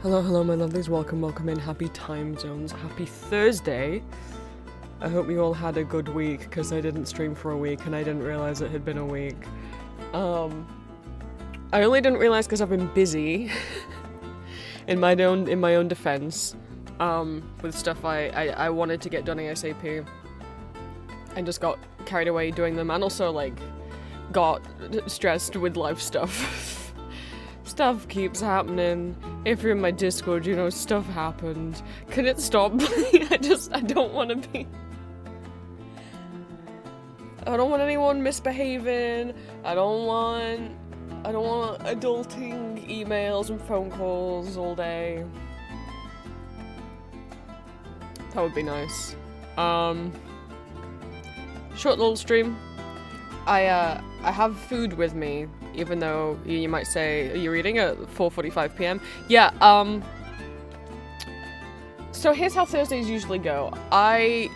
Hello, hello, my lovelies. Welcome in. Happy time zones. Happy Thursday. I hope you all had a good week, because I didn't stream for a week, and I didn't realize it had been a week. I only didn't realize because I've been busy, in my own defense, with stuff I wanted to get done ASAP, and just got carried away doing them, and also, like, got stressed with life stuff. Stuff keeps happening. If you're in my Discord, you know, stuff happened. Can it stop? I don't want to be... I don't want anyone misbehaving. I don't want adulting emails and phone calls all day. That would be nice. Short little stream. I have food with me, even though you might say, are you eating at 4:45 p.m? Yeah, so here's how Thursdays usually go. I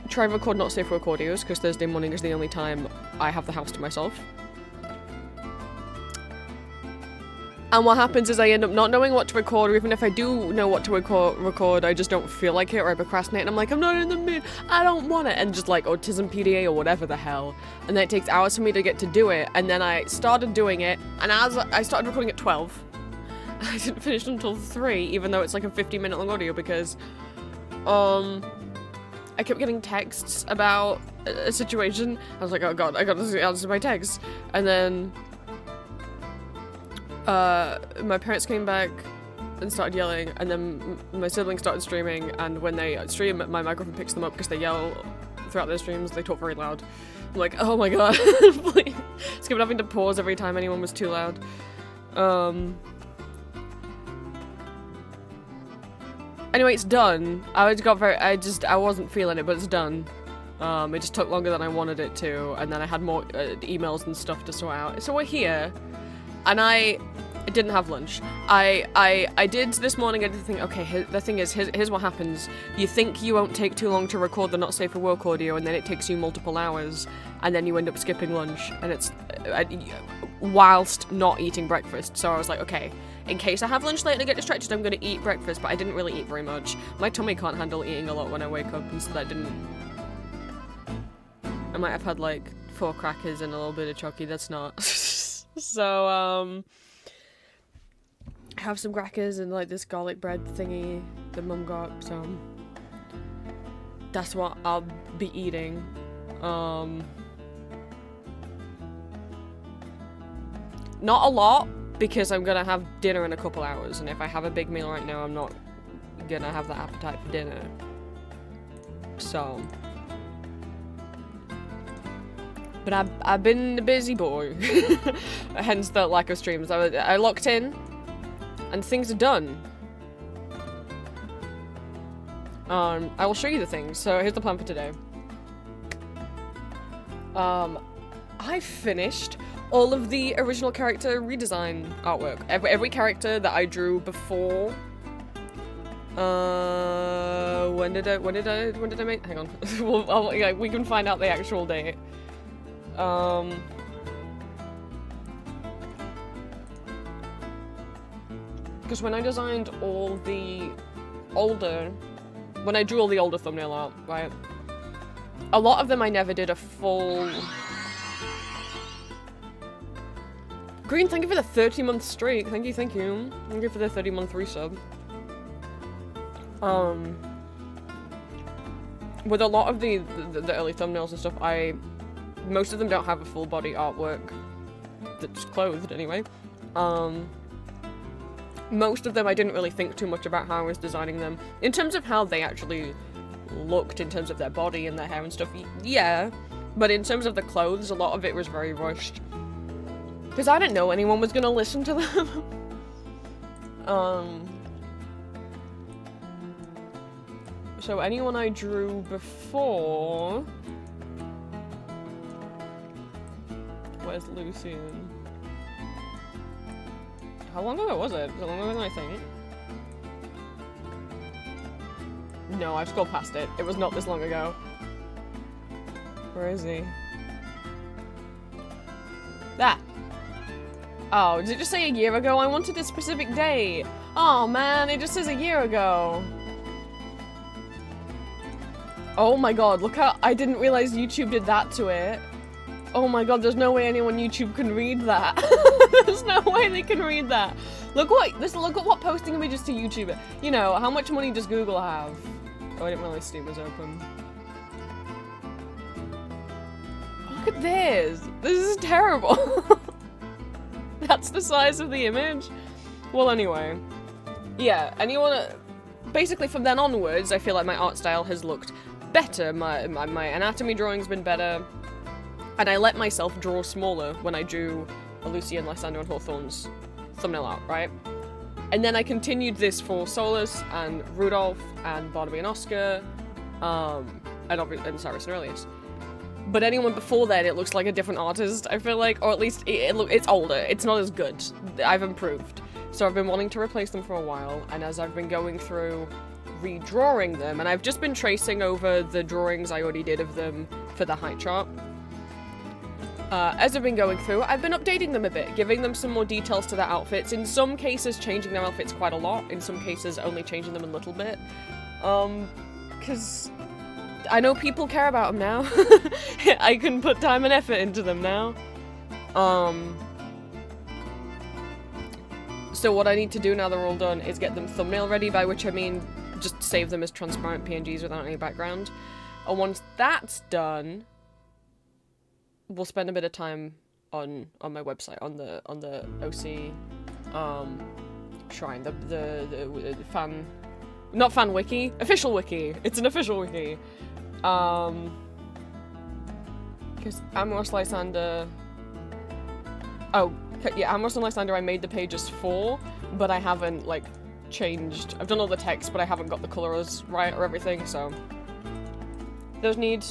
try and record not safe for work audios, because Thursday morning is the only time I have the house to myself. And what happens is I end up not knowing what to record, or even if I do know what to record, I just don't feel like it, or I procrastinate, and I'm like, I'm not in the mood, I don't want it, and just like autism PDA or whatever the hell. And then it takes hours for me to get to do it, and then I started doing it, and as I started recording at 12, I didn't finish until 3, even though it's like a 50-minute long audio, because, I kept getting texts about a situation. I was like, oh god, I gotta answer my texts. And then my parents came back and started yelling, and then my siblings started streaming, and when they stream, my microphone picks them up because they yell throughout their streams, they talk very loud. I'm like, oh my god, please. Just kept having to pause every time anyone was too loud. Anyway, it's done. I wasn't feeling it, but it's done. It just took longer than I wanted it to, and then I had more emails and stuff to sort out. So we're here. And I didn't have lunch. I did this morning, I did think, okay, the thing is, here's what happens. You think you won't take too long to record the not safe for work audio, and then it takes you multiple hours, and then you end up skipping lunch, and it's, whilst not eating breakfast. So I was like, okay, in case I have lunch late and I get distracted, I'm gonna eat breakfast, but I didn't really eat very much. My tummy can't handle eating a lot when I wake up, and so I might have had like 4 crackers and a little bit of chocolate, that's not... So, I have some crackers and like this garlic bread thingy that mum got, so that's what I'll be eating. Not a lot, because I'm gonna have dinner in a couple hours, and if I have a big meal right now, I'm not gonna have the appetite for dinner. So... But I've been a busy boy, hence the lack of streams. I locked in, and things are done. I will show you the things. So here's the plan for today. I finished all of the original character redesign artwork. Every character that I drew before. When did I make? Hang on. We can find out the actual date. Because when I designed all the older, when I drew all the older thumbnail art, right, a lot of them I never did a full... Green, thank you for the 30-month streak, thank you. Thank you for the 30-month resub. With a lot of the early thumbnails and stuff, most of them don't have a full body artwork that's clothed anyway. Most of them I didn't really think too much about how I was designing them. In terms of how they actually looked, in terms of their body and their hair and stuff, yeah. But in terms of the clothes, a lot of it was very rushed. Because I didn't know anyone was gonna listen to them. So anyone I drew before... Where's Lucian? How long ago was it? Was it longer than I think? No, I've scrolled past it. It was not this long ago. Where is he? Ah! Oh, did it just say a year ago? I wanted a specific date! Oh man, it just says a year ago. Oh my god, look how- I didn't realize YouTube did that to it. Oh my god, there's no way anyone YouTube can read that. There's no way they can read that. Look at what posting images to YouTube. You know, how much money does Google have? Oh, I didn't realize Steam was open. Look at this. This is terrible. That's the size of the image. Well, anyway. Yeah, basically from then onwards, I feel like my art style has looked better. My anatomy drawing's been better. And I let myself draw smaller when I drew a Lucy and Lysander and Hawthorne's thumbnail art, right? And then I continued this for Solus and Rudolph and Barnaby and Oscar, and Cyrus and Aurelius. But anyone before then, it looks like a different artist, I feel like, or at least it's older. It's not as good. I've improved. So I've been wanting to replace them for a while, and as I've been going through redrawing them, and I've just been tracing over the drawings I already did of them for the height chart. As I've been going through, I've been updating them a bit, giving them some more details to their outfits. In some cases, changing their outfits quite a lot. In some cases, only changing them a little bit. Because I know people care about them now. I can put time and effort into them now. So what I need to do now they're all done is get them thumbnail ready, by which I mean just save them as transparent PNGs without any background. And once that's done, we'll spend a bit of time on my website, on the OC shrine, the fan, not fan wiki, official wiki. It's an official wiki. Because Amoros Lysander. Oh, yeah, Amoros and Lysander I made the pages for, but I haven't like changed. I've done all the text, but I haven't got the colors right or everything. So those need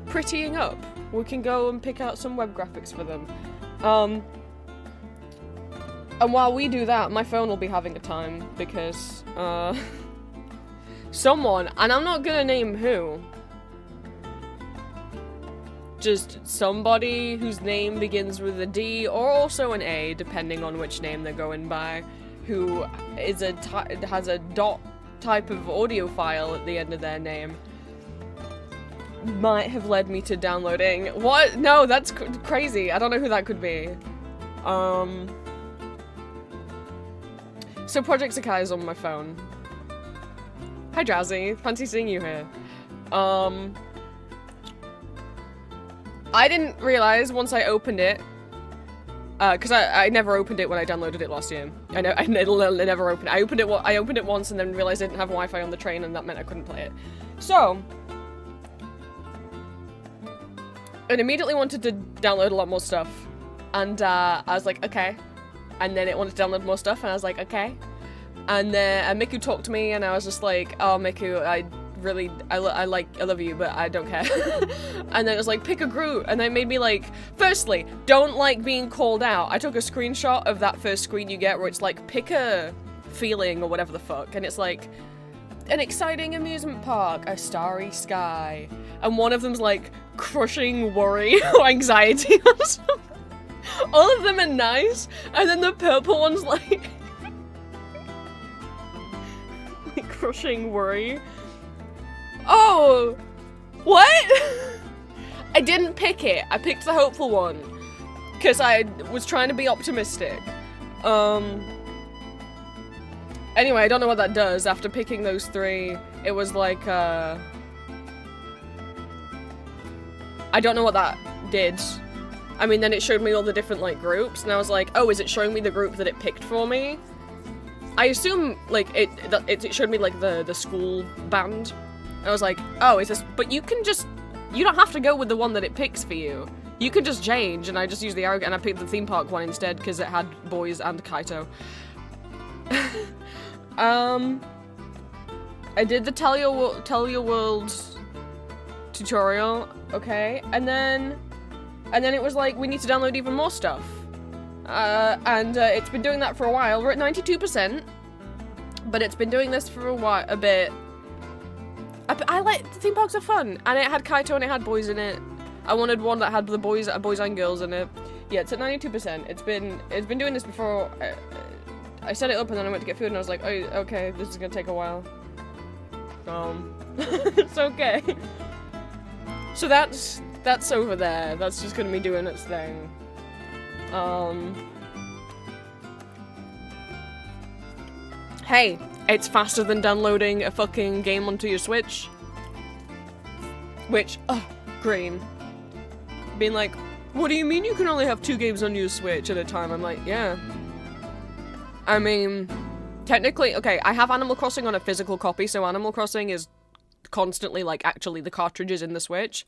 prettying up. We can go and pick out some web graphics for them. And while we do that, my phone will be having a time because, someone, and I'm not gonna name who, just somebody whose name begins with a D or also an A, depending on which name they're going by, who is has a dot type of audio file at the end of their name, might have led me to downloading. What? No, that's crazy. I don't know who that could be. So Project Sakai is on my phone. Hi, Drowsy. Fancy seeing you here. I didn't realize once I opened it, because I never opened it when I downloaded it last year. I never opened it. I opened it once and then realized I didn't have Wi-Fi on the train, and that meant I couldn't play it. So and immediately wanted to download a lot more stuff, and I was like, okay. And then it wanted to download more stuff, and I was like, okay. And then Miku talked to me, and I was just like, oh, Miku, I love you, but I don't care. And then it was like, pick a group, and then it made me like, firstly, don't like being called out. I took a screenshot of that first screen you get where it's like, pick a feeling or whatever the fuck, and it's like, an exciting amusement park, a starry sky, and one of them's like, crushing worry or anxiety or something. All of them are nice, and then the purple one's like, like crushing worry. Oh, what? I didn't pick it. I picked the hopeful one because I was trying to be optimistic. Anyway, I don't know what that does. After picking those three, it was like, I don't know what that did. I mean, then it showed me all the different, like, groups, and I was like, oh, is it showing me the group that it picked for me? I assume, like, it showed me, like, the school band. And I was like, oh, is this... But you can just... You don't have to go with the one that it picks for you. You can just change, and I just used the arrogant, and I picked the theme park one instead, because it had boys and Kaito. I did the Tell Your World tutorial, okay, and then it was like, we need to download even more stuff. It's been doing that for a while. We're at 92%, but it's been doing this for a bit. I like, theme parks are fun, and it had Kaito and it had boys in it. I wanted one that had the boys and girls in it. Yeah, it's at 92%. It's been doing this before I set it up and then I went to get food and I was like, oh, okay, this is gonna take a while. It's okay. So that's over there. That's just gonna be doing its thing. Hey, it's faster than downloading a fucking game onto your Switch. Which, green. Being like, what do you mean you can only have 2 games on your Switch at a time? I'm like, yeah. I mean, technically, okay, I have Animal Crossing on a physical copy, so Animal Crossing is constantly, like, actually the cartridges in the Switch.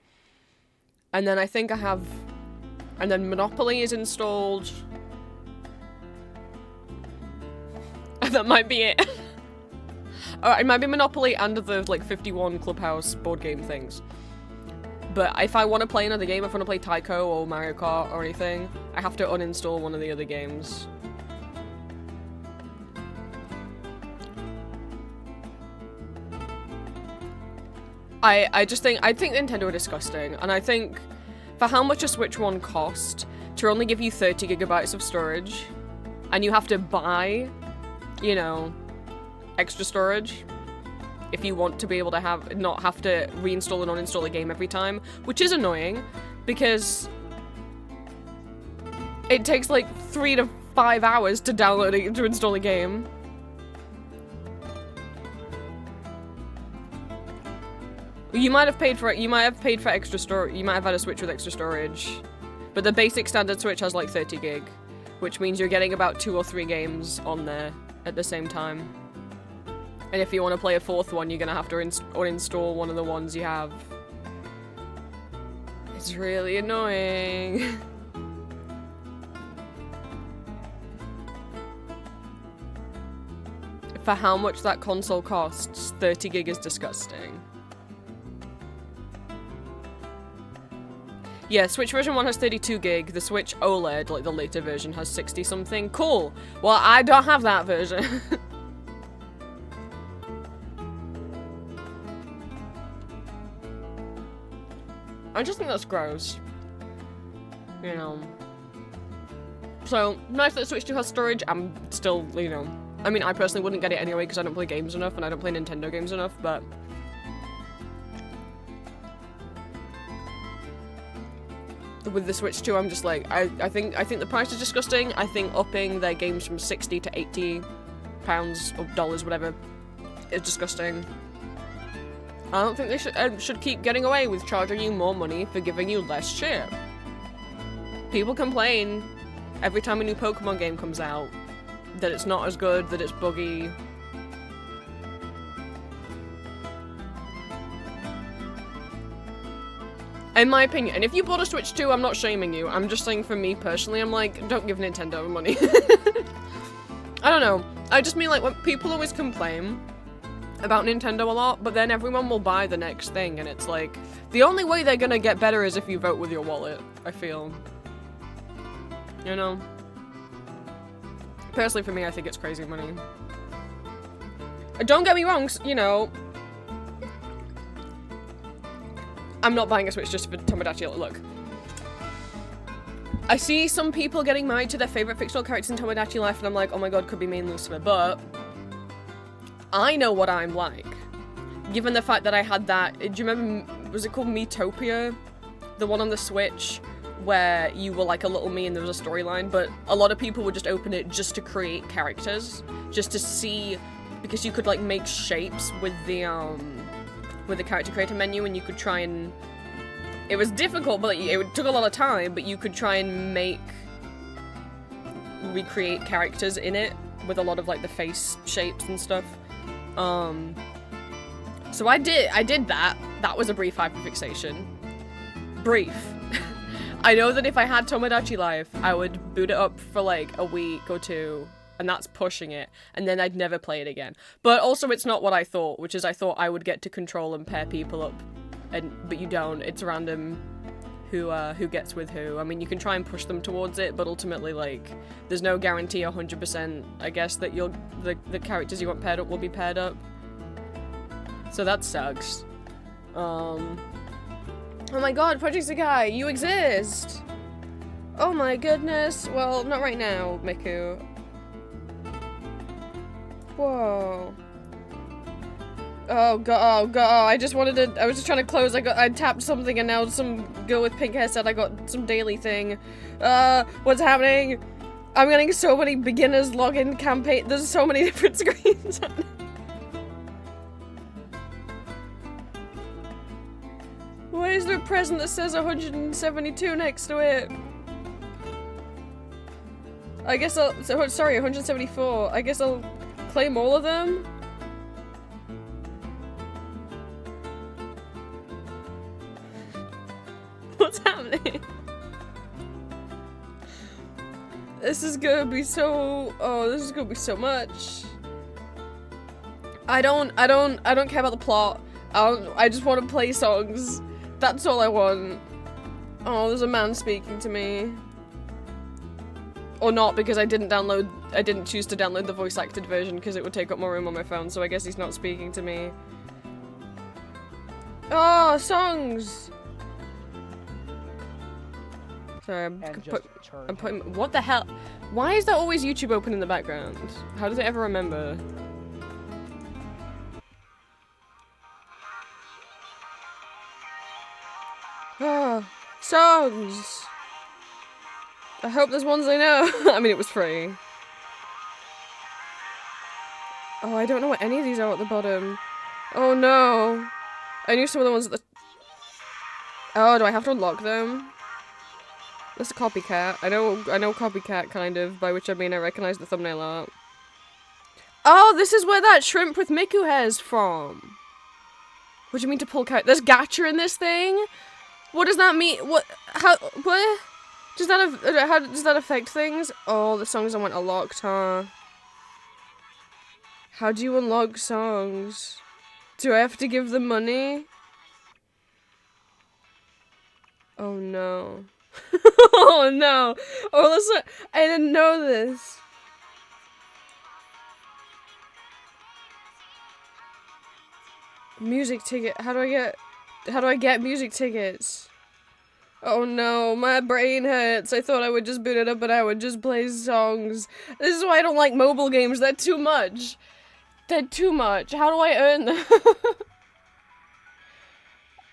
And then I think I have... And then Monopoly is installed. That might be it. Alright, it might be Monopoly and the, like, 51 Clubhouse board game things. But if I want to play another game, if I want to play Tyco or Mario Kart or anything, I have to uninstall one of the other games. I think Nintendo are disgusting, and I think for how much a Switch One cost, to only give you 30 gigabytes of storage, and you have to buy, you know, extra storage, if you want to be able to not have to reinstall and uninstall a game every time, which is annoying, because it takes like 3 to 5 hours to to install a game. You might have paid for extra storage. You might have had a Switch with extra storage. But the basic standard Switch has like 30 gig, which means you're getting about 2 or 3 games on there at the same time. And if you want to play a 4th one, you're gonna have to uninstall one of the ones you have. It's really annoying. For how much that console costs, 30 gig is disgusting. Yeah, Switch version 1 has 32 gig, the Switch OLED, like the later version, has 60 something. Cool! Well, I don't have that version. I just think that's gross. You know. So, nice that Switch 2 has storage. I'm still, you know... I mean, I personally wouldn't get it anyway because I don't play games enough and I don't play Nintendo games enough, but... With the Switch 2, I'm just like, I think the price is disgusting. I think upping their games from 60 to 80 pounds or dollars, whatever, is disgusting. I don't think they should keep getting away with charging you more money for giving you less shit. People complain every time a new Pokemon game comes out that it's not as good, that it's buggy. In my opinion, and if you bought a Switch 2, I'm not shaming you. I'm just saying for me personally, I'm like, don't give Nintendo money. I don't know. I just mean like when people always complain about Nintendo a lot, but then everyone will buy the next thing, and it's like, the only way they're gonna get better is if you vote with your wallet, I feel. You know? Personally for me, I think it's crazy money. Don't get me wrong, you know, I'm not buying a Switch just for Tomodachi. Look, I see some people getting married to their favorite fictional characters in Tomodachi Life, and I'm like, oh my god, could be me and Lucifer, but I know what I'm like. Given the fact that I had that, do you remember, was it called Miitopia? The one on the Switch, where you were like a little me and there was a storyline, but a lot of people would just open it just to create characters, just to see, because you could like make shapes with the character creator menu, and you could try and... It was difficult, but it took a lot of time, but you could try and recreate characters in it with a lot of like the face shapes and stuff. So I did that. That was a brief hyperfixation. Brief. I know that if I had Tomodachi Life, I would boot it up for like a week or 2, and that's pushing it, and then I'd never play it again. But also it's not what I thought, which is I thought I would get to control and pair people up, but you don't. It's random who gets with who. I mean, you can try and push them towards it, but ultimately, like, there's no guarantee 100%, I guess, that the characters you want paired up will be paired up. So that sucks. Oh my god, Project Zagai, you exist! Oh my goodness. Well, not right now, Miku. Whoa. Oh god, oh god, I just wanted to, I was just trying to close, I tapped something and now some girl with pink hair said I got some daily thing. What's happening? I'm getting so many beginners login campaign, there's so many different screens. Why is there a present that says 172 next to it? I guess I'll, sorry, 174. I guess I'll claim all of them? What's happening? This is gonna be so, oh, this is gonna be so much. I don't care about the plot. I just want to play songs. That's all I want. Oh, there's a man speaking to me. Or not, because I didn't choose to download the voice acted version because it would take up more room on my phone, so I guess he's not speaking to me. Oh, songs! Sorry, I'm putting, what the hell? Why is there always YouTube open in the background? How does it ever remember? Ah, songs! I hope there's ones I know. I mean, it was free. Oh, I don't know what any of these are at the bottom. Oh no. I knew some of the ones at the... Oh, do I have to unlock them? That's a copycat. I know copycat, kind of, by which I mean I recognize the thumbnail art. Oh, this is where that shrimp with Miku hair is from. What do you mean to pull there's gacha in this thing? What does that mean? What? How? What? Does that how does that affect things? Oh, the songs I want unlocked, huh? How do you unlock songs? Do I have to give them money? Oh no. Oh no. Oh, listen, I didn't know this. Music ticket. How do I get music tickets? Oh no, my brain hurts. I thought I would just boot it up and I would just play songs. This is why I don't like mobile games. They're too much. They're too much. How do I earn them?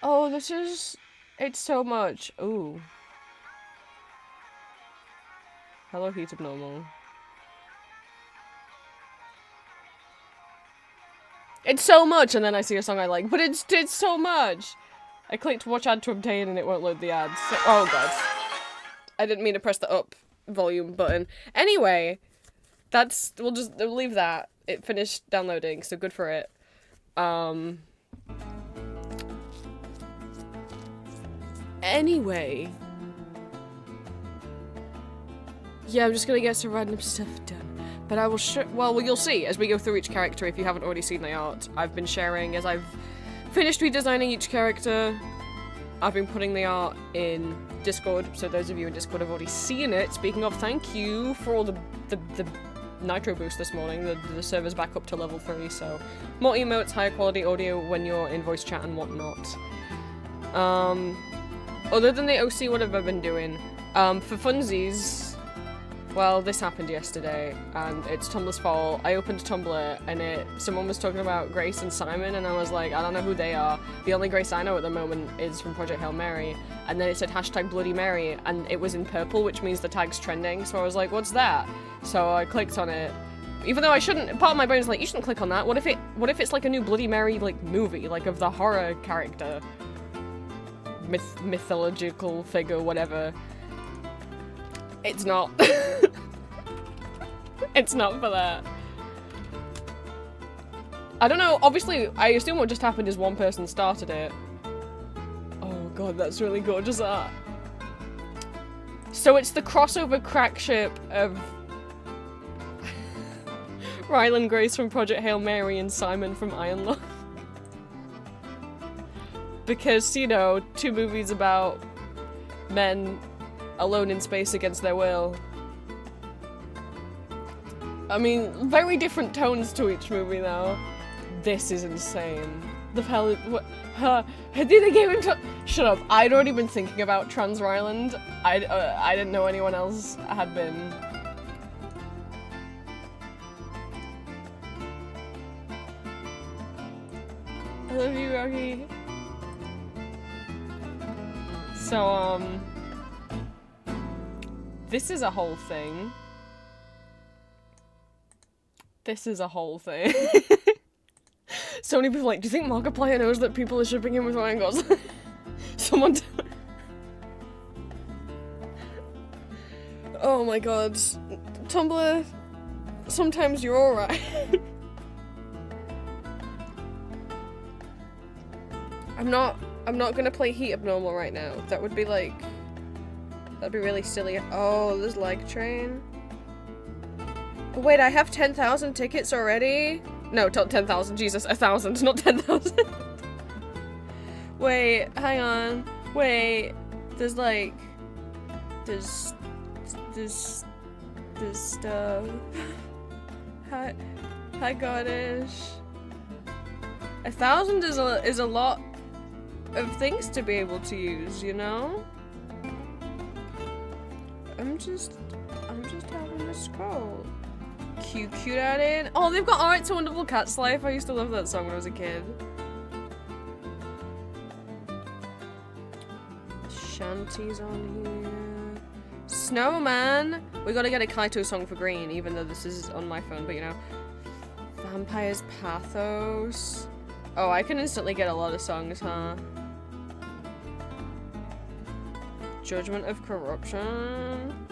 Oh, it's so much. Ooh. Hello, heat abnormal. It's so much, and then I see a song I like, but it's so much. I clicked watch ad to obtain and it won't load the ads. So, oh god. I didn't mean to press the up volume button. Anyway, we'll leave that. It finished downloading, so good for it. Anyway. Yeah, I'm just gonna get some random stuff done. But I will well, you'll see as we go through each character if you haven't already seen the art. I've been sharing as I've finished redesigning each character. I've been putting the art in Discord, so those of you in Discord have already seen it. Speaking of, thank you for all the nitro boost this morning. The server's back up to level 3, so more emotes, higher quality audio when you're in voice chat and whatnot. Other than the OC, what have I been doing? For funsies, well, this happened yesterday, and it's Tumblr's fault. I opened Tumblr, and someone was talking about Grace and Simon, and I was like, I don't know who they are. The only Grace I know at the moment is from Project Hail Mary, and then it said hashtag Bloody Mary, and it was in purple, which means the tag's trending, so I was like, what's that? So I clicked on it, even though I shouldn't. Part of my brain is like, you shouldn't click on that. What if it's like a new Bloody Mary, like, movie, like, of the horror character? Mythological figure, whatever. It's not. It's not for that. I don't know, obviously, I assume what just happened is one person started it. Oh god, that's really gorgeous art. So it's the crossover crack ship of Rylan Grace from Project Hail Mary and Simon from Iron Lung. Because, you know, 2 movies about men alone in space against their will. I mean, very different tones to each movie, though. This is insane. The hell, what? Did they get into? Shut up! I'd already been thinking about Trans Ryland. I didn't know anyone else had been. love you, Rocky. So, this is a whole thing. This is a whole thing. So many people are like, do you think Markiplier knows that people are shipping him with Rangos? Someone oh my god. Tumblr, sometimes you're alright. I'm not gonna play Heat Abnormal right now. That would be like... That'd be really silly. Oh, there's Leg Train. Oh, wait, I have 10,000 tickets already? No, 10,000, Jesus, 1,000, not 10,000. Wait, hang on. Wait, there's like... There's stuff. Hi, Goddess. 1,000 is a lot of things to be able to use, you know? I'm just having to scroll. Cute add-in. Oh, they've got Alright to Wonderful Cat's Life. I used to love that song when I was a kid. Shanties on here. Snowman. We gotta get a Kaito song for Green, even though this is on my phone, but you know. Vampire's Pathos. Oh, I can instantly get a lot of songs, huh? Judgment of Corruption.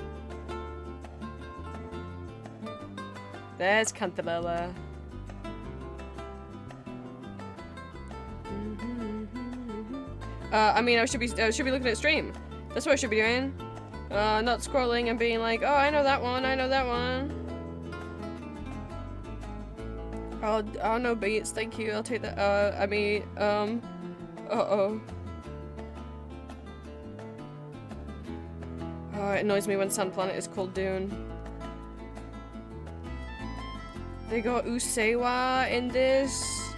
There's Cantabella. I mean, I should be looking at stream. That's what I should be doing. Not scrolling and being like, oh, I know that one, I know that one. Oh, no beats, thank you, I'll take that. I mean, uh-oh. Oh, it annoys me when Sand Planet is called Dune. They got Usewa in this.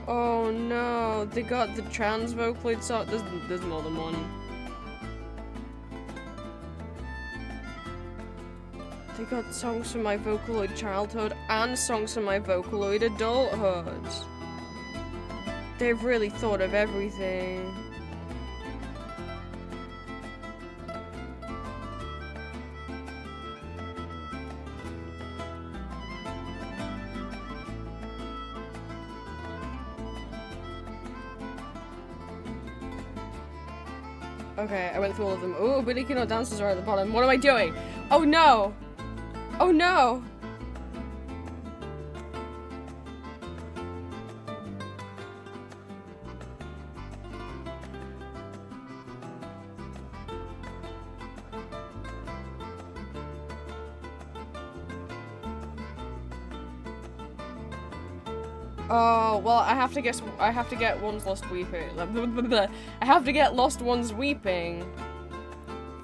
Oh no, they got the trans Vocaloid song. There's more than one. They got songs from my Vocaloid childhood and songs from my Vocaloid adulthood. They've really thought of everything. Okay, I went through all of them. Ooh, Bulikino dancers are at the bottom. What am I doing? Oh no! Oh no! Oh, well, I have to get One's Lost Weeping. I have to get Lost One's Weeping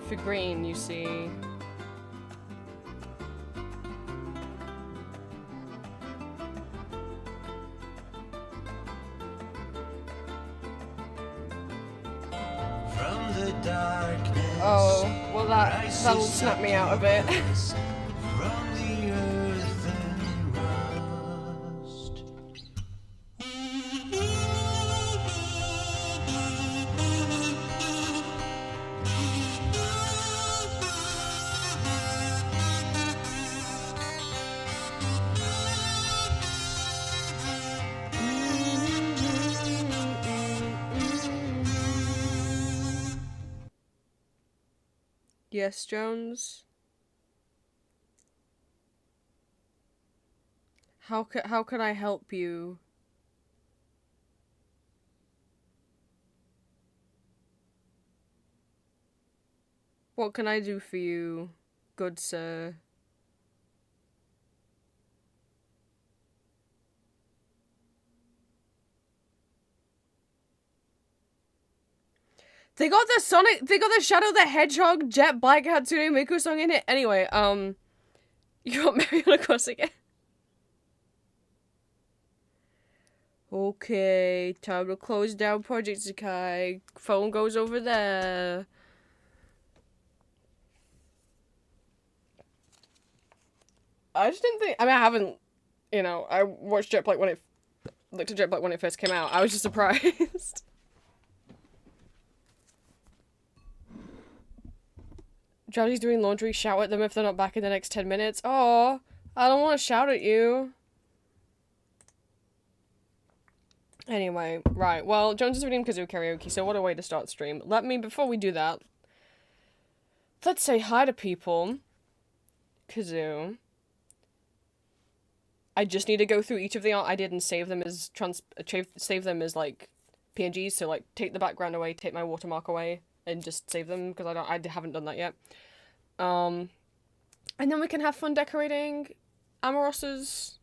for Green, you see. From the darkness, oh, well that'll snap me out of it. Yes, Jones? How could I help you? What can I do for you, good sir? They got the Shadow the Hedgehog Jet Black Hatsune Miku song in it. Anyway, you got Mariana Cross again. Okay, time to close down Project Zakai. Phone goes over there. I just didn't think, I mean, I haven't, you know, I watched Jet Black when it looked at Jet Black when it first came out. I was just surprised. Drowsy's doing laundry. Shout at them if they're not back in the next 10 minutes. Oh, I don't want to shout at you. Anyway, right. Well, Jones is reading Kazoo Karaoke, so what a way to start stream. Before we do that, let's say hi to people. Kazoo. I just need to go through each of the art I did and save them as like PNGs. So like take the background away, take my watermark away, and just save them because I haven't done that yet. And then we can have fun decorating Amoros's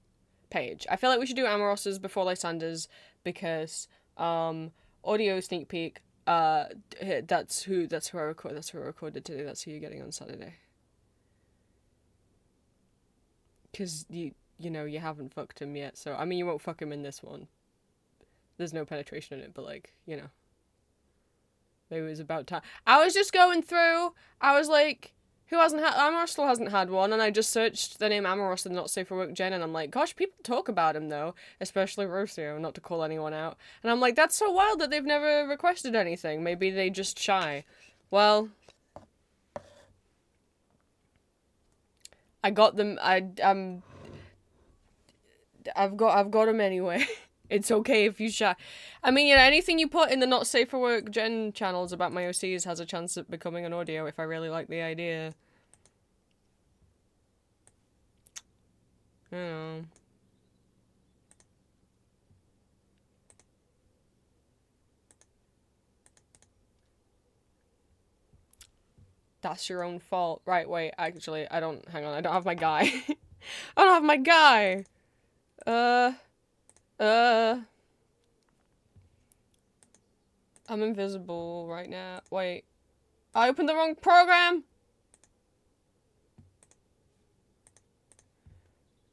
page. I feel like we should do Amoros's before Lysander's because audio sneak peek. That's who I recorded today. That's who you're getting on Saturday. Because you know, you haven't fucked him yet, so, I mean, you won't fuck him in this one. There's no penetration in it, but, like, you know. Maybe it was about time. I was just going through, I was like, who hasn't had, Amoros still hasn't had one, and I just searched the name Amoros and Not Safe for Work Jen, and I'm like, gosh, people talk about him, though, especially Rocio, not to call anyone out. And I'm like, that's so wild that they've never requested anything. Maybe they just shy. Well, I got them, I've got them anyway. It's okay if you shy. I mean, you know, anything you put in the Not Safe for Work Gen channels about my OCs has a chance of becoming an audio if I really like the idea. I don't know. That's your own fault. Right, wait, actually, hang on, I don't have my guy. I don't have my guy! I'm invisible right now. Wait. I opened the wrong program!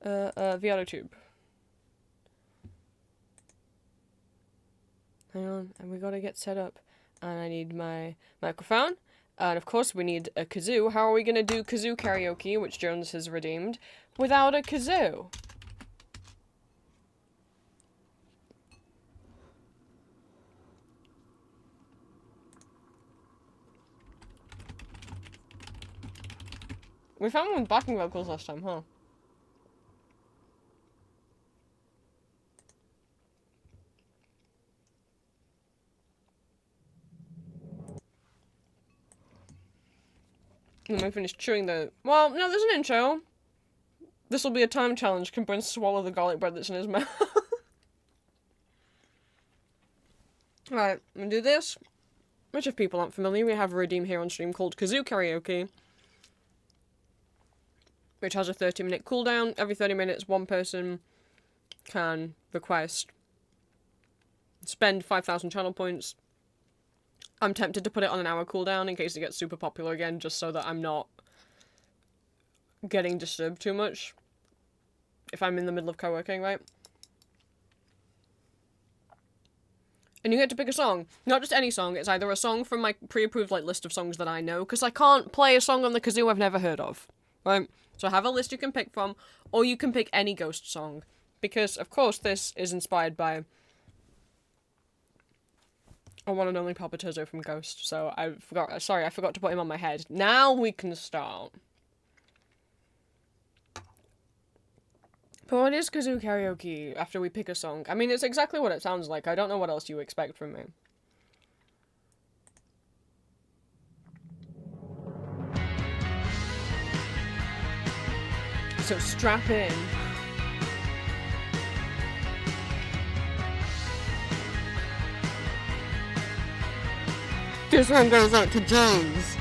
VRTube. Hang on, and we gotta get set up. And I need my microphone. And of course we need a kazoo. How are we gonna do kazoo karaoke, which Jones has redeemed, without a kazoo? We found one with backing vocals last time, huh? When I finish chewing the... Well, no, there's an intro. This will be a time challenge. Can Bryn swallow the garlic bread that's in his mouth? Right, I'm gonna do this. Which, if people aren't familiar, we have a redeem here on stream called Kazoo Karaoke, which has a 30-minute cooldown. Every 30 minutes, one person can request spend 5,000 channel points. I'm tempted to put it on an hour cooldown in case it gets super popular again, just so that I'm not getting disturbed too much if I'm in the middle of co-working, right? And you get to pick a song. Not just any song, it's either a song from my pre-approved like list of songs that I know, because I can't play a song on the kazoo I've never heard of, right? So I have a list you can pick from, or you can pick any Ghost song. Because, of course, this is inspired by a one and only Palpitozo from Ghost. So I forgot to put him on my head. Now we can start. But what is Kazoo Karaoke after we pick a song? I mean, it's exactly what it sounds like. I don't know what else you expect from me. So strap in. This one goes out to James.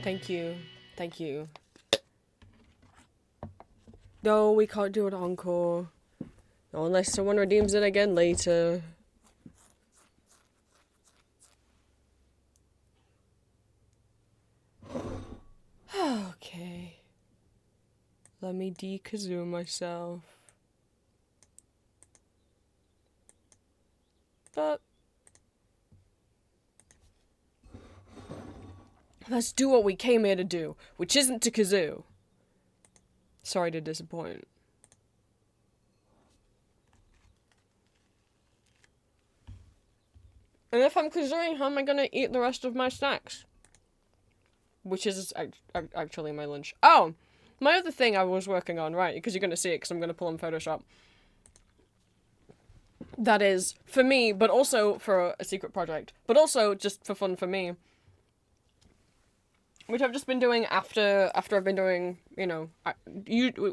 Thank you. Thank you. No, we can't do an encore. No, unless someone redeems it again later. Okay. Let me de-kazoo myself. But let's do what we came here to do, which isn't to kazoo. Sorry to disappoint. And if I'm kazooing, how am I gonna eat the rest of my snacks? Which is actually my lunch. Oh! My other thing I was working on, right, because you're gonna see it, because I'm gonna pull on Photoshop. That is, for me, but also for a secret project. But also just for fun for me. Which I've just been doing after I've been doing, you know,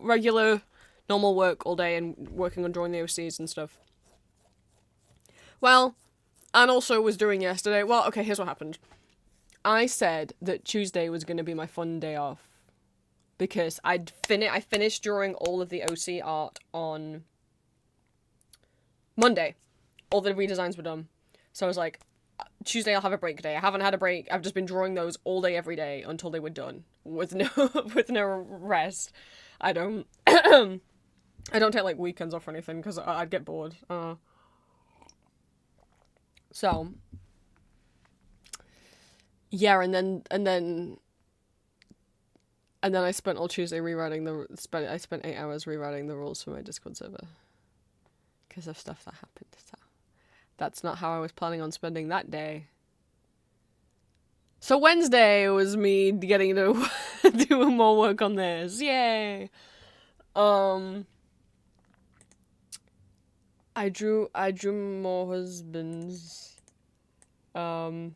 regular, normal work all day and working on drawing the OCs and stuff. Well, and also was doing yesterday. Well, okay, here's what happened. I said that Tuesday was going to be my fun day off. Because I finished drawing all of the OC art on Monday. All the redesigns were done. So I was like, Tuesday I'll have a break day. I haven't had a break. I've just been drawing those all day every day until they were done. With no rest. I don't I don't take like weekends off or anything because I'd get bored. So yeah, and then I spent all Tuesday I spent 8 hours rewriting the rules for my Discord server. Because of stuff that happened, so that's not how I was planning on spending that day. So Wednesday was me getting to do more work on this. Yay! I drew more husbands. Those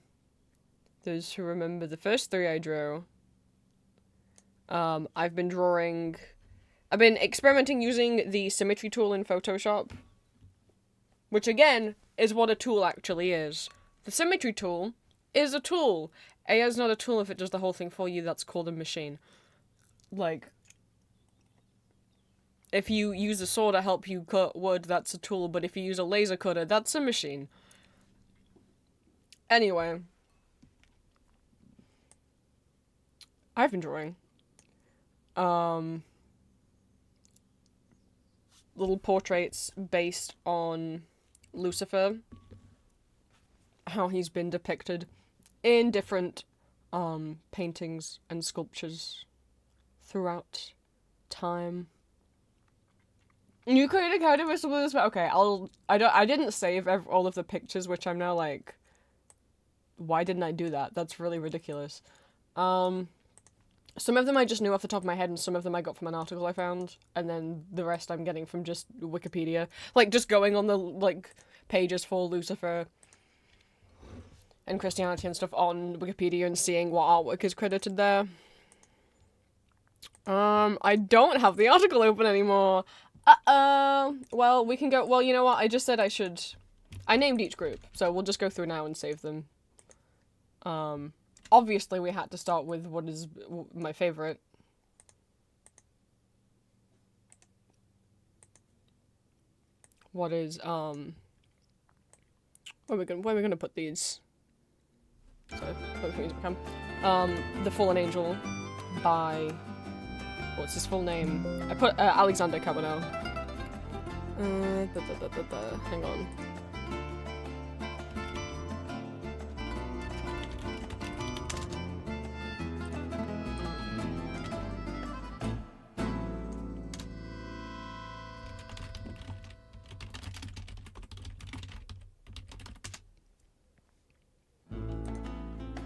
who remember the first 3 I drew. I've been experimenting using the symmetry tool in Photoshop. Which, again, is what a tool actually is. The symmetry tool is a tool. AI is not a tool if it does the whole thing for you. That's called a machine. Like, if you use a saw to help you cut wood, that's a tool. But if you use a laser cutter, that's a machine. Anyway. I've been drawing. Little portraits based on Lucifer, how he's been depicted in different paintings and sculptures throughout time. You create a character with some of this, but okay, I didn't save all of the pictures, which I'm now like, why didn't I do that? That's really ridiculous. Some of them I just knew off the top of my head, and some of them I got from an article I found, and then the rest I'm getting from just Wikipedia. Like, just going on the, like, pages for Lucifer and Christianity and stuff on Wikipedia and seeing what artwork is credited there. I don't have the article open anymore. Well, we can go, well, you know what, I just said I should, I named each group, so we'll just go through now and save them. Obviously we had to start with what is my favorite. What is, where are we gonna put these? So, The Fallen Angel by, what's his full name? I put, Alexander Cabanel. Hang on.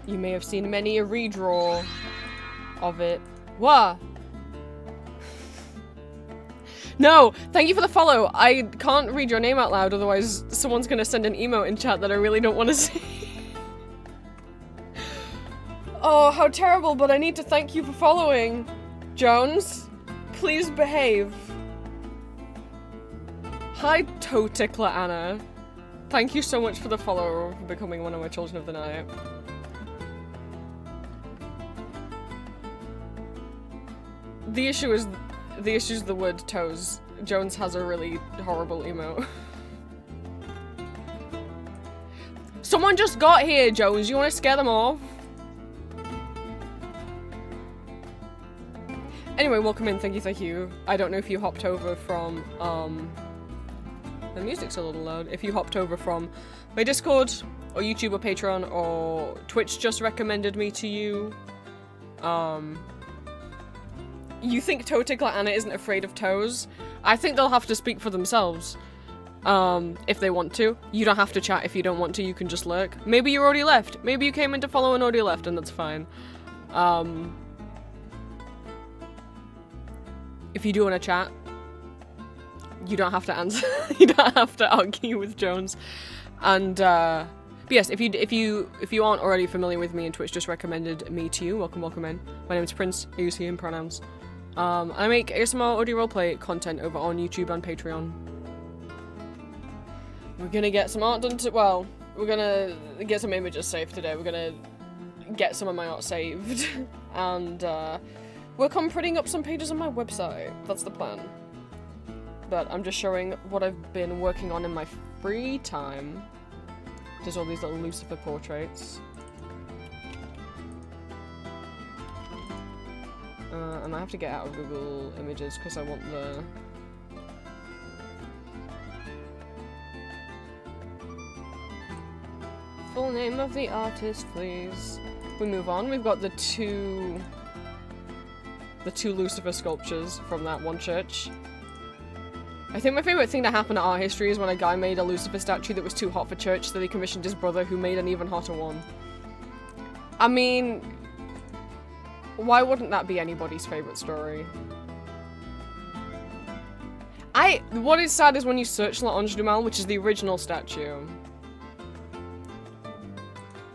You may have seen many a redraw of it. What? No! Thank you for the follow! I can't read your name out loud, otherwise someone's gonna send an emote in chat that I really don't want to see. Oh, how terrible, but I need to thank you for following. Jones, please behave. Hi, Toe Tickler Anna. Thank you so much for the follow for becoming one of my children of the night. The issue is the word toes. Jones has a really horrible emote. Someone just got here, Jones. You want to scare them off? Anyway, welcome in. Thank you. I don't know if you hopped over from, the music's a little loud. If you hopped over from my Discord, or YouTube, or Patreon, or Twitch just recommended me to you. You think Toe Tickler Anna isn't afraid of toes? I think they'll have to speak for themselves. If they want to. You don't have to chat if you don't want to, you can just lurk. Maybe you already left. Maybe you came in to follow and already left, and that's fine. If you do want to chat, you don't have to answer. You don't have to argue with Jones. And, but yes, if you aren't already familiar with me and Twitch just recommended me to you, welcome in. My name is Prince, I use he and pronouns. I make ASMR audio roleplay content over on YouTube and Patreon. We're gonna get some art done well, we're gonna get some images saved today. We're gonna get some of my art saved. And, work on printing up some pages on my website. That's the plan. But I'm just showing what I've been working on in my free time. There's all these little Lucifer portraits. And I have to get out of Google Images because I want the... full name of the artist, please. We move on. We've got the two Lucifer sculptures from that one church. I think my favourite thing to happen at art history is when a guy made a Lucifer statue that was too hot for church, so he commissioned his brother who made an even hotter one. I mean, why wouldn't that be anybody's favourite story? What is sad is when you search L'Ange du Mal, which is the original statue.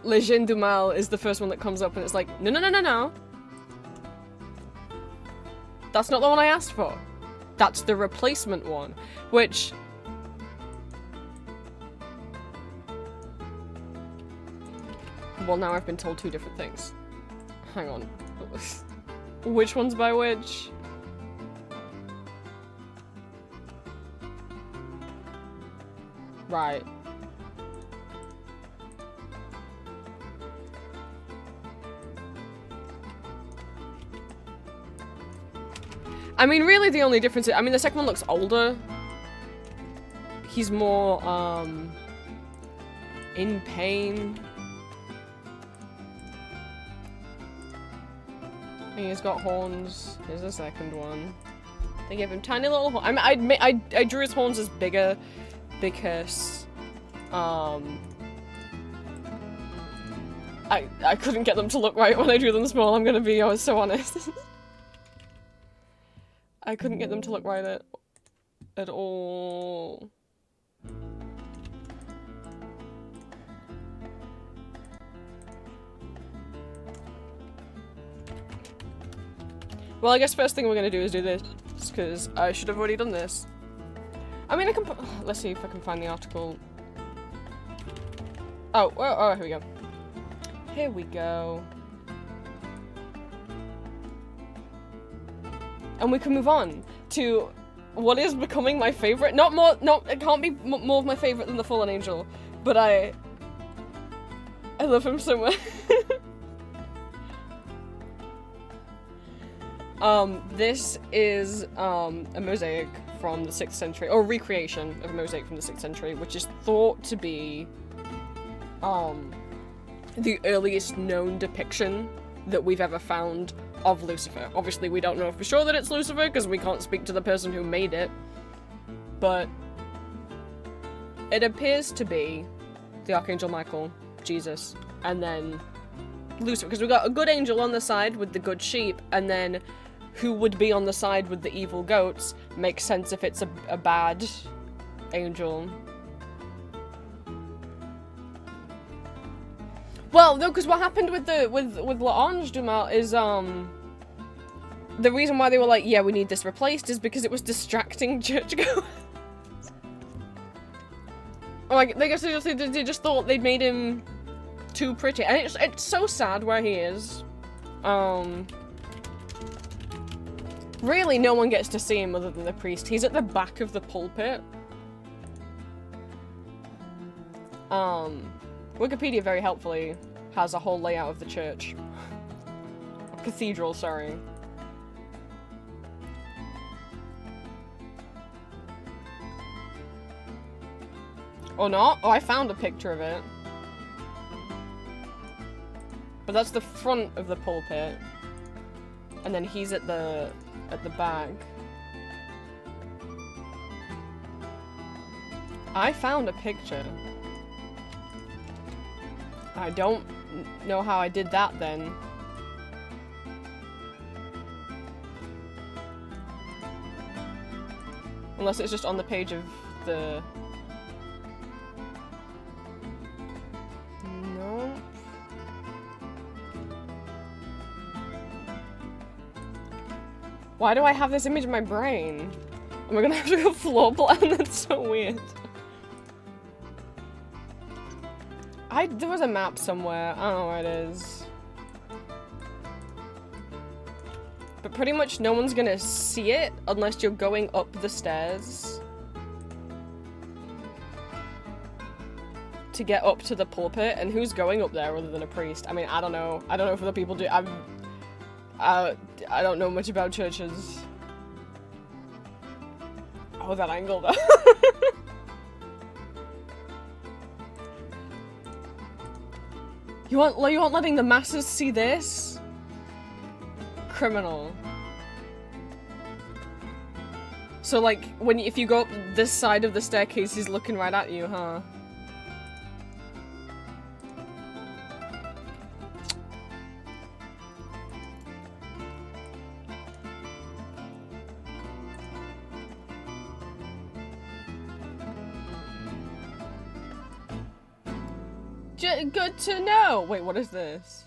Le Jeune du Mal is the first one that comes up and it's like, no. That's not the one I asked for. That's the replacement one, which... Well, now I've been told two different things. Hang on. Which one's by which? Right. I mean, really the only difference is, I mean, the second one looks older. He's more, in pain. And he's got horns. Here's the second one. They gave him tiny little horns. I mean, I drew his horns as bigger because, I couldn't get them to look right when I drew them small, I was so honest. I couldn't get them to look right at all. Well, I guess first thing we're gonna do is do this, because I should have already done this. I mean, I can let's see if I can find the article. Oh, oh, here we go. Here we go. And we can move on to what is becoming my favorite. It can't be more of my favorite than the Fallen Angel, but I love him so much. This is, a mosaic from the 6th century, or recreation of a mosaic from the 6th century, which is thought to be, the earliest known depiction that we've ever found of Lucifer. Obviously, we don't know for sure that it's Lucifer, because we can't speak to the person who made it, but it appears to be the Archangel Michael, Jesus, and then Lucifer, because we've got a good angel on the side with the good sheep, and then who would be on the side with the evil goats makes sense if it's a bad angel. Well, no, because what happened with L'Ange du Mal is, the reason why they were like, yeah, we need this replaced is because it was distracting churchgoers. Like, they just thought they'd made him too pretty. And it's so sad where he is. Really, no one gets to see him other than the priest. He's at the back of the pulpit. Wikipedia very helpfully has a whole layout of the church. Cathedral, sorry. Or not? Oh, I found a picture of it. But that's the front of the pulpit. And then he's at the back. I found a picture. I don't know how I did that then. Unless it's just on the page of the... No. Why do I have this image in my brain? Am I gonna have to go floor plan? That's so weird. There was a map somewhere. I don't know where it is. But pretty much no one's gonna see it unless you're going up the stairs to get up to the pulpit. And who's going up there other than a priest? I mean, I don't know. I don't know if other people do. I don't know much about churches. Oh, that angle though. You want letting the masses see this? Criminal. So like, if you go up this side of the staircase, he's looking right at you, huh? Good to know! Wait, what is this?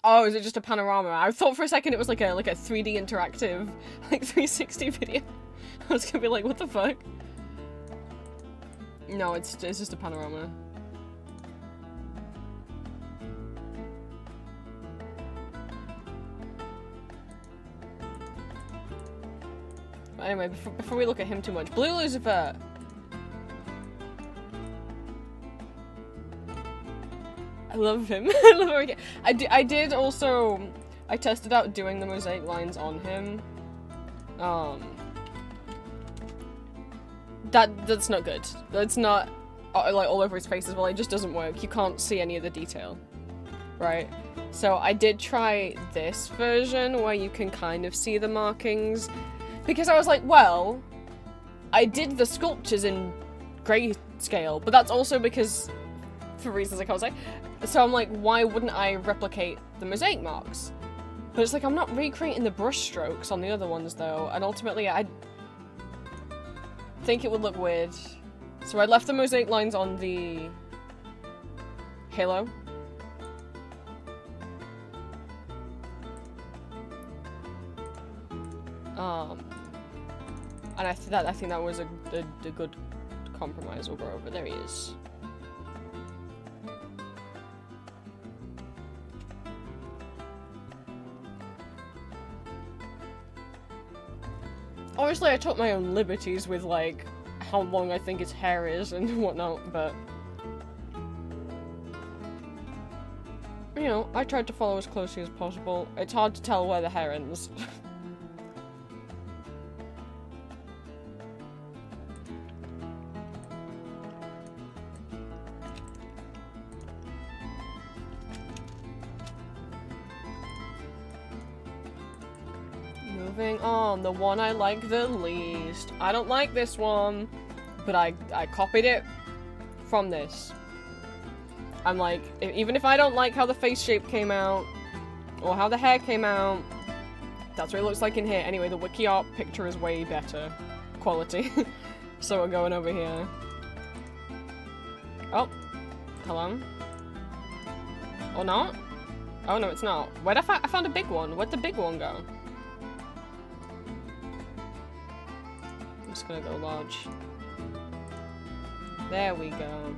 Oh, is it just a panorama? I thought for a second it was like a 3D interactive, like 360 video. I was gonna be like, what the fuck? No, it's just a panorama. But anyway, before we look at him too much, Blue Lucifer! I love him. I love him again. I did also I tested out doing the mosaic lines on him. That's not good. That's not like all over his face as well. It just doesn't work. You can't see any of the detail, right? So I did try this version where you can kind of see the markings, because I was like, well, I did the sculptures in grayscale, but that's also because, for reasons I can't say. So I'm like, why wouldn't I replicate the mosaic marks? But it's like, I'm not recreating the brush strokes on the other ones though, and ultimately I think it would look weird. So I left the mosaic lines on the halo. And I think that was a good compromise. We'll go over. There he is. Obviously, I took my own liberties with, like, how long I think its hair is and whatnot, but... You know, I tried to follow as closely as possible. It's hard to tell where the hair ends. Moving on, the one I like the least. I don't like this one, but I copied it from this. I'm like, even if I don't like how the face shape came out, or how the hair came out, that's what it looks like in here. Anyway, the wiki art picture is way better quality. So we're going over here. Oh, hello? Or not? Oh no, it's not. Where'd I found a big one. Where'd the big one go? I'm just gonna go large. There we go.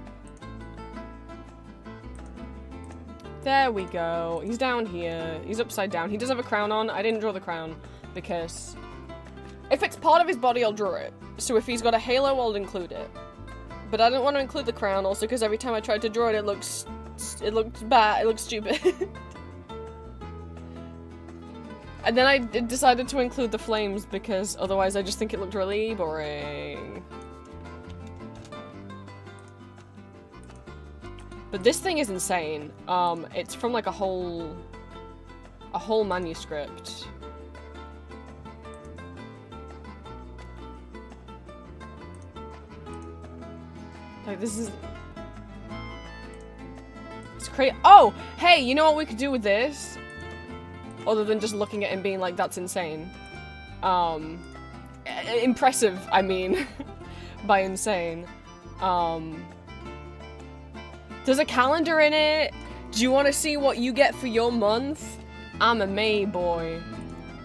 There we go. He's down here. He's upside down. He does have a crown on. I didn't draw the crown because if it's part of his body, I'll draw it. So if he's got a halo, I'll include it. But I don't want to include the crown also because every time I tried to draw it, it looked bad. It looked stupid. And then I decided to include the flames because otherwise I just think it looked really boring. But this thing is insane. It's from like a whole manuscript. Like this is... It's crazy. Oh! Hey, you know what we could do with this? Other than just looking at it and being like, that's insane. Impressive, I mean. By insane. There's a calendar in it. Do you want to see what you get for your month? I'm a May boy.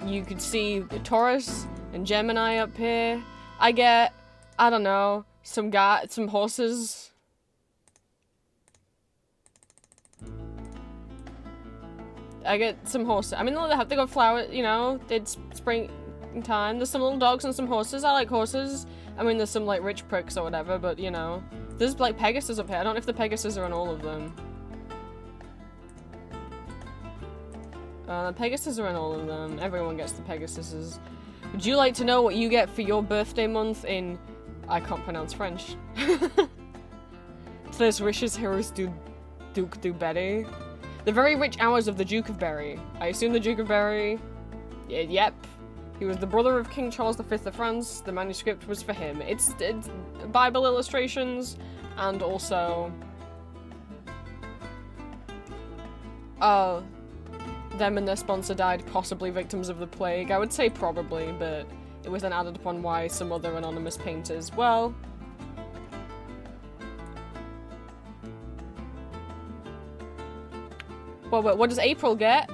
You could see the Taurus and Gemini up here. I get, I don't know, some horses. I get some horses. I mean, they got flowers, you know, it's springtime. There's some little dogs and some horses. I like horses. I mean, there's some, like, rich pricks or whatever, but, you know. There's, like, Pegasus up here. I don't know if the Pegasus are on all of them. The Pegasus are on all of them. Everyone gets the Pegasuses. Would you like to know what you get for your birthday month in... I can't pronounce French. First wishes, heroes Duke du Berry. The very rich hours of the Duke of Berry. I assume the Duke of Berry... Yep. He was the brother of King Charles V of France. The manuscript was for him. It's Bible illustrations, and also... them and their sponsor died, possibly victims of the plague. I would say probably, but it was then added upon why some other anonymous painters. Well... Well, what does April get?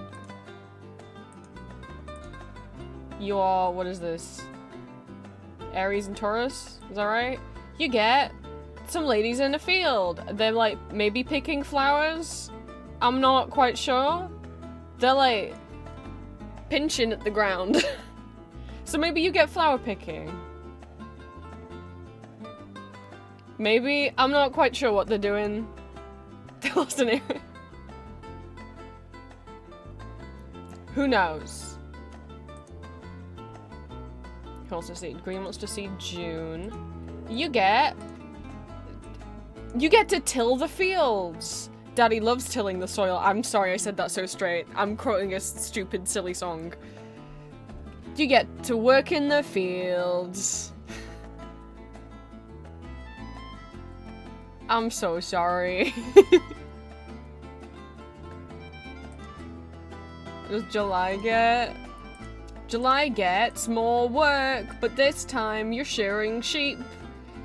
You are, what is this? Aries and Taurus? Is that right? You get some ladies in a field. They're like, maybe picking flowers? I'm not quite sure. They're like, pinching at the ground. So maybe you get flower picking. Maybe, I'm not quite sure what they're doing. They lost an area. Who knows? He wants to see Green wants to see June. You get to till the fields. Daddy loves tilling the soil. I'm sorry I said that so straight. I'm quoting a stupid, silly song. You get to work in the fields. I'm so sorry. What does July get? July gets more work, but this time you're shearing sheep.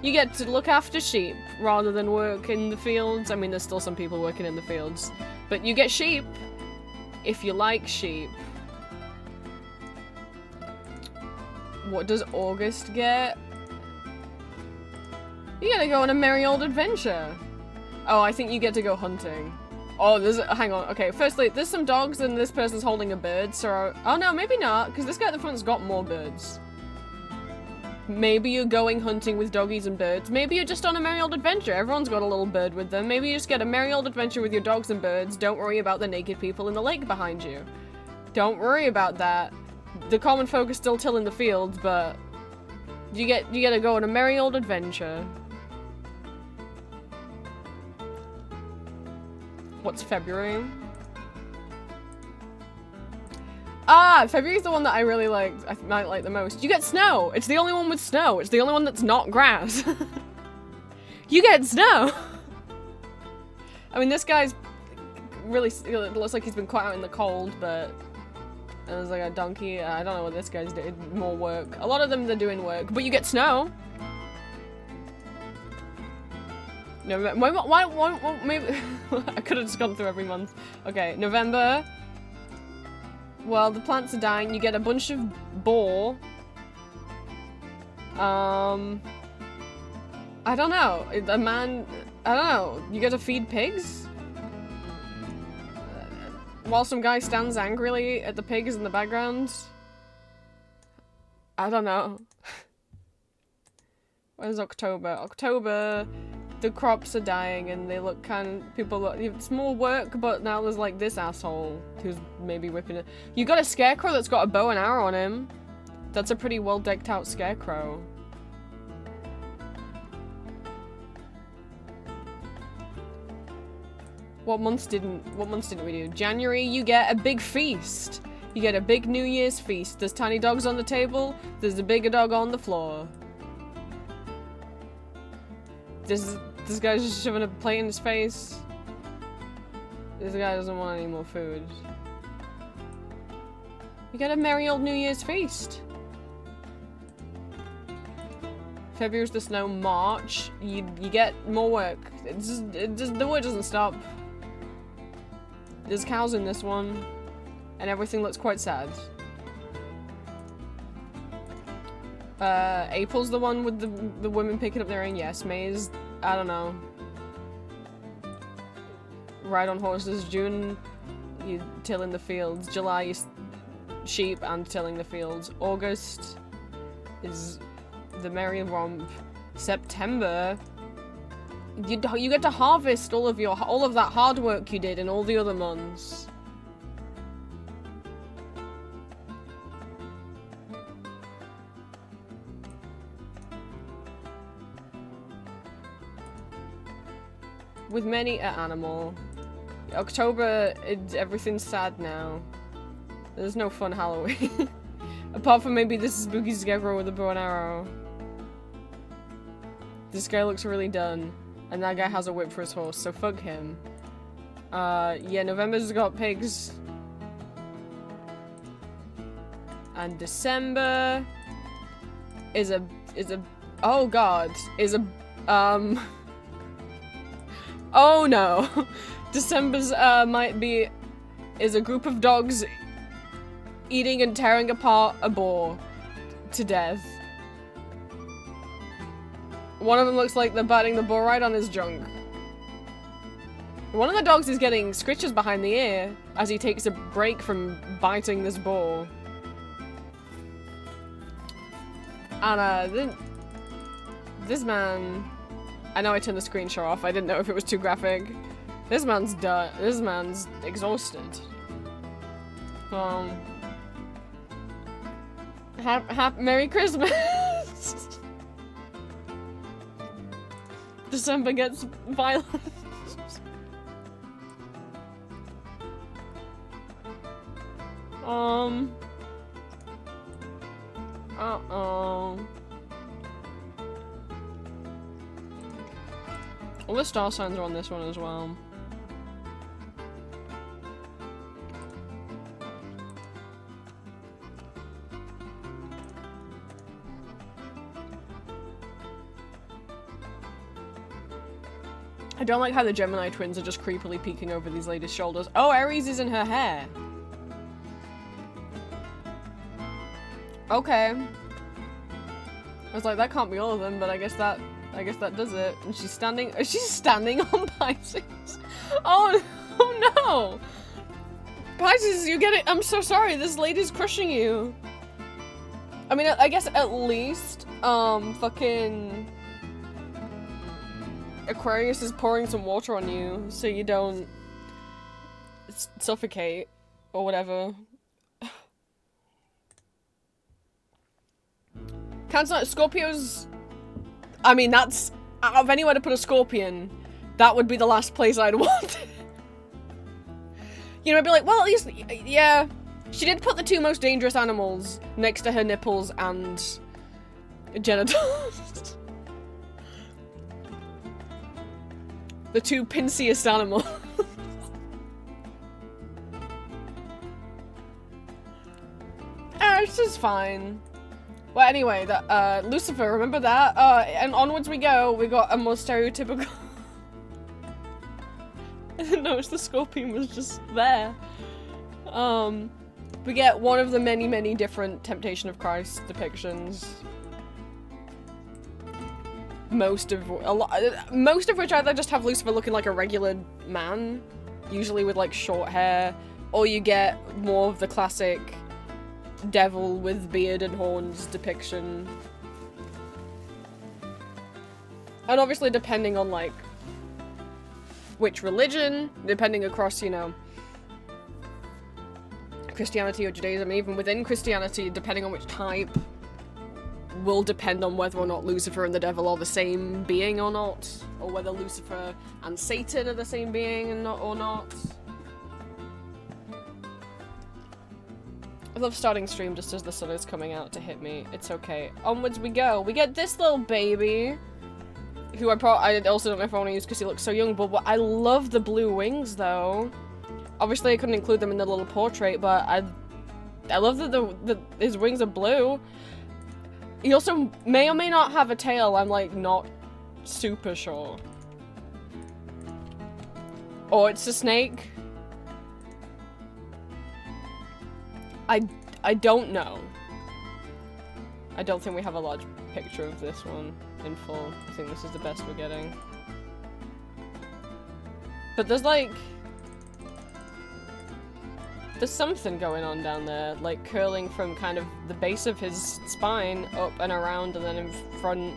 You get to look after sheep rather than work in the fields. I mean, there's still some people working in the fields, but you get sheep if you like sheep. What does August get? You get to go on a merry old adventure. Oh, I think you get to go hunting. Oh, hang on. Okay, firstly, there's some dogs and this person's holding a bird, so... Oh no, maybe not, because this guy at the front's got more birds. Maybe you're going hunting with doggies and birds. Maybe you're just on a merry old adventure. Everyone's got a little bird with them. Maybe you just get a merry old adventure with your dogs and birds. Don't worry about the naked people in the lake behind you. Don't worry about that. The common folk are still tilling the fields, but... You get to go on a merry old adventure. What's February? Ah, February's the one that I really liked. I might like the most. You get snow. It's the only one with snow. It's the only one that's not grass. You get snow. I mean, this guy's really, it looks like he's been quite out in the cold, but there's like a donkey. I don't know what this guy's doing. More work. A lot of them, they're doing work, but you get snow. No, why maybe I could have just gone through every month. Okay, November. Well, the plants are dying. You get a bunch of boar. I don't know. I don't know. You get to feed pigs? While some guy stands angrily at the pigs in the background? I don't know. Where's October? October, the crops are dying and they look it's more work, but now there's like this asshole who's maybe whipping it. You got a scarecrow that's got a bow and arrow on him. That's a pretty well decked out scarecrow. What months didn't we do? January, you get a big feast. You get a big New Year's feast. There's tiny dogs on the table. There's a bigger dog on the floor. This guy's just shoving a plate in his face. This guy doesn't want any more food. You get a merry old New Year's feast. February's the snow. March, you get more work. The work doesn't stop. There's cows in this one, and everything looks quite sad. April's the one with the women picking up their own. Yes, May's, I don't know. Ride on horses. June, you till in the fields. July, you sheep and tilling the fields. August is the merry romp. September, you get to harvest all of that hard work you did in all the other months. With many an animal. October, everything's sad now. There's no fun Halloween. Apart from maybe this spooky scarecrow with a bow and arrow. This guy looks really done. And that guy has a whip for his horse, so fuck him. Yeah, November's got pigs. And December is a oh god, is a oh no. December's is a group of dogs eating and tearing apart a boar to death. One of them looks like they're biting the boar right on his junk. One of the dogs is getting scritches behind the ear as he takes a break from biting this boar. And this man, I know I turned the screen share off. I didn't know if it was too graphic. This man's done. This man's exhausted. Um... Merry Christmas! December gets violent. Uh-oh. All the star signs are on this one as well. I don't like how the Gemini twins are just creepily peeking over these ladies' shoulders. Oh, Aries is in her hair. Okay. I was like, that can't be all of them, but I guess that does it. And she's standing on Pisces. Oh no! Pisces, you get it. I'm so sorry. This lady's crushing you. I mean, I guess at least, fucking Aquarius is pouring some water on you so you don't suffocate or whatever. Cancer, Scorpios. I mean, that's out of anywhere to put a Scorpion, that would be the last place I'd want. You know, I'd be like, well, at least, yeah, she did put the two most dangerous animals next to her nipples and genitals. The two pinciest animals. It's just fine. Well, anyway, Lucifer, remember that? And onwards we go. We got a more stereotypical... I didn't notice the Scorpion was just there. We get one of the many, many different Temptation of Christ depictions. Most of which either just have Lucifer looking like a regular man, usually with like short hair, or you get more of the classic devil with beard and horns depiction. And obviously depending on like which religion, depending across, you know, Christianity or Judaism, even within Christianity, depending on which type, will depend on whether or not Lucifer and the devil are the same being or not, or whether Lucifer and Satan are the same being and or not. I love starting stream just as the sun is coming out to hit me. It's okay. Onwards we go. We get this little baby, who I also don't know if I want to use because he looks so young, but I love the blue wings though. Obviously I couldn't include them in the little portrait, but I love that his wings are blue. He also may or may not have a tail. I'm like not super sure. Or it's a snake. I don't know. I don't think we have a large picture of this one in full. I think this is the best we're getting. But there's like... there's something going on down there, like curling from kind of the base of his spine up and around and then in front,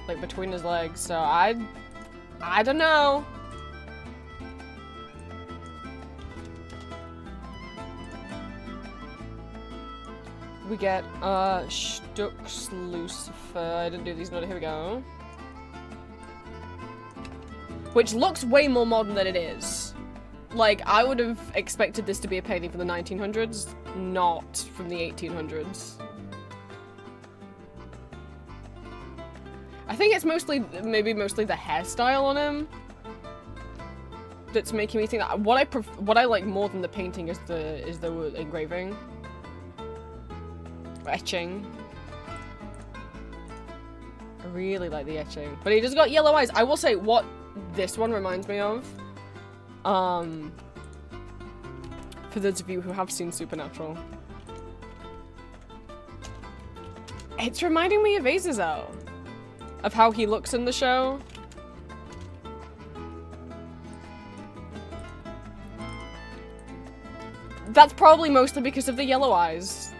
like between his legs. So I don't know. We get, Stux Lucifer. I didn't do these, no, here we go. Which looks way more modern than it is. Like, I would have expected this to be a painting from the 1900s, not from the 1800s. I think it's mostly, maybe mostly the hairstyle on him that's making me think that what I like more than the painting is the engraving. Etching. I really like the etching. But he just got yellow eyes. I will say what this one reminds me of. For those of you who have seen Supernatural. It's reminding me of Azazel. Of how he looks in the show. That's probably mostly because of the yellow eyes.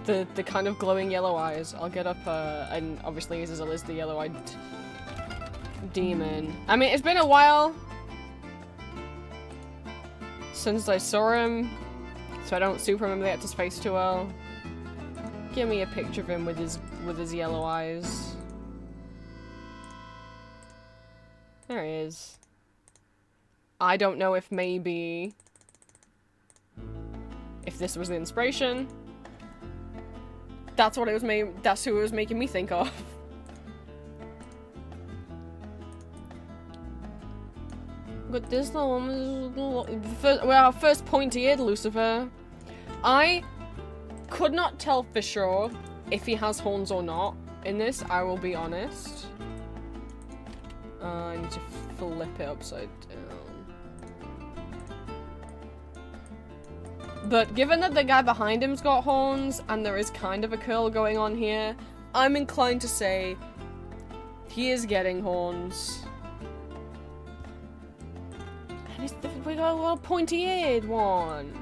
The kind of glowing yellow eyes. I'll get up, and obviously Azazel is the yellow-eyed demon. I mean, it's been a while since I saw him, So I don't super remember the actor's face too well. Give me a picture of him with his yellow eyes. There he is. I don't know if maybe... if this was the inspiration. That's what it was that's who it was making me think of. But this one first pointy-eared Lucifer. I could not tell for sure if he has horns or not in this, I will be honest. I need to flip it upside down. But given that the guy behind him's got horns, and there is kind of a curl going on here, I'm inclined to say he is getting horns. And we got a little pointy-eared one.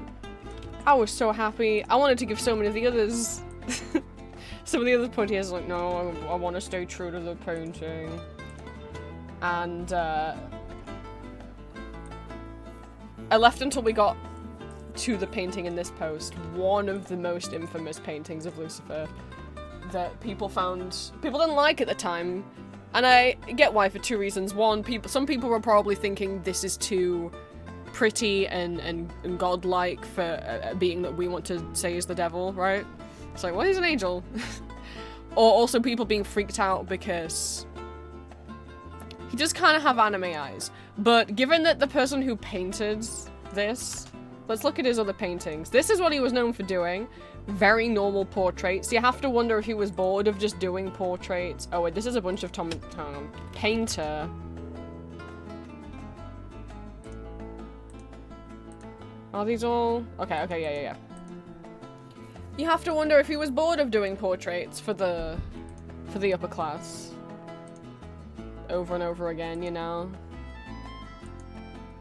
I was so happy. I wanted to give so many of the others. Some of the other pointy-ears like, no, I want to stay true to the painting. And I left until we got to the painting in this post, one of the most infamous paintings of Lucifer that people didn't like at the time, and I get why for two reasons. One, some people were probably thinking this is too pretty and godlike for a being that we want to say is the devil, right? It's like, well, he's an angel. Or also people being freaked out because he does kind of have anime eyes. But given that the person who painted this, let's look at his other paintings. This is what he was known for doing. Very normal portraits. You have to wonder if he was bored of just doing portraits. Oh wait, this is a bunch of Painter. Are these all? Okay, yeah. You have to wonder if he was bored of doing portraits for the upper class. Over and over again, you know?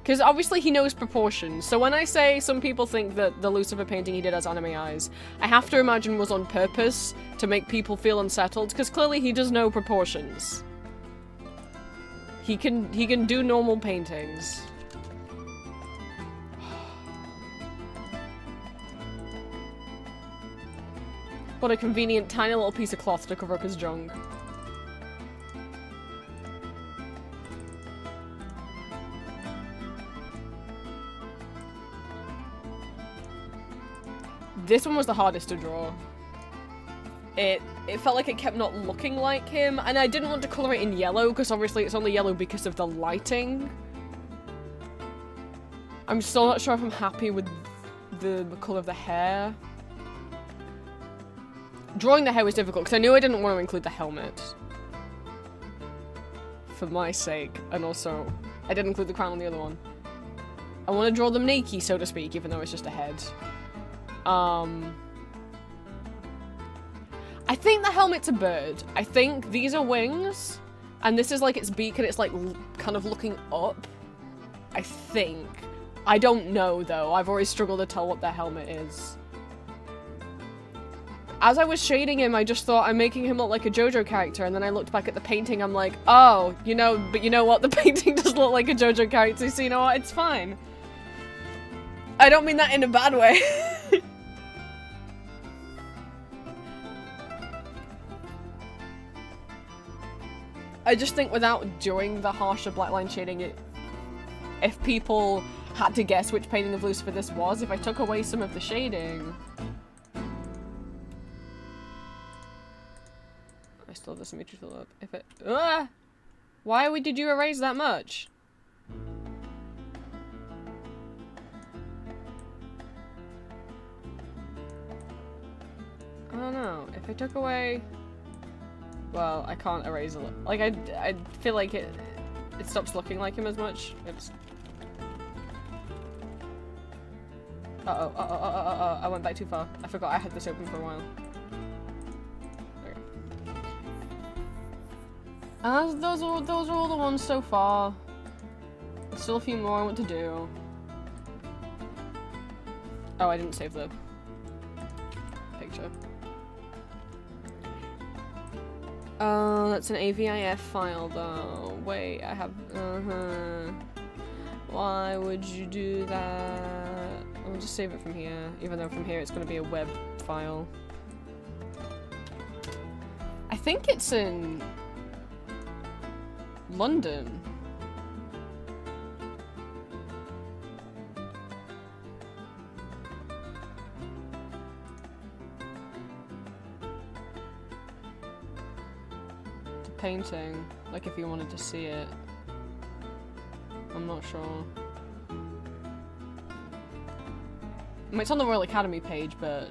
Because obviously he knows proportions, so when I say some people think that the Lucifer painting he did has anime eyes, I have to imagine was on purpose to make people feel unsettled, because clearly he does know proportions. He can do normal paintings. What a convenient tiny little piece of cloth to cover up his junk. This one was the hardest to draw. It felt like it kept not looking like him, and I didn't want to colour it in yellow, because obviously it's only yellow because of the lighting. I'm still not sure if I'm happy with the colour of the hair. Drawing the hair was difficult, because I knew I didn't want to include the helmet. For my sake, and also, I didn't include the crown on the other one. I want to draw them naked, so to speak, even though it's just a head. I think the helmet's a bird. I think these are wings, and this is like its beak, and it's like kind of looking up. I think. I don't know though. I've always struggled to tell what the helmet is. As I was shading him, I just thought I'm making him look like a JoJo character, and then I looked back at the painting, I'm like, oh, you know, but you know what? The painting does look like a JoJo character, so you know what? It's fine. I don't mean that in a bad way. I just think without doing the harsher blackline shading, if people had to guess which painting of Lucifer this was, if I took away some of the shading... I still have the symmetry fill up. If it... Why did you erase that much? I don't know. If I took away... Well, I can't erase it. Like, I feel like it stops looking like him as much. It's... Uh-oh, I went back too far. I forgot I had this open for a while. Okay. Those are all the ones so far. There's still a few more I want to do. Oh, I didn't save the picture. Oh, that's an AVIF file though. Wait, I have, Why would you do that? I'll just save it from here, even though from here it's going to be a web file. I think it's in London. The painting, like if you wanted to see it. I'm not sure. I mean, it's on the Royal Academy page, but...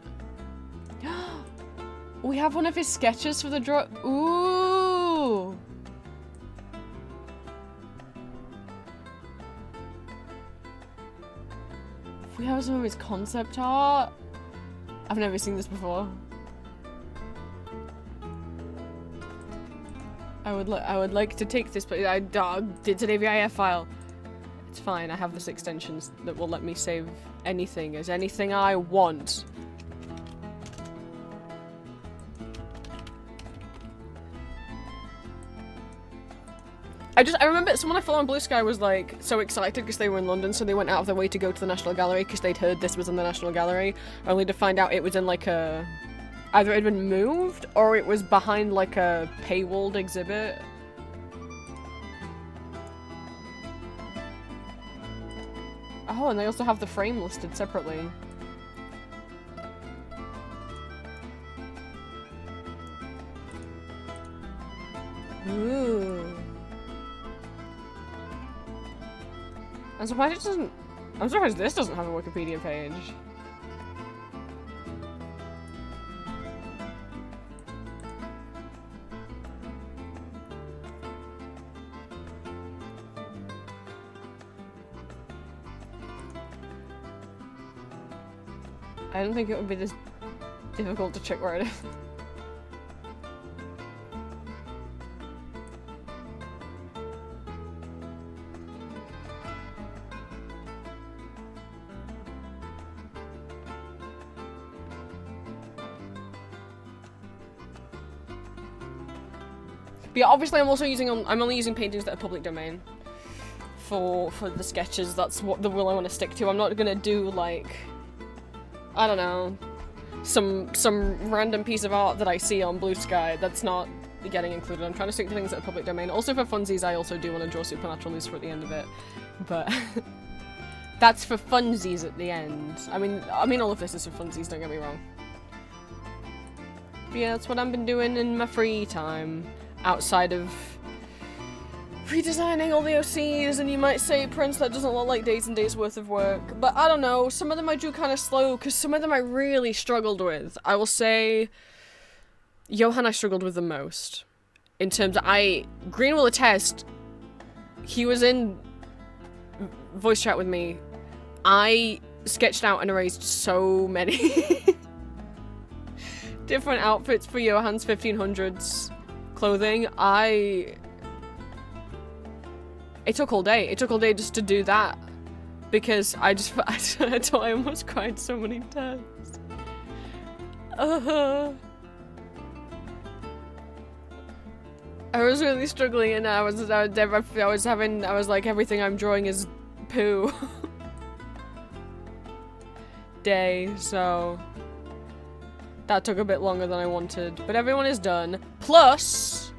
We have one of his sketches for the draw- Ooh! We have some of his concept art. I've never seen this before. I would like to take this, but it's an AVIF file. It's fine, I have this extensions that will let me save anything as anything I want. I remember someone I follow on Blue Sky was like so excited because they were in London, so they went out of their way to go to the National Gallery because they'd heard this was in the National Gallery, only to find out it was in like a... Either it had been moved or it was behind like a paywalled exhibit. Oh, and they also have the frame listed separately. Ooh. I'm surprised this doesn't have a Wikipedia page. I don't think it would be this difficult to check where it is. But yeah, obviously I'm only using paintings that are public domain for the sketches. That's what the rule I want to stick to. I'm not gonna do like, I don't know, some random piece of art that I see on Blue Sky that's not getting included. I'm trying to stick to things that are public domain. Also for funsies, I also do want to draw Supernatural Lucifer at the end of it, but that's for funsies at the end. I mean all of this is for funsies, don't get me wrong. But yeah, that's what I've been doing in my free time, outside of redesigning all the OCs, and you might say, Prince, that doesn't look like days and days worth of work. But I don't know, some of them I drew kind of slow, because some of them I really struggled with. I will say, Johan I struggled with the most. In terms of, Green will attest, he was in voice chat with me. I sketched out and erased so many different outfits for Johan's 1500s clothing. It took all day. It took all day just to do that. Because I almost cried so many times. I was really struggling, and I was like, everything I'm drawing is poo. Day, so that took a bit longer than I wanted. But everyone is done. Plus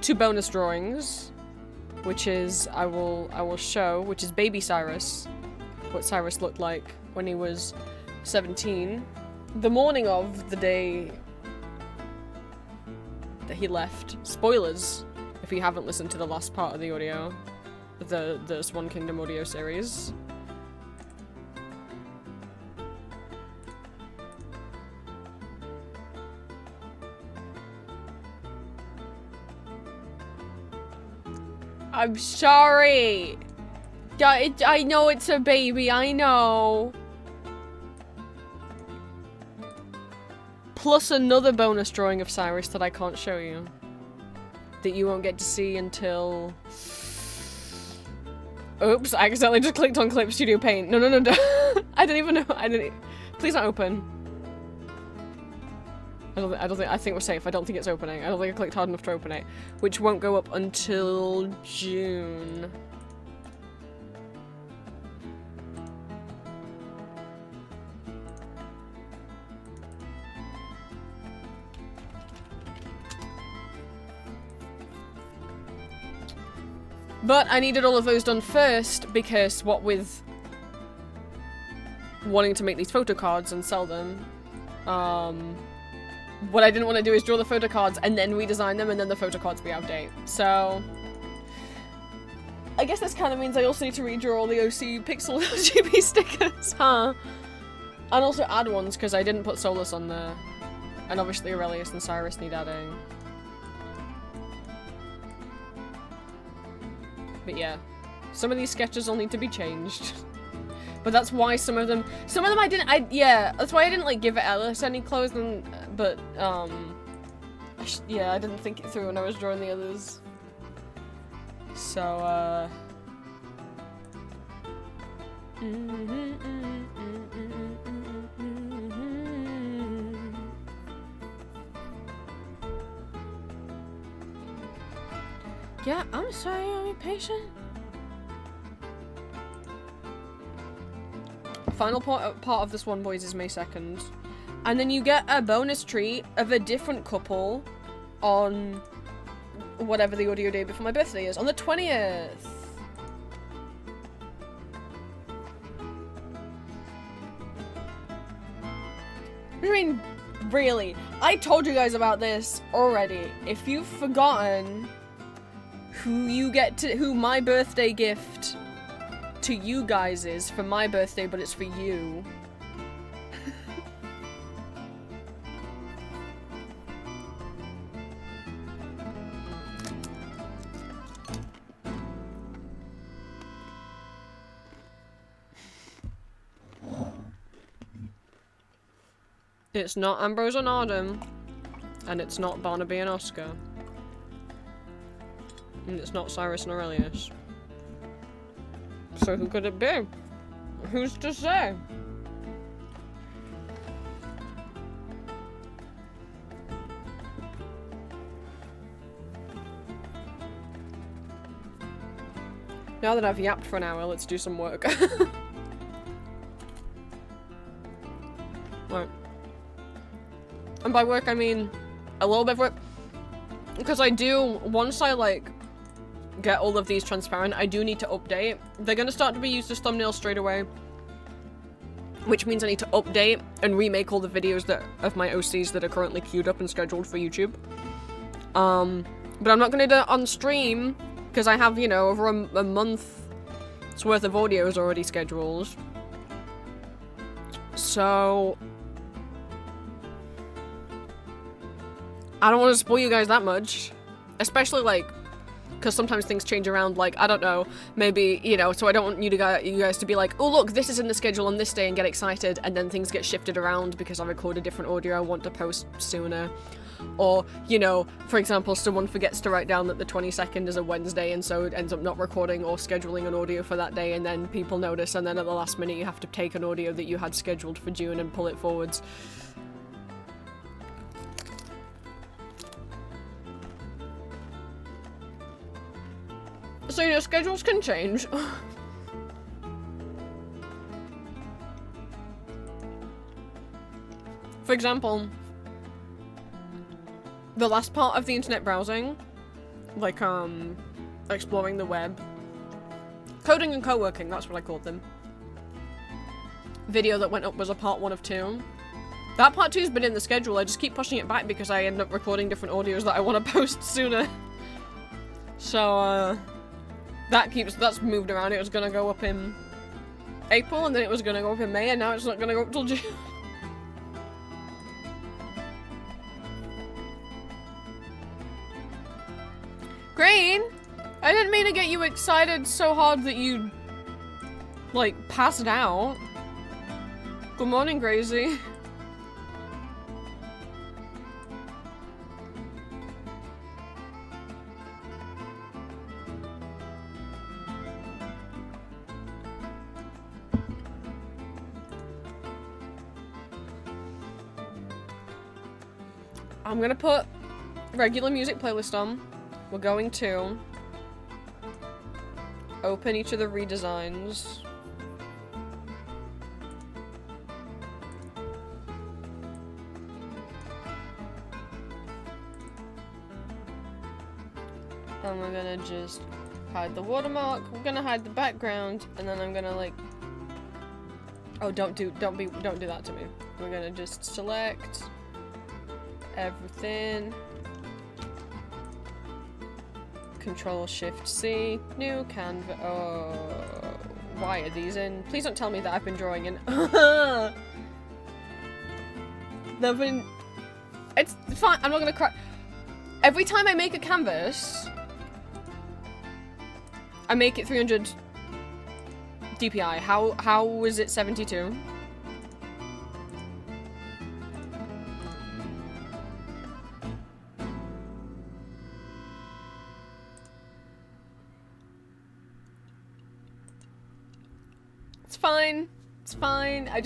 2 bonus drawings, which is I will show, which is baby Cyrus, what Cyrus looked like when he was 17, the morning of the day that he left. Spoilers if you haven't listened to the last part of the audio, the Swan Kingdom audio series. I'm sorry. I know it's a baby, I know. Plus another bonus drawing of Cyrus that I can't show you. That you won't get to see until... Oops, I accidentally just clicked on Clip Studio Paint. No. I didn't even know. Please don't open. I think we're safe. I don't think it's opening. I don't think I clicked hard enough to open it. Which won't go up until June. But I needed all of those done first because what with wanting to make these photo cards and sell them, what I didn't want to do is draw the photo cards and then redesign them and then the photo cards be out of date. So I guess this kind of means I also need to redraw all the OC pixel RGB stickers, huh? And also add ones because I didn't put Solus on there. And obviously Aurelius and Cyrus need adding. But yeah, some of these sketches will need to be changed. But that's why some of them yeah, that's why I didn't like give Ellis any clothes and, but, yeah, I didn't think it through when I was drawing the others. So, yeah, I'm sorry, are you patient? Final part of this one, boys, is May 2nd. And then you get a bonus treat of a different couple on whatever the audio day before my birthday is, on the 20th. I mean, really, I told you guys about this already. If you've forgotten who my birthday gift to you guys is for my birthday, but it's for you. It's not Ambrose and Arden, and it's not Barnaby and Oscar, and it's not Cyrus and Aurelius. So who could it be? Who's to say? Now that I've yapped for an hour, let's do some work. Right. And by work, I mean a little bit of work. Because I do, once I, like, get all of these transparent, I do need to update. They're going to start to be used as thumbnails straight away. Which means I need to update and remake all the videos of my OCs that are currently queued up and scheduled for YouTube. But I'm not going to do it on stream, because I have, you know, over a month's worth of audios already scheduled. So I don't want to spoil you guys that much. Especially, like, because sometimes things change around, like, I don't know, maybe, you know, so I don't want you guys to be like, oh look, this is in the schedule on this day and get excited, and then things get shifted around because I recorded different audio I want to post sooner. Or, you know, for example, someone forgets to write down that the 22nd is a Wednesday and so it ends up not recording or scheduling an audio for that day, and then people notice, and then at the last minute you have to take an audio that you had scheduled for June and pull it forwards. So, you know, schedules can change. For example, the last part of the internet browsing, like, exploring the web, coding and co-working, that's what I called them. Video that went up was a part 1 of 2. That part 2's been in the schedule, I just keep pushing it back because I end up recording different audios that I want to post sooner. So, that's moved around. It was gonna go up in April, and then it was gonna go up in May, and now it's not gonna go up till June. Green! I didn't mean to get you excited so hard that you, like, passed out. Good morning, Gracie. I'm gonna put regular music playlist on. We're going to open each of the redesigns. And we're gonna just hide the watermark. We're gonna hide the background, and then I'm gonna like. Oh, don't do that to me. We're gonna just select everything. Control Shift C. New canvas. Oh, why are these in? Please don't tell me that I've been drawing in. They've been. It's fine. I'm not gonna cry. Every time I make a canvas, I make it 300 DPI. How is it 72? It's fine. It's fine. I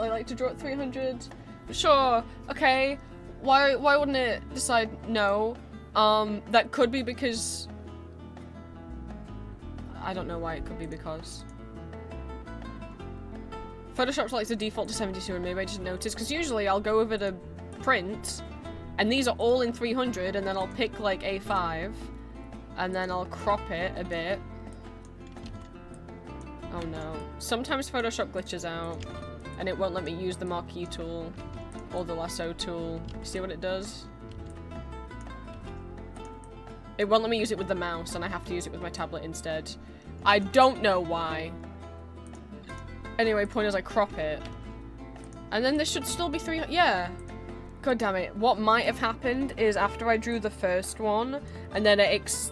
like to draw at 300. Sure. Okay. Why wouldn't it decide no? That could be because I don't know why it could be because Photoshop likes the default to 72 and maybe I just noticed because usually I'll go over to print and these are all in 300 and then I'll pick like A5 and then I'll crop it a bit. Oh no. Sometimes Photoshop glitches out and it won't let me use the marquee tool or the lasso tool. See what it does? It won't let me use it with the mouse and I have to use it with my tablet instead. I don't know why. Anyway, point is I crop it. And then this should still be 300. Yeah. God damn it. What might have happened is after I drew the first one and then it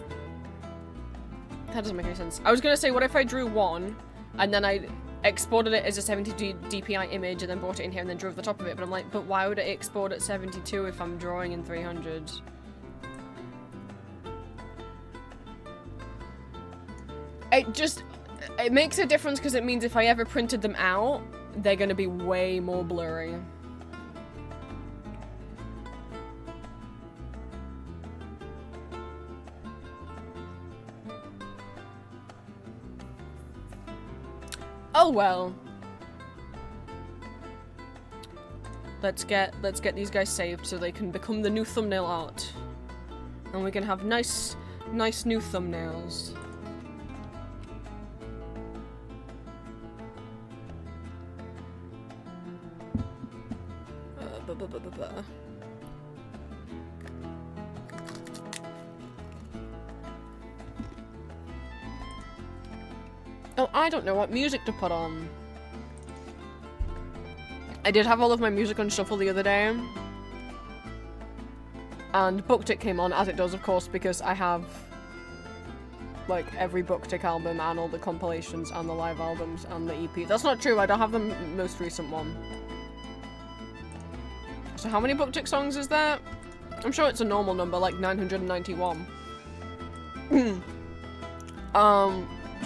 that doesn't make any sense. I was gonna say, what if I drew one and then I exported it as a 72 DPI image and then brought it in here and then drew the top of it, but I'm like, but why would it export at 72 if I'm drawing in 300? It makes a difference because it means if I ever printed them out, they're gonna be way more blurry. Oh well. Let's get these guys saved so they can become the new thumbnail art. And we can have nice new thumbnails. Oh, I don't know what music to put on. I did have all of my music on shuffle the other day. And BookTik came on, as it does, of course, because I have like every BookTik album and all the compilations and the live albums and the EP. That's not true, I don't have the most recent one. So how many BookTik songs is that? I'm sure it's a normal number, like 991.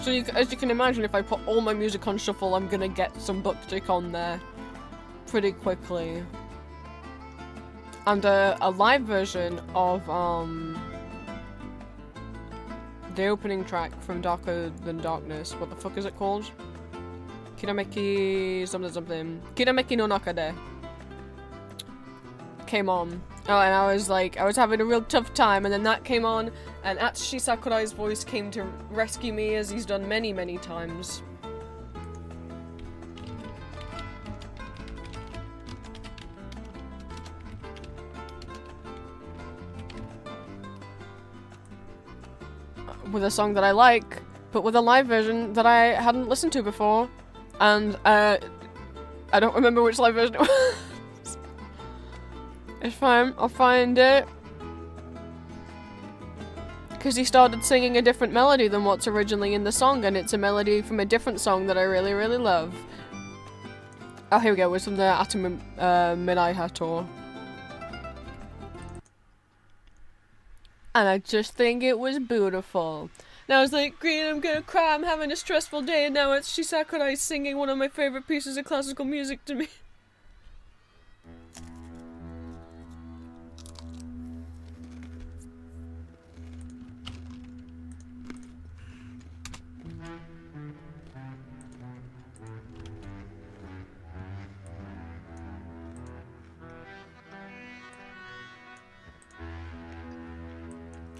So as you can imagine, if I put all my music on shuffle, I'm gonna get some BookTik on there pretty quickly. And a live version of the opening track from Darker Than Darkness. What the fuck is it called? Kirameki something. Kirameki no Nakade came on. Oh, and I was having a real tough time, and then that came on, and Atsushi Sakurai's voice came to rescue me, as he's done many, many times. With a song that I like, but with a live version that I hadn't listened to before, and I don't remember which live version it was. It's fine, I'll find it. Because he started singing a different melody than what's originally in the song, and it's a melody from a different song that I really, really love. Oh, here we go, it's from the Atom Midai Hator. And I just think it was beautiful. And I was like, Green, I'm gonna cry, I'm having a stressful day, and now it's Sakurai singing one of my favorite pieces of classical music to me.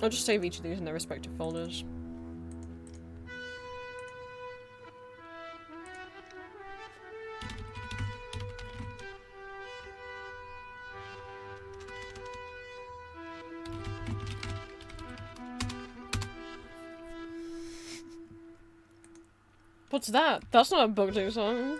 I'll just save each of these in their respective folders. What's that? That's not a Bugtail song.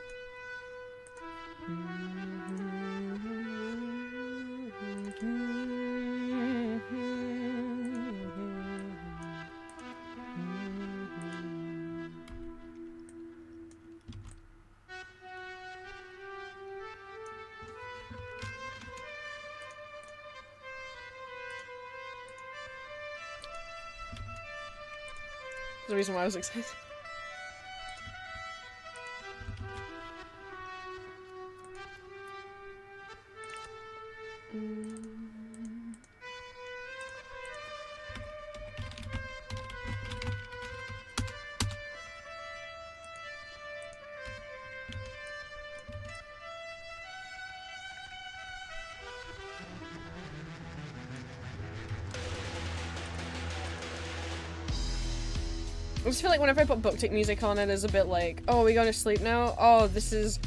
The reason why I was excited. I just feel like whenever I put book-tick music on, it is a bit like, oh, are we going to sleep now? Oh, this is...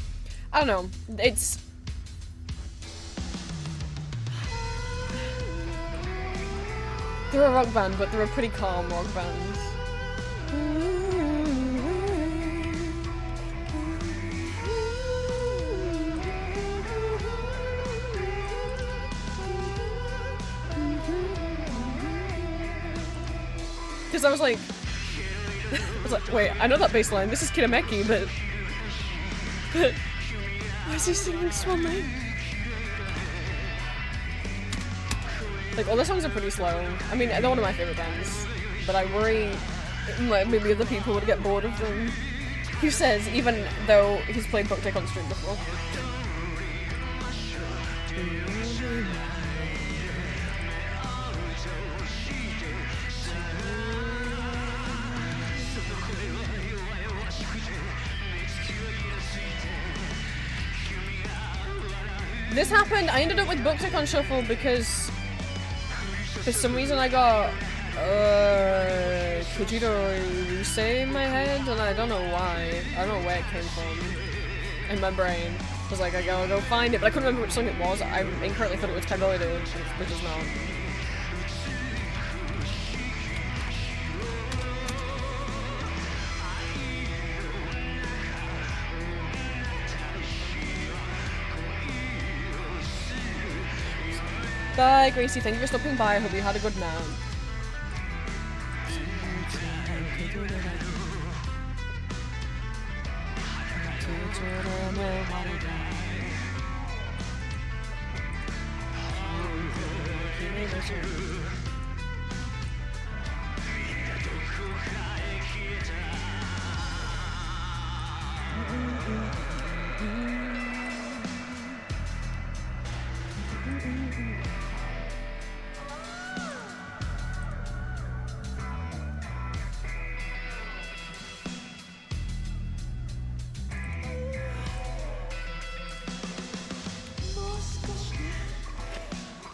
I don't know. It's... They're a rock band, but they're a pretty calm rock band. Because I was like, wait, I know that bass line. This is Kitameki, but why is he singing Swan Lake? Like, all the songs are pretty slow. I mean, they're one of my favorite bands, but I worry maybe other people would get bored of them. Who says, even though he's played Bugtail on stream before. This happened, I ended up with Bugtail on shuffle because for some reason I got Kojiro Urusei in my head, and I don't know why. I don't know where it came from in my brain. I was like, I gotta go find it, but I couldn't remember which song it was. I incorrectly thought it was Kagoide, which is not. Bye, Gracie. Thank you for stopping by. I hope you had a good nap.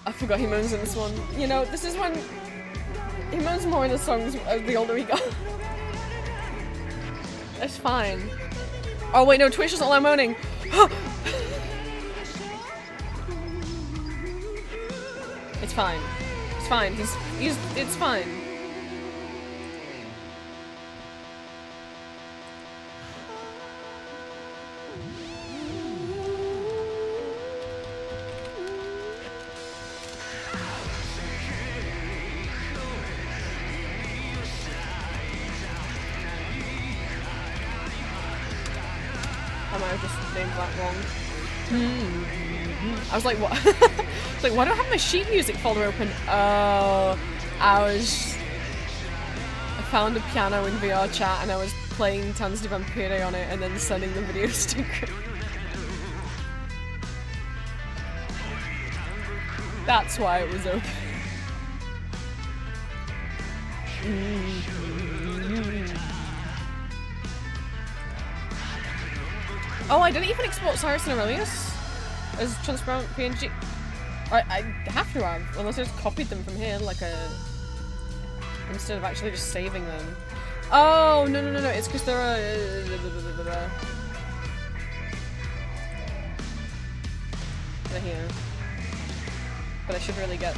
I forgot he moans in this one. You know, this is when he moans more in the songs as the older he got. It's fine. Oh wait, no, Twitch doesn't allow moaning. It's fine. It's fine. It's fine. I might have just named that wrong. I was like, what? Like, why do I have my sheet music folder open? Oh, I found a piano in VR chat and I was playing Tanz di Vampire on it and then sending the video sticker. That's why it was open. Oh, I didn't even export Cyrus and Aurelius as transparent PNG. I have to have, unless I just copied them from here, like instead of actually just saving them. Oh, no, it's because they're they're here. But I should really get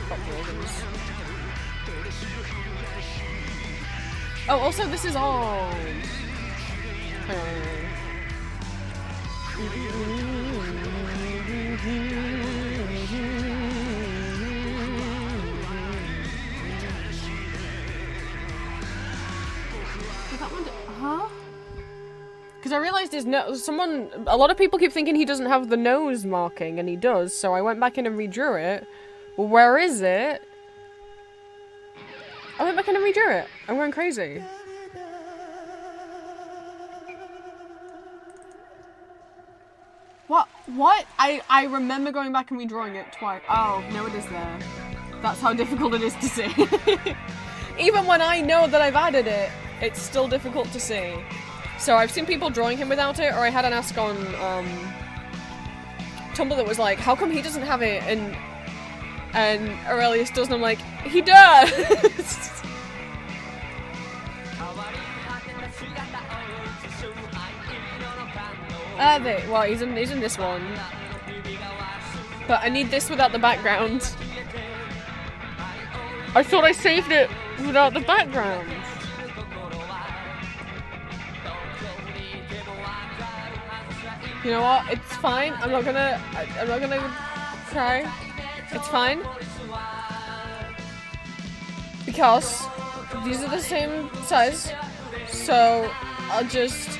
proper organs. Oh, also this is old. Huh? Because I realised his nose. A lot of people keep thinking he doesn't have the nose marking, and he does. So I went back in and redrew it. Well, where is it? I went back in and redrew it. I'm going crazy. What? What? I remember going back and redrawing it twice. Oh, no, it is there. That's how difficult it is to see. Even when I know that I've added it, it's still difficult to see. So I've seen people drawing him without it, or I had an ask on Tumblr that was like, how come he doesn't have it and Aurelius does? And I'm like, he does! Well, he's in this one. But I need this without the background. I thought I saved it without the background. You know what? It's fine. I'm not gonna try. It's fine. Because these are the same size. So I'll just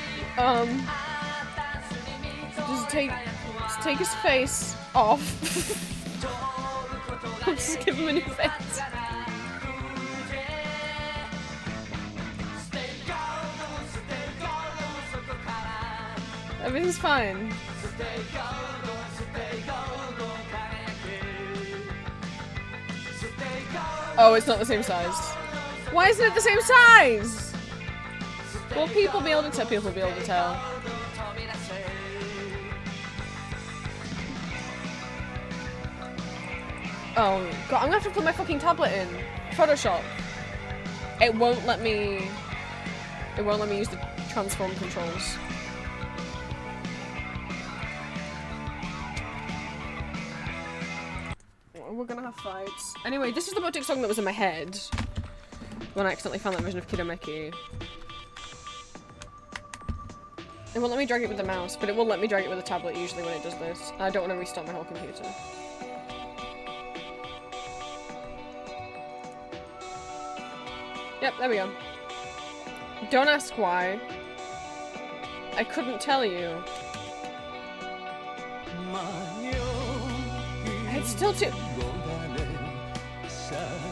take his face off. I'll just give him a new face. Everything's fine. Oh, it's not the same size. Why isn't it the same size? Will people be able to tell? People will be able to tell. Oh god, I'm gonna have to put my fucking tablet in Photoshop. It won't let me use the transform controls. We're gonna have fights. Anyway, this is the Botic song that was in my head when I accidentally found that version of Kidameki. It won't let me drag it with the mouse, but it will let me drag it with the tablet usually when it does this. I don't want to restart my whole computer. Yep, there we go. Don't ask why. I couldn't tell you. It's still too...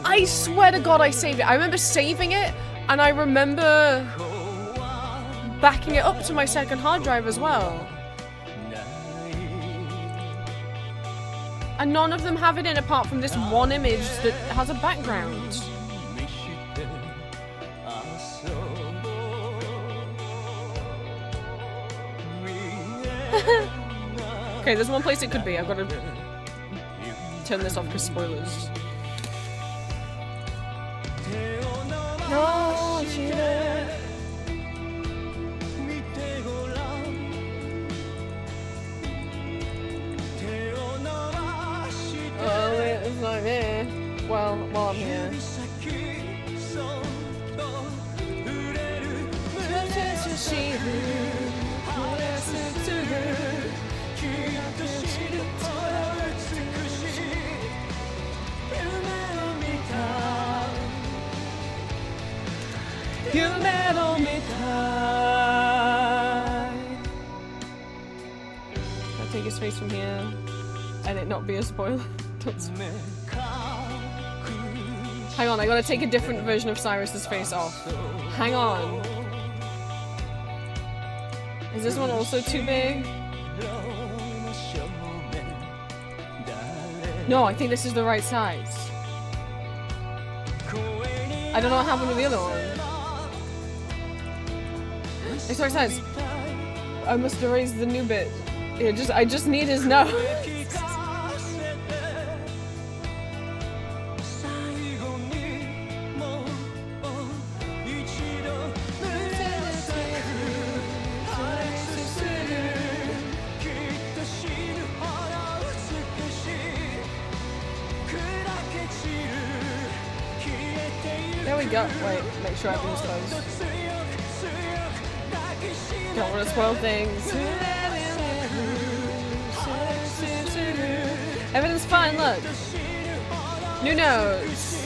I swear to god I saved it. I remember saving it, and I remember backing it up to my second hard drive as well. And none of them have it in apart from this one image that has a background. Okay, there's one place it could be. I've got to turn this off because spoilers. No, oh, wait, it's not here. Well, while I'm here. I'll take his face from here and it not be a spoiler. Hang on, I gotta take a different version of Cyrus's face off. Hang on. Is this one also too big? No, I think this is the right size. I don't know what happened with the other one. It's the right size. I must erase the new bit. I just need his nose. we go? Wait, make sure everything's closed. Don't want to spoil things. Everything's fine, look. New nose.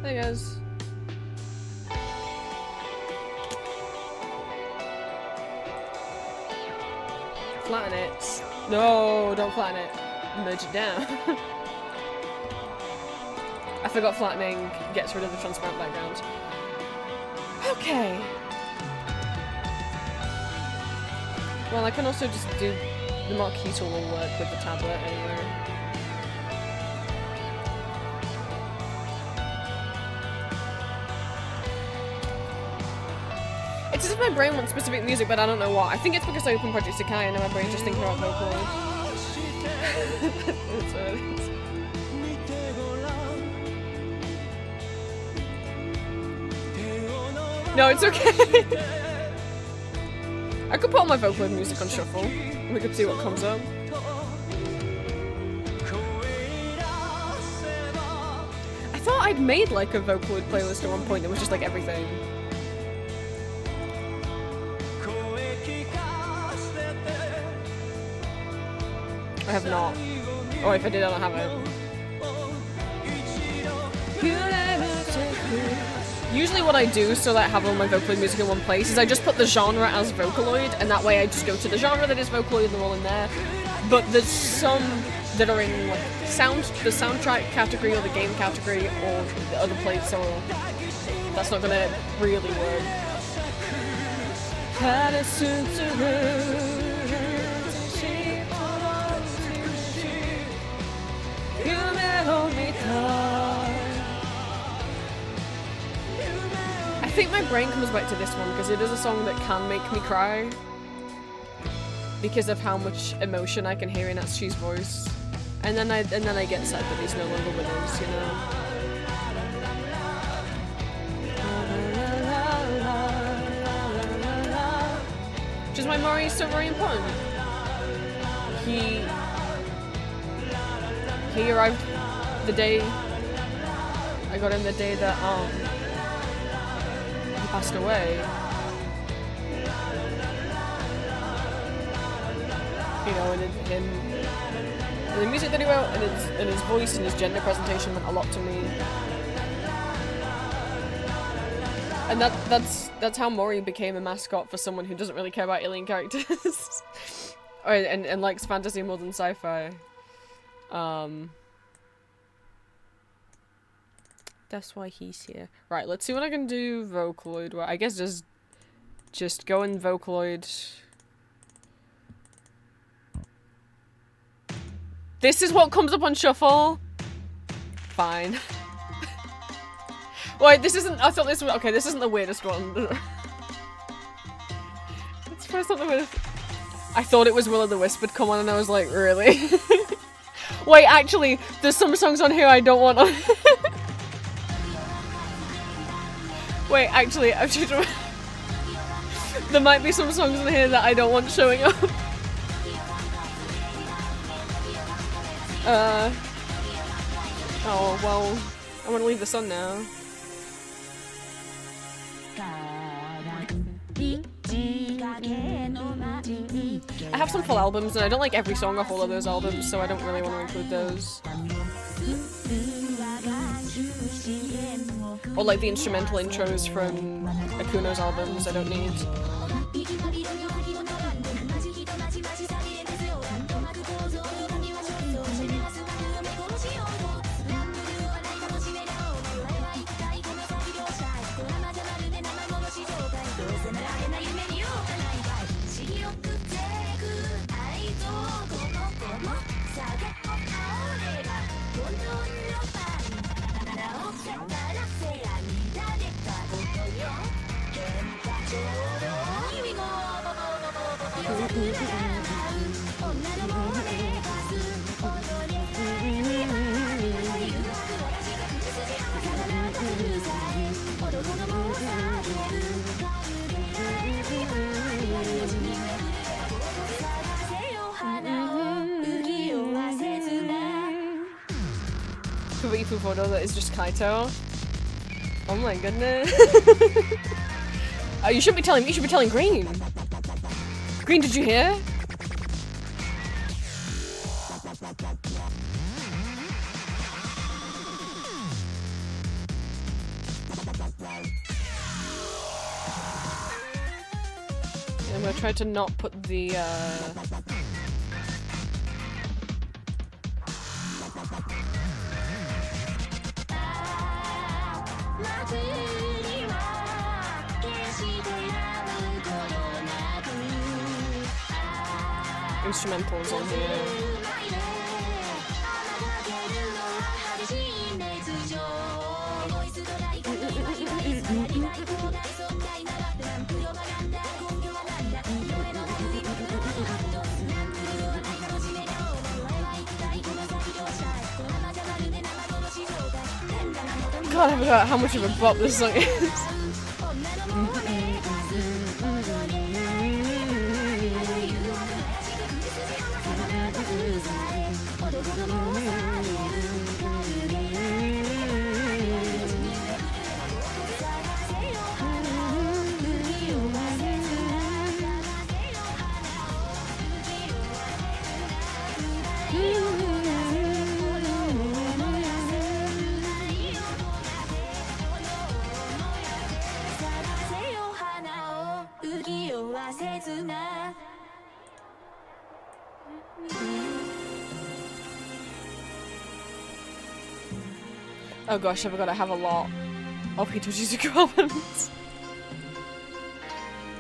There he goes. Flatten it. No, don't flatten it. Merge it down. I forgot flattening gets rid of the transparent background. Okay. Well, I can also just do the marquee tool will work with the tablet anyway. It's as if my brain wants specific music, but I don't know what. I think it's because I opened Project Sakai and now my brain's just thinking about Vocaloid. That's what it is. No, it's okay. I could put all my Vocaloid music on shuffle. We could see what comes up. I thought I'd made like a Vocaloid playlist at one point that was just like everything. I have not. Oh, if I did, I don't have it. Usually what I do so that I have all my Vocaloid music in one place is I just put the genre as Vocaloid, and that way I just go to the genre that is Vocaloid and they're all in there. But there's some that are in like the soundtrack category or the game category or the other place, so that's not gonna really work. I think my brain comes back to this one because it is a song that can make me cry because of how much emotion I can hear in Atsuchi's voice, and then I get sad that he's no longer with us, you know. Which is why Mori is so very important. He arrived the day I got him, the day that he passed away. You know, and him, and the music that he wrote, and his voice and his gender presentation meant a lot to me. And that's how Mori became a mascot for someone who doesn't really care about alien characters, and likes fantasy more than sci-fi. That's why he's here. Right, let's see what I can do Vocaloid. Well, I guess just go in Vocaloid. This is what comes up on shuffle. Fine. Wait, this isn't. I thought this was okay. This isn't the weirdest one. It's first not the weirdest. I thought it was Will o' the Wisp would come on, and I was like, really? Wait, actually, there's some songs on here I don't want on. Wait, actually, I've changed my... There might be some songs in here that I don't want showing up. Oh, well, I want to leave the sun now. I have some full albums, and I don't like every song off all of those albums, so I don't really want to include those. Or like the instrumental intros from Akuno's albums, I don't need. Ifu photo that is just Kaito. Oh my goodness. You shouldn't be telling me, you should be telling Green. Green, did you hear? I'm gonna try to not put the instrumentals on here. God, I forgot how much of a bop this song is. Oh gosh, I forgot I have a lot of Hitoshizuku albums.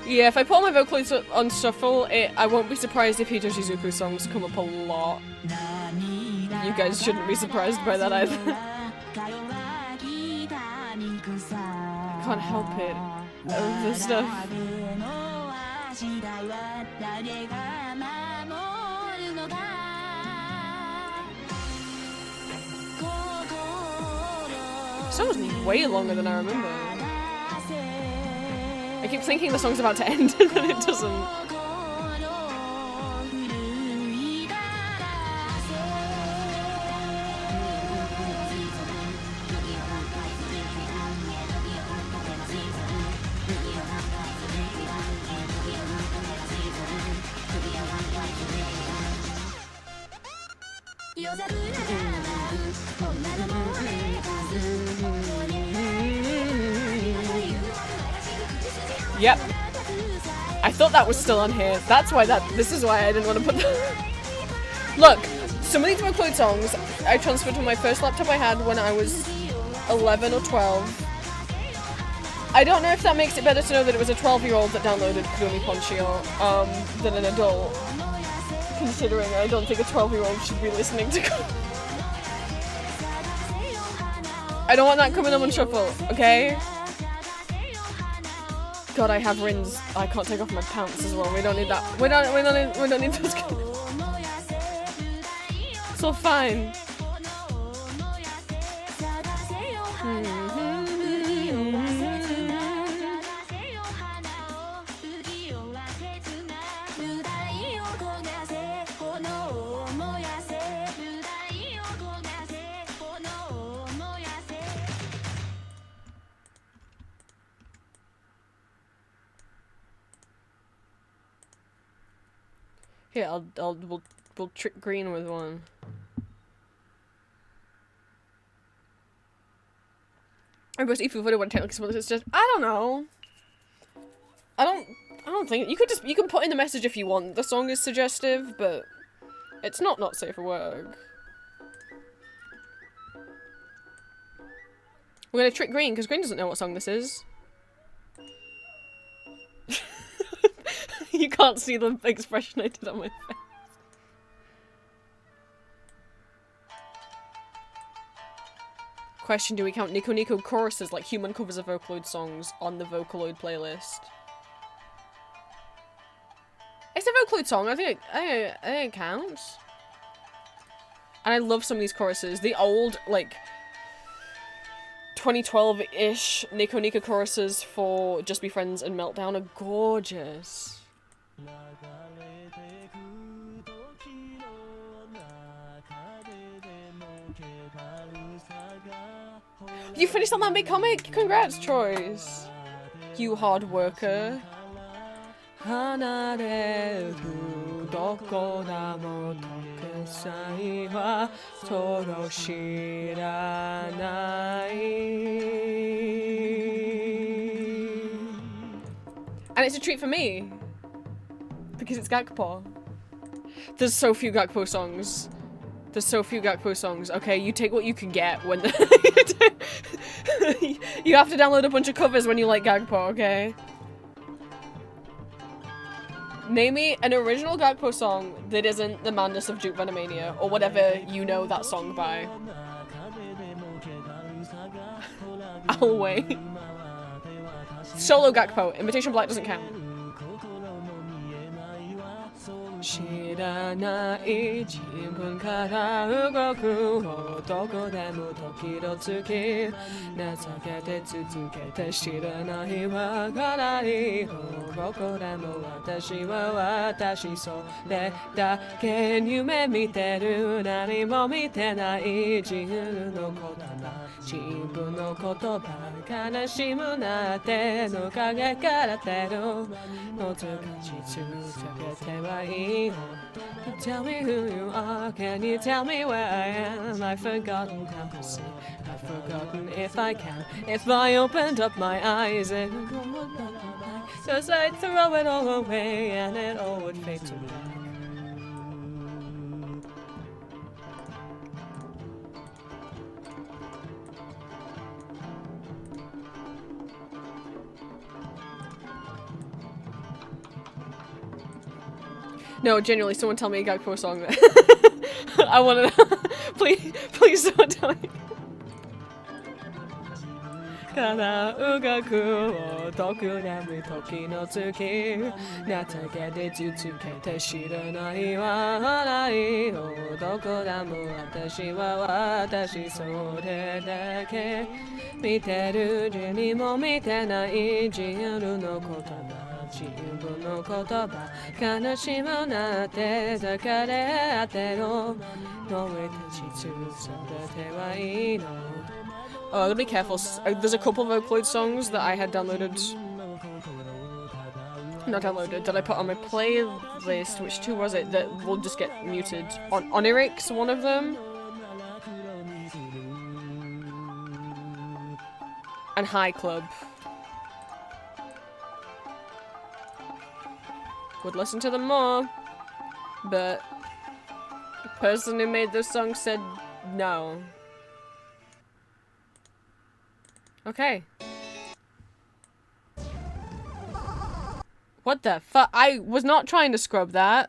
Yeah, if I put all my Vocaloids on shuffle, I won't be surprised if Hitoshizuku songs come up a lot. You guys shouldn't be surprised by that either. I can't help it. I love this stuff. This song was way longer than I remember. I keep thinking the song's about to end and then it doesn't. Yep. I thought that was still on here. That's why this is why I didn't want to put that. Look, some of these Vocaloid songs I transferred from my first laptop I had when I was 11 or 12. I don't know if that makes it better to know that it was a 12-year-old that downloaded Kurumi Ponchio than an adult. Considering I don't think a 12-year-old should be listening to I don't want that coming up on shuffle, okay? God, I have rins. I can't take off my pants as well. We don't need that. We don't need those. It's all fine. Here, we'll trick Green with one. I suppose if you would have wanted technically it's just I don't know. I don't think you can put in the message if you want. The song is suggestive, but it's not safe for work. We're gonna trick Green because Green doesn't know what song this is. You can't see the expression I did on my face. Question, do we count Nico Nico choruses like human covers of Vocaloid songs on the Vocaloid playlist? It's a Vocaloid song, I think it counts. And I love some of these choruses. The old, like, 2012-ish Nico Nico choruses for Just Be Friends and Meltdown are gorgeous. You finished on that big comic? Congrats, Troyes. You hard worker. 離れるどこだも特裁はそれを知らない And it's a treat for me because it's Gakpo. There's so few Gakpo songs. There's so few Gakpo songs. Okay, you take what you can get when the you have to download a bunch of covers when you like Gakpo, okay? Name me an original Gakpo song that isn't The Madness of Duke Venomania, or whatever you know that song by. I'll wait. Solo Gakpo. Invitation Black doesn't count. 知らない自分から動く方どこでも時々情けて続けて知らないわからない方どこでも私は私それだけ夢見てる何も見てない自分の言葉自分の言葉悲しむなっての陰から手ののずかし続けてはいい Tell me who you are, can you tell me where I am? I've forgotten how to say, I've forgotten if I can. If I opened up my eyes and cause I'd throw it all away and it all would fade to black. No, genuinely, someone tell me a Gakpo song. I want to. Please, someone tell me. からうがくを解く眠い時の月情けで続けて知らないわないよどこだも私は私それだけ見てる自にも見てない自由の言葉自分の言葉悲しむなってだからあてろの上たち潰されてはいいの Oh, I gotta be careful. There's a couple of Vocaloid songs that I had downloaded. Not downloaded, that I put on my playlist. Which two was it that will just get muted? Oniric's one of them. And High Club. Would listen to them more. But the person who made those songs said no. Okay. What the fuck? I was not trying to scrub that.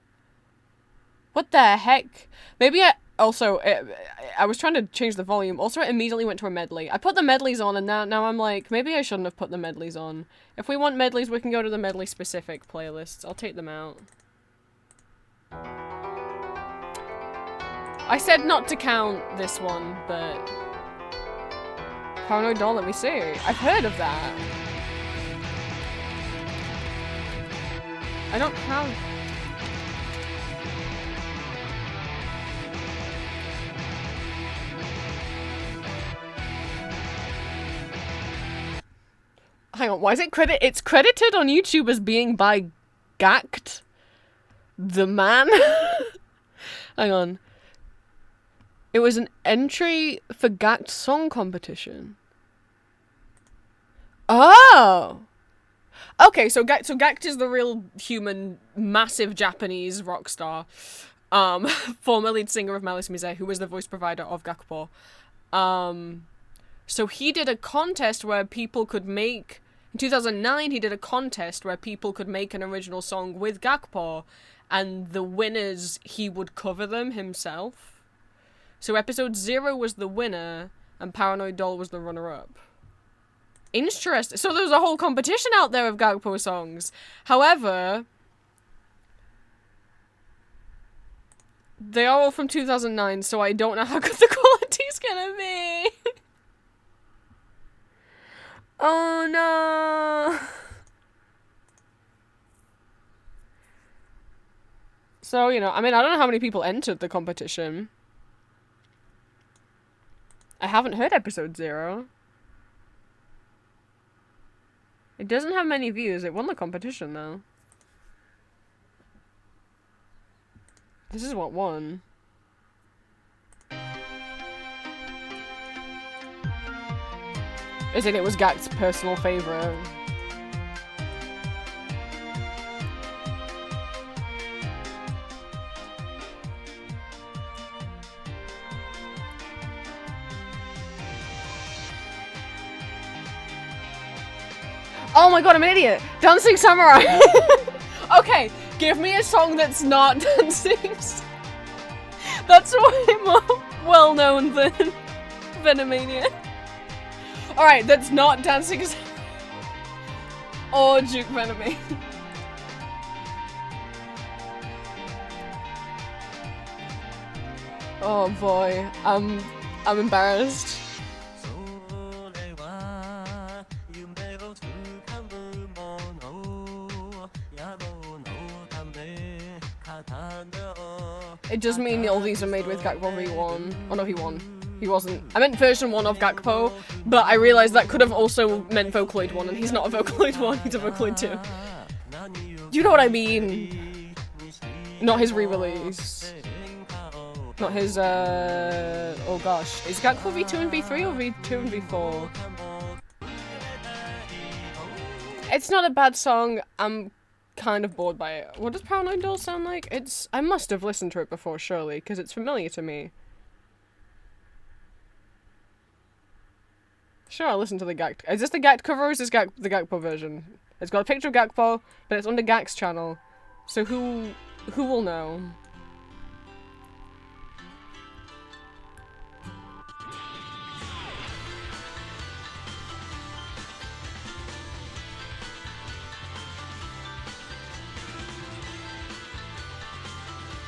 What the heck? Maybe I was trying to change the volume. Also, it immediately went to a medley. I put the medleys on and now I'm like, maybe I shouldn't have put the medleys on. If we want medleys, we can go to the medley specific playlists. I'll take them out. I said not to count this one, but... Paranoid Doll, let me see. I've heard of that. I don't have... Hang on, why is it It's credited on YouTube as being by Gact the man? Hang on. It was an entry for Gact song competition. Oh! Okay, so Gact is the real human, massive Japanese rock star. Former lead singer of Malice Miser, who was the voice provider of Gakpo. So he did a contest where people could make... In 2009, he did a contest where people could make an original song with Gakpo, and the winners, he would cover them himself. So episode 0 was the winner, and Paranoid Doll was the runner-up. Interesting. So there's a whole competition out there of Gakpo songs. However, they are all from 2009, so I don't know how good the quality's gonna be. Oh no. So, you know, I mean, I don't know how many people entered the competition. I haven't heard episode 0. It doesn't have many views. It won the competition, though. This is what won. As in, it was Gak's personal favourite. Oh my god, I'm an idiot! Dancing Samurai! Okay, give me a song that's not dancing. That's way more well known than Venomania. Alright, that's not Dancing or Duke Venomania. Oh boy, I'm embarrassed. It does mean all these are made with Gakpo V1. Oh no, he won. He wasn't. I meant version 1 of Gakpo, but I realized that could have also meant Vocaloid 1, and he's not a Vocaloid 1, he's a Vocaloid 2. Do you know what I mean? Not his re-release. Not his, oh gosh. Is Gakpo V2 and V3 or V2 and V4? It's not a bad song. I'm kind of bored by it. What does Paranoid Doll sound like? I must have listened to it before, surely, because it's familiar to me. Sure, I'll listen to the Gak. Is this the Gak cover or is this the Gakpo version? It's got a picture of Gakpo, but it's under Gak's channel. So who will know?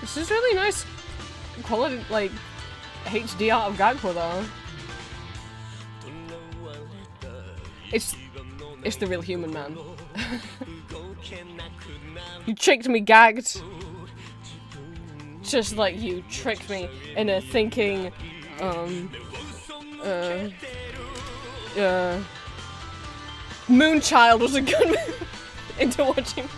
This is really nice quality, like, HD art of Gakpo though. It's the real human man. You tricked me, gagged. Just like you tricked me into thinking, Moonchild was a good move into watching.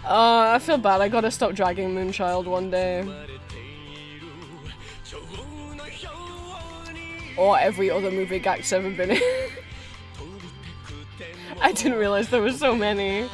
I feel bad. I gotta stop dragging Moonchild one day. Or every other movie Gak's ever been in. I didn't realize there were so many.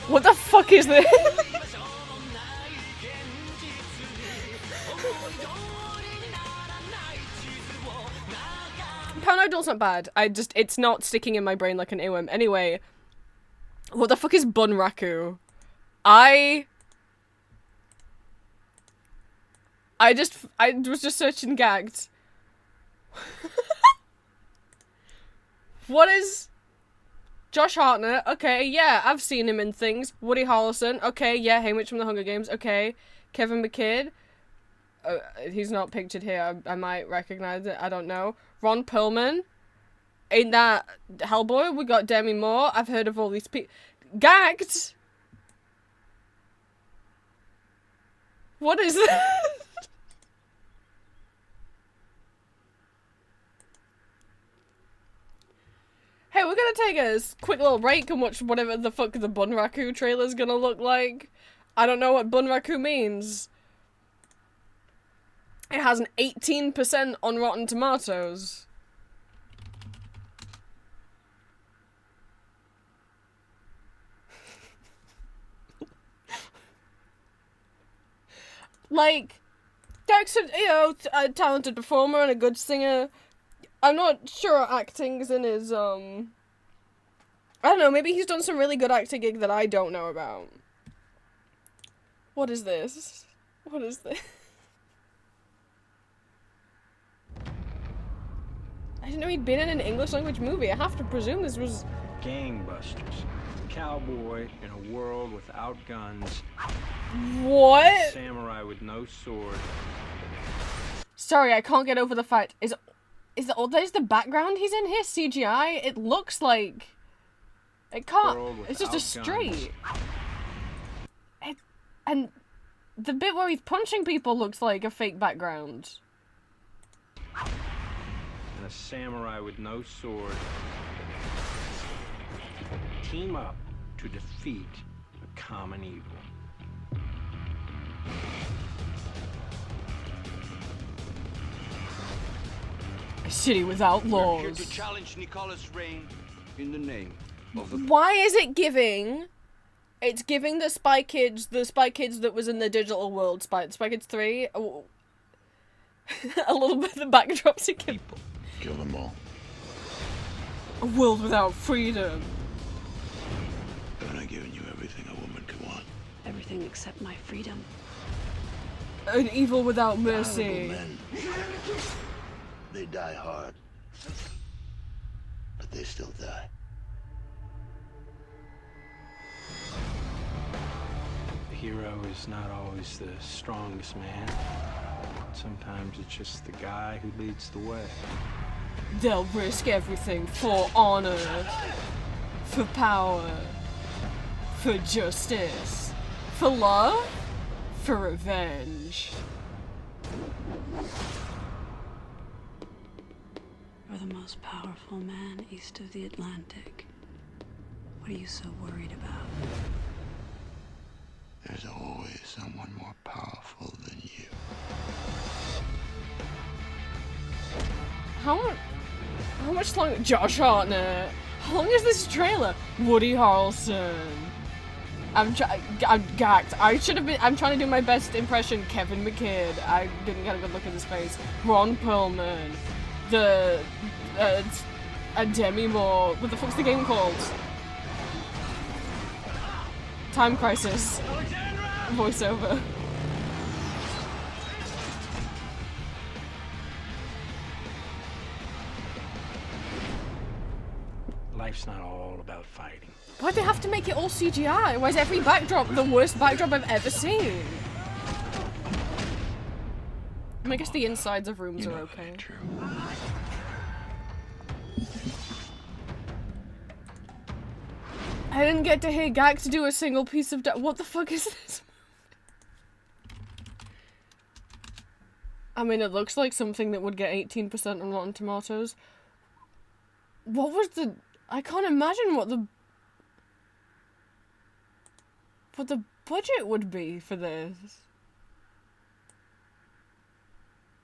What the fuck is this? Paranoid Doll's not bad. It's not sticking in my brain like an earworm. Anyway, what the fuck is Bunraku? I was just searching gagged. What is Josh Hartnett? Okay, yeah, I've seen him in things. Woody Harrelson. Okay, yeah, Haymitch from the Hunger Games. Okay, Kevin McKidd. He's not pictured here. I might recognize it. I don't know. Ron Perlman. Ain't that Hellboy? We got Demi Moore. I've heard of all these people. Gagged. What is this? Hey, we're gonna take a quick little break and watch whatever the fuck the Bunraku trailer's gonna look like. I don't know what Bunraku means. It has an 18% on Rotten Tomatoes. Like, Derek's a talented performer and a good singer. I'm not sure acting's in his, I don't know, maybe he's done some really good acting gig that I don't know about. What is this? What is this? I didn't know he'd been in an English language movie. I have to presume this was... Gangbusters. Cowboy in a world without guns. What? Samurai with no sword. Sorry, I can't get over the fact. Is the background he's in here CGI? It looks like... It can't... It's just a street. And the bit where he's punching people looks like a fake background. And a samurai with no sword. Team up to defeat a common evil. A city without laws. We're here to challenge Nicola's reign in the name of the... Why is it giving? It's giving the Spy Kids that was in the digital world, Spy Kids 3, a little bit of the backdrops it gives. Kill them all. A world without freedom. Haven't I given you everything a woman could want? Everything except my freedom. An evil without mercy. Men. They die hard. But they still die. The hero is not always the strongest man. Sometimes it's just the guy who leads the way. They'll risk everything for honor, for power, for justice, for love, for revenge. You're the most powerful man east of the Atlantic. What are you so worried about? There's always someone more powerful than you. How much longer? Josh Hartnett. How long is this trailer? Woody Harrelson. I'm gagged. I'm trying to do my best impression. Kevin McKidd. I didn't get a good look at his face. Ron Perlman. Demi Moore. What the fuck's the game called? Time Crisis. Voiceover. Life's not all about fighting. Why'd they have to make it all CGI? Why is every backdrop the worst backdrop I've ever seen? I guess the insides of rooms are okay. True. I didn't get to hear Gax do a single piece of what the fuck is this? I mean, it looks like something that would get 18% on Rotten Tomatoes. What was the... I can't imagine what the budget would be for this.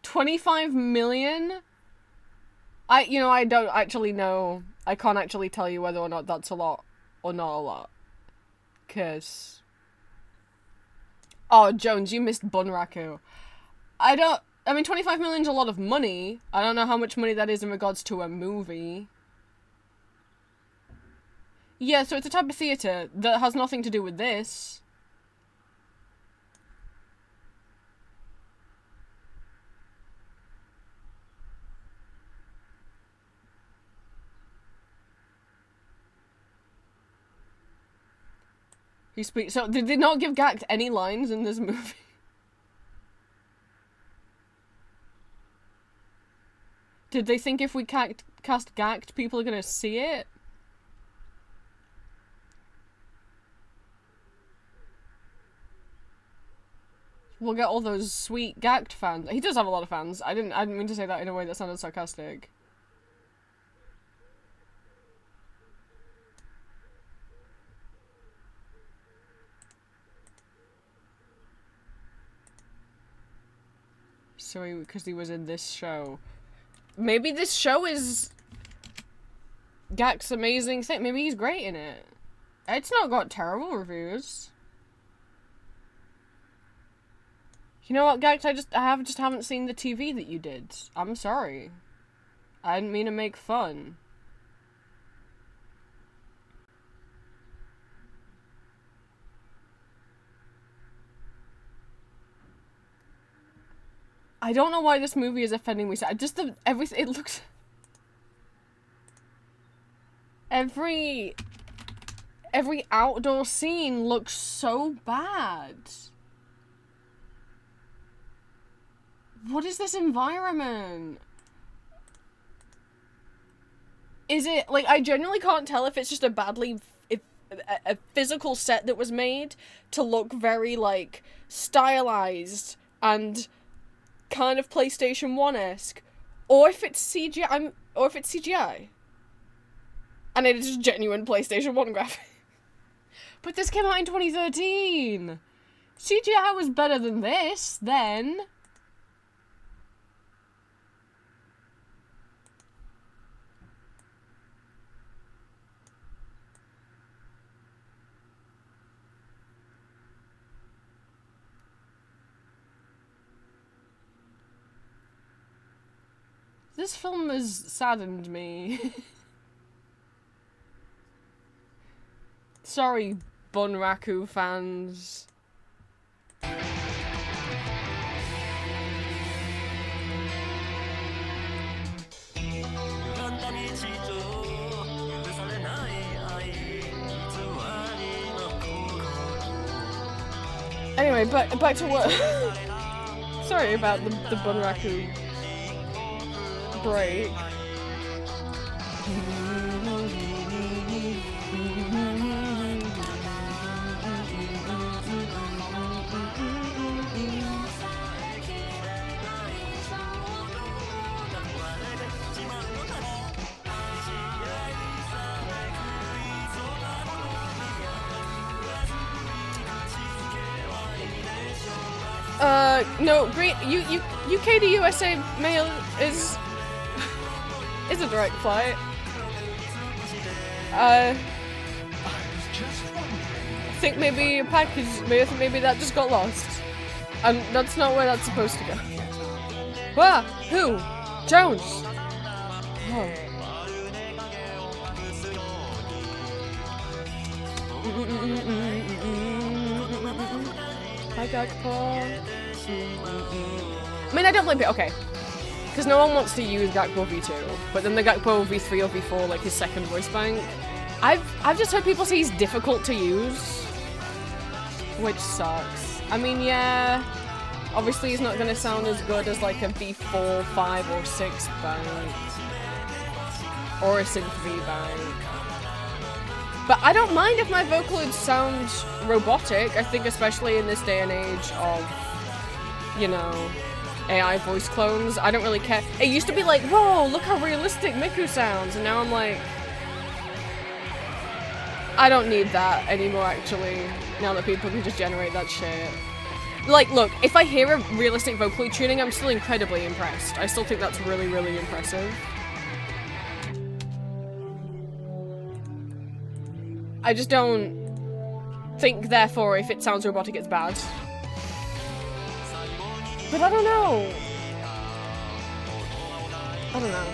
25 million? I don't actually know. I can't actually tell you whether or not that's a lot or not a lot. 'Cause... Oh, Jones, you missed Bunraku. I mean, 25 million is a lot of money. I don't know how much money that is in regards to a movie. Yeah, so it's a type of theatre that has nothing to do with this. So, did they not give Gact any lines in this movie? Did they think if we cast Gact, people are gonna see it? We'll get all those sweet Gact fans. He does have a lot of fans. I didn't mean to say that in a way that sounded sarcastic. So because he was in this show. Maybe this show is Gact's amazing thing. Maybe he's great in it. It's not got terrible reviews. You know what, Gact? I just haven't seen the TV that you did. I'm sorry. I didn't mean to make fun. I don't know why this movie is offending me. So everything, it looks... Every outdoor scene looks so bad. What is this environment? Is it, like, I genuinely can't tell if it's just a badly, a physical set that was made to look very, like, stylized and kind of PlayStation 1-esque, or if it's CGI. And it is just genuine PlayStation 1 graphics. But this came out in 2013! CGI was better than this, then. This film has saddened me. Sorry, Bunraku fans. Anyway, back to work. Sorry about the Bunraku break. No, Green, UK to USA mail is a direct flight. I think maybe a package, maybe that just got lost. And that's not where that's supposed to go. Ah, who? Jones! Oh. Hi, Gakpo. I mean, I don't blame it, okay. Because no one wants to use Gakpo V2, but then the Gakpo V3 or V4, like his second voice bank, I've just heard people say he's difficult to use, which sucks. I mean, yeah, obviously he's not going to sound as good as like a V4, 5, or 6 bank, or a Synth V bank. But I don't mind if my vocaloids sound robotic. I think especially in this day and age of, you know, AI voice clones, I don't really care. It used to be like, whoa, look how realistic Miku sounds, and now I'm like, I don't need that anymore, actually, now that people can just generate that shit. Like, look, if I hear a realistic vocaloid tuning, I'm still incredibly impressed. I still think that's really, really impressive. I just don't think, therefore, if it sounds robotic, it's bad. But I don't know. I don't know.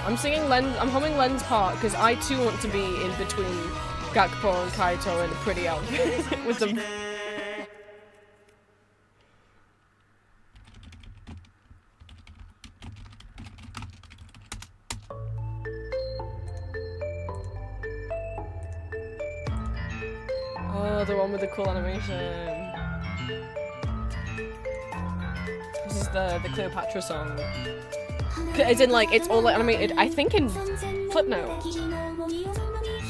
I'm singing I'm humming Len's part because I too want to be in between Gakpo and Kaito in a pretty outfit with them. Oh, the one with the cool animation. This is the Cleopatra song. As in, like, it's all animated, I think in Flipnote.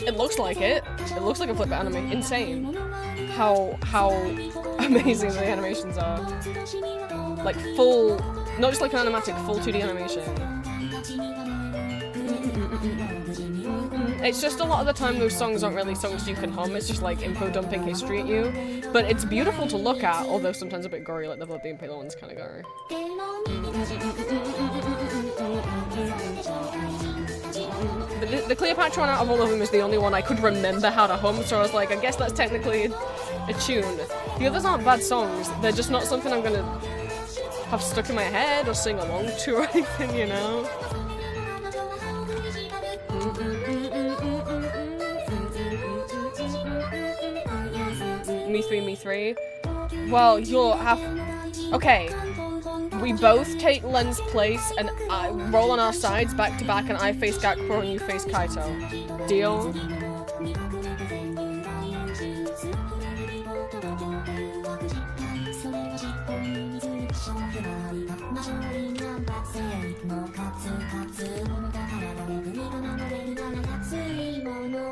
It looks like it. It looks like a Flipnote anime. Insane. How amazing the animations are. Like full, not just like an animatic, full 2D animation. It's just a lot of the time those songs aren't really songs you can hum, it's just like info dumping history at you. But it's beautiful to look at, although sometimes a bit gory, like the Blood the Impaler one's kind of gory. The Cleopatra one out of all of them is the only one I could remember how to hum, so I was like, I guess that's technically a tune. The others aren't bad songs, they're just not something I'm gonna have stuck in my head or sing along to or anything, you know? Me three. Well, you'll have... Okay. We both take Len's place and I roll on our sides back to back and I face Gakpo and you face Kaito. Deal?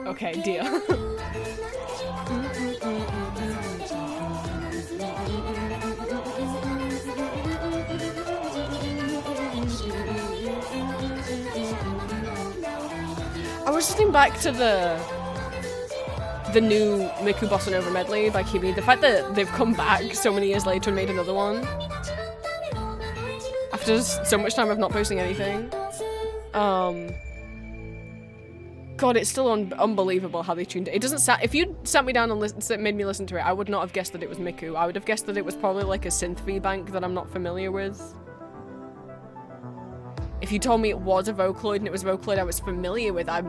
Okay, deal. I was listening back to the new Miku Bossa Nova medley by Kimi. The fact that they've come back so many years later and made another one after so much time of not posting anything. God, it's still unbelievable how they tuned it. It doesn't sound. If you sat me down and made me listen to it, I would not have guessed that it was Miku. I would have guessed that it was probably like a synth V-bank that I'm not familiar with. If you told me it was a Vocaloid and it was a Vocaloid I was familiar with, I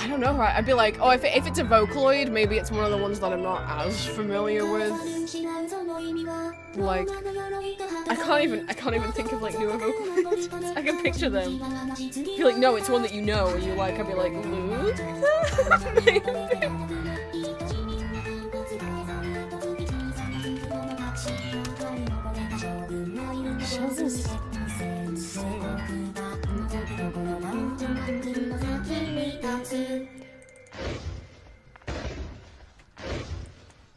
don't know, right? I'd be like, oh, if it's a Vocaloid, maybe it's one of the ones that I'm not as familiar with. Like, I can't even think of like newer Vocaloids. I can picture them. You're like, no, it's one that you know, and you're like, I'd be like, Luke? Maybe.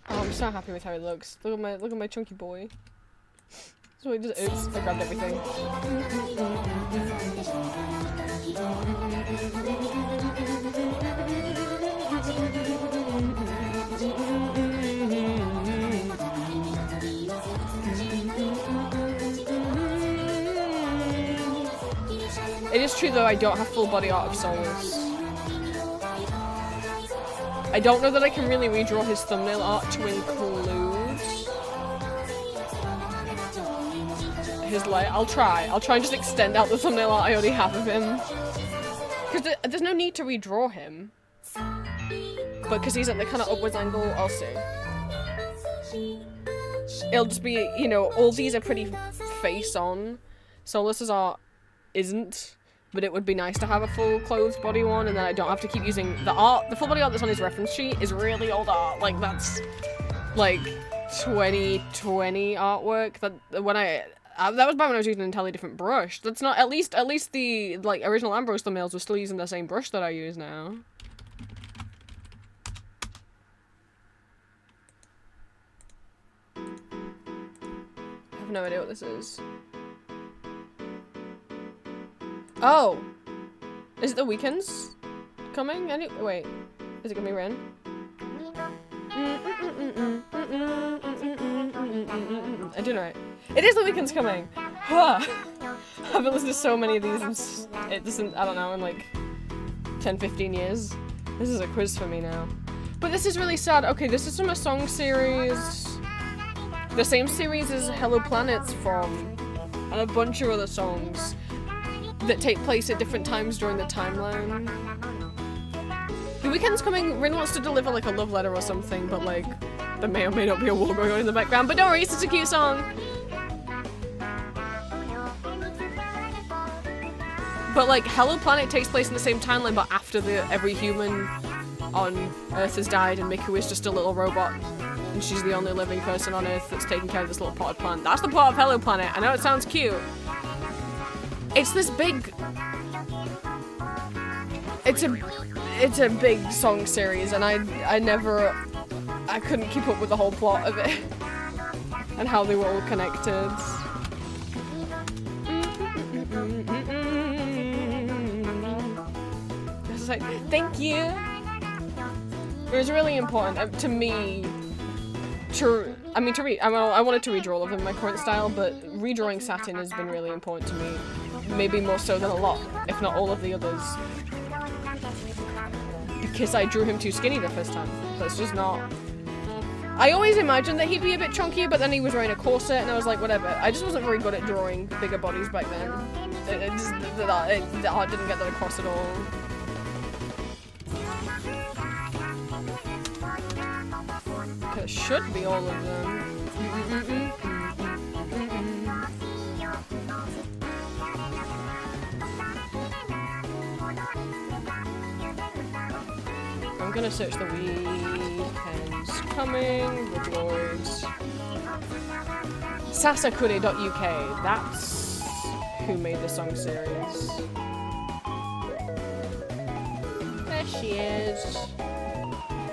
Oh, I'm so happy with how he looks. Look at my chunky boy. So he just oops, I grabbed everything. It is true though, I don't have full body art of Solus. I don't know that I can really redraw his thumbnail art to include his leg. I'll try and just extend out the thumbnail art I already have of him. Because there's no need to redraw him. But because he's at the kind of upwards angle, I'll see. It'll just be, you know, all these are pretty face on. Solus's art isn't. But it would be nice to have a full clothed body one, and then I don't have to keep using the art. The full body art that's on his reference sheet is really old art. Like, that's like 2020 artwork. That was back when I was using an entirely different brush. That's not, at least the like original Ambrose thumbnails were still using the same brush that I use now. I have no idea what this is. Oh! Is it the weekends coming? Wait. Is it gonna be Ren? I do know it. It is the weekends coming! Huh. I've been listening to so many of these and it doesn't, I don't know, in like 10-15 years. This is a quiz for me now. But this is really sad. Okay, this is from a song series. The same series as Hello Planet's from. And a bunch of other songs that take place at different times during the timeline. The weekend's coming. Rin wants to deliver like a love letter or something, but like there may or may not be a war going on in the background. But don't worry, it's just a cute song. But like Hello Planet takes place in the same timeline, but after every human on Earth has died, and Miku is just a little robot, and she's the only living person on Earth that's taking care of this little potted plant. That's the plot of Hello Planet. I know it sounds cute. It's this big... It's a big song series, and I couldn't keep up with the whole plot of it. And how they were all connected. It's like, thank you. It was really important to me to read. I wanted to redraw all of them in my current style, but redrawing Satin has been really important to me. Maybe more so than a lot, if not all of the others. Because I drew him too skinny the first time. That's just not... I always imagined that he'd be a bit chunky, but then he was wearing a corset, and I was like, whatever. I just wasn't very good at drawing bigger bodies back then. The art didn't get that across at all. It should be all of them. I'm gonna search the weekends coming, the droids. Sasakure.uk, that's who made the song series. There she is.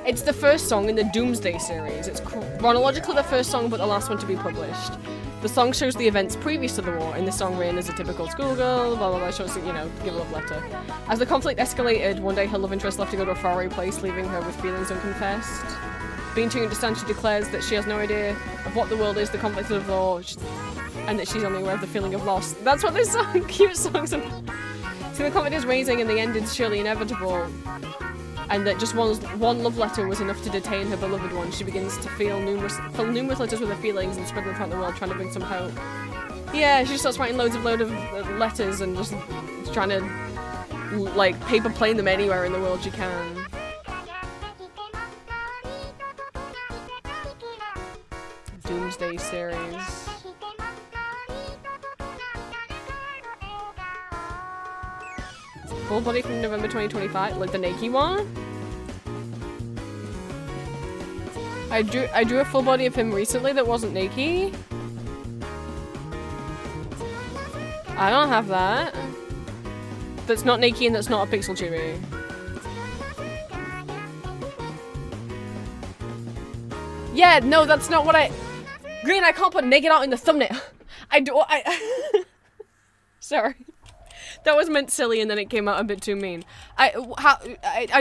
It's the first song in the Doomsday series. It's chronologically the first song, but the last one to be published. The song shows the events previous to the war, and the song ran as a typical schoolgirl, blah blah blah, shows, you know, give a love letter. As the conflict escalated, one day her love interest left to go to a faraway place, leaving her with feelings unconfessed. Being too understand, she declares that she has no idea of what the world is, the conflict of the war, and that she's only aware of the feeling of loss. That's what this song, cute songs are. So the conflict is raising, and the end is surely inevitable. And that just one love letter was enough to detain her beloved one. She begins to fill numerous letters with her feelings and spread them throughout the world, trying to bring some hope. Yeah, she starts writing loads of letters and just trying to, like, paper plane them anywhere in the world she can. Doomsday series. Full body from November 2025, like the Nike one. I drew a full body of him recently that wasn't Nike. I don't have that. That's not Nike and that's not a pixel chibi. Yeah, no, that's not what I... Green, I can't put naked out in the thumbnail. Sorry. That was meant silly and then it came out a bit too mean. I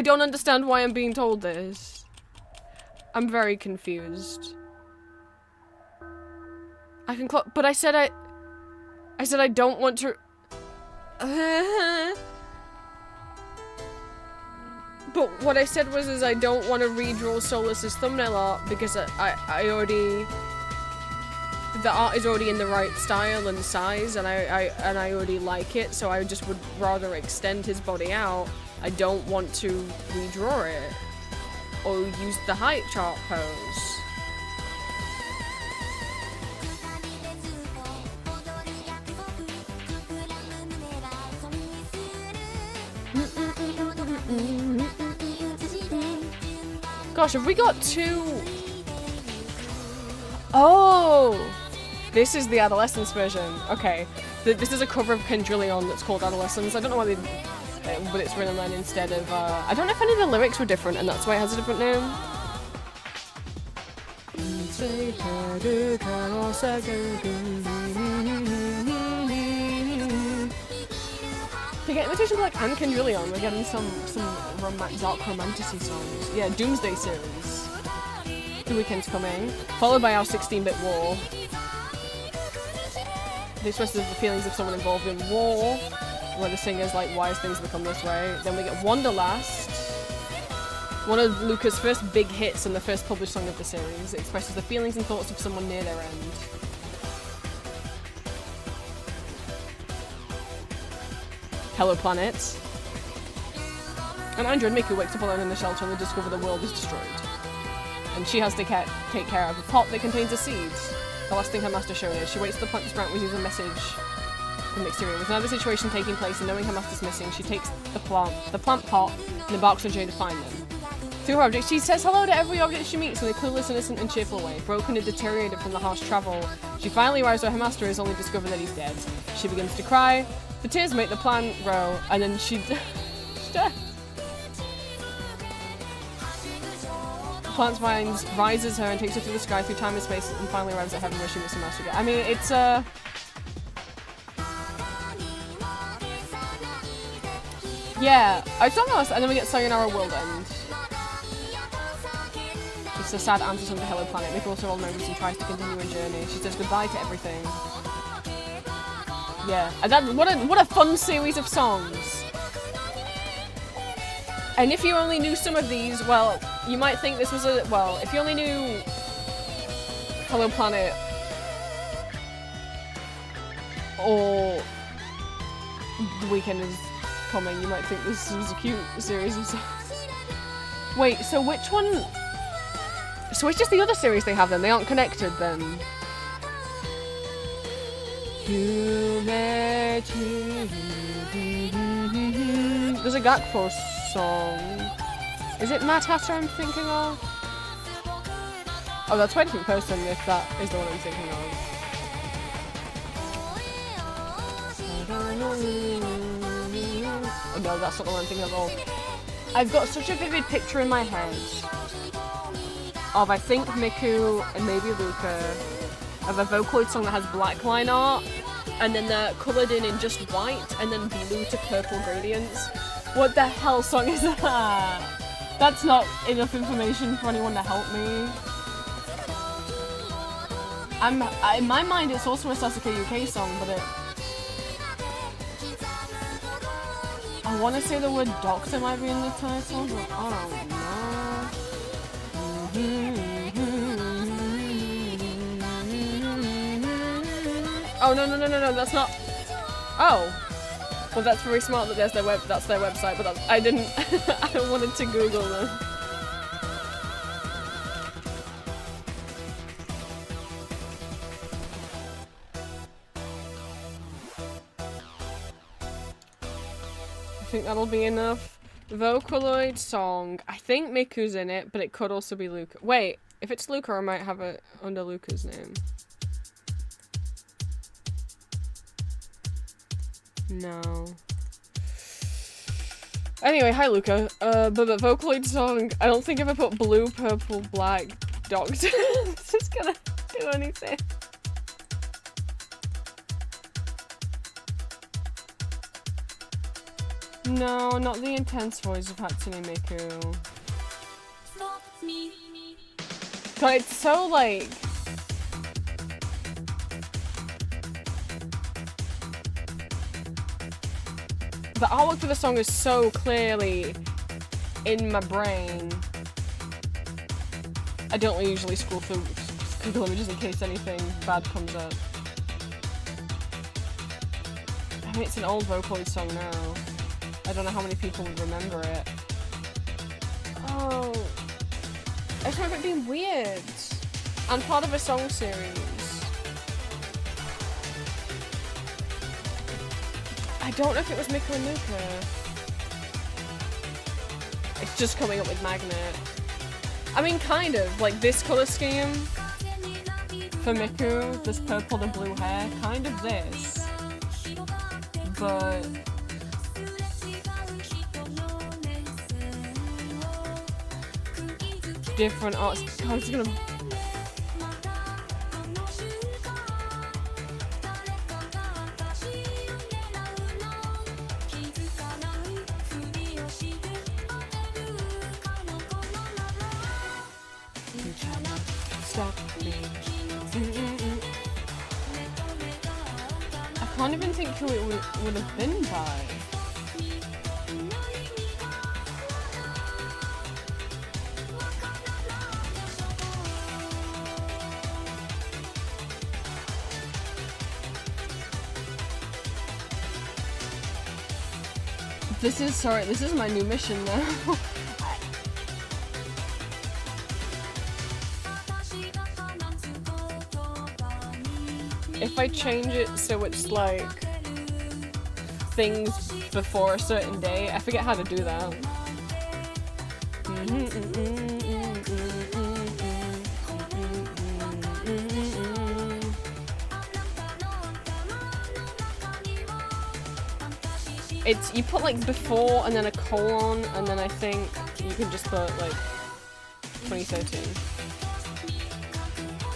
don't understand why I'm being told this. I'm very confused. I can but I said I don't want to... But what I said was I don't want to redraw Solus's thumbnail art because I already... The art is already in the right style and size, and I already like it, so I just would rather extend his body out. I don't want to redraw it or use the height chart pose. Gosh, have we got two? Oh! This is the Adolescence version. Okay. This is a cover of Kendrillion that's called Adolescence. I don't know why they... but it's written then instead of... I don't know if any of the lyrics were different and that's why it has a different name. To get Invitation Black and Kendrillion, we're getting some dark romanticy songs. Yeah, Doomsday series. The weekend's coming. Followed by our 16-bit war. The expresses the feelings of someone involved in war, where the singer's like, why has things become this way? Then we get Wanderlust, one of Luca's first big hits and the first published song of the series. It expresses the feelings and thoughts of someone near their end. Hello Planet. An android Miku wakes up alone in the shelter and they discover the world is destroyed. And she has to take care of a pot that contains a seed. The last thing her master showed her. She waits till the plant to sprout and receives a message from the exterior. With another situation taking place and knowing her master's missing, she takes the plant pot, and embarks on a journey to find them. Through her objects, she says hello to every object she meets in a clueless, innocent, and cheerful way. Broken and deteriorated from the harsh travel, she finally arrives where her master is, only to discover that he's dead. She begins to cry. The tears make the plant grow, and then she... The plant's vines rises her and takes her through the sky, through time and space, and finally arrives at heaven where she meets her master again. I mean, it's Yeah, I saw that, and then we get Sayonara World End. It's a sad answer to Hello Planet. Miku also remembers and tries to continue her journey. She says goodbye to everything. Yeah, and that what a fun series of songs. And if you only knew some of these, well, you might think this was a if you only knew Hello Planet or The Weekend is Coming, you might think this was a cute series of songs. Wait, so which one? So it's just the other series they have then? They aren't connected then? There's a Gakpo song. Is it Mad Hatter I'm thinking of? Oh, that's quite a different person if that is the one I'm thinking of. Oh, no, that's not the one I'm thinking of at all. I've got such a vivid picture in my head of, I think, Miku and maybe Luca, of a Vocaloid song that has black line art, and then they're coloured in just white, and then blue to purple gradients. What the hell song is that? That's not enough information for anyone to help me. In my mind, it's also a Sasuke UK song, but I want to say the word doctor might be in the title, but I don't know. Oh, no, that's not. Oh. Well, that's very smart that that's their website, but I didn't. I wanted to Google them. I think that'll be enough. Vocaloid song. I think Miku's in it, but it could also be Luca. Wait, if it's Luca, I might have it under Luca's name. No. Anyway, hi Luca. But Vocaloid song, I don't think if I put blue, purple, black, doctor, it's just gonna do anything. No, not the intense voice of Hatsune Miku. God, it's so like... The artwork for the song is so clearly in my brain. I don't usually scroll through Google images in case anything bad comes up. I mean, it's an old Vocaloid song now. I don't know how many people would remember it. Oh. I just remember it being weird. And part of a song series. I don't know if it was Miku and Luca. It's just coming up with Magnet. I mean, kind of. Like, this colour scheme for Miku, this purple and blue hair, kind of this. But... different arts. God, I'm just gonna... Stop me. I can't even think who it would have been by. This is my new mission now. If I change it so it's like things before a certain day, I forget how to do that. It's, you put like before and then a colon, and then I think you can just put like 2013.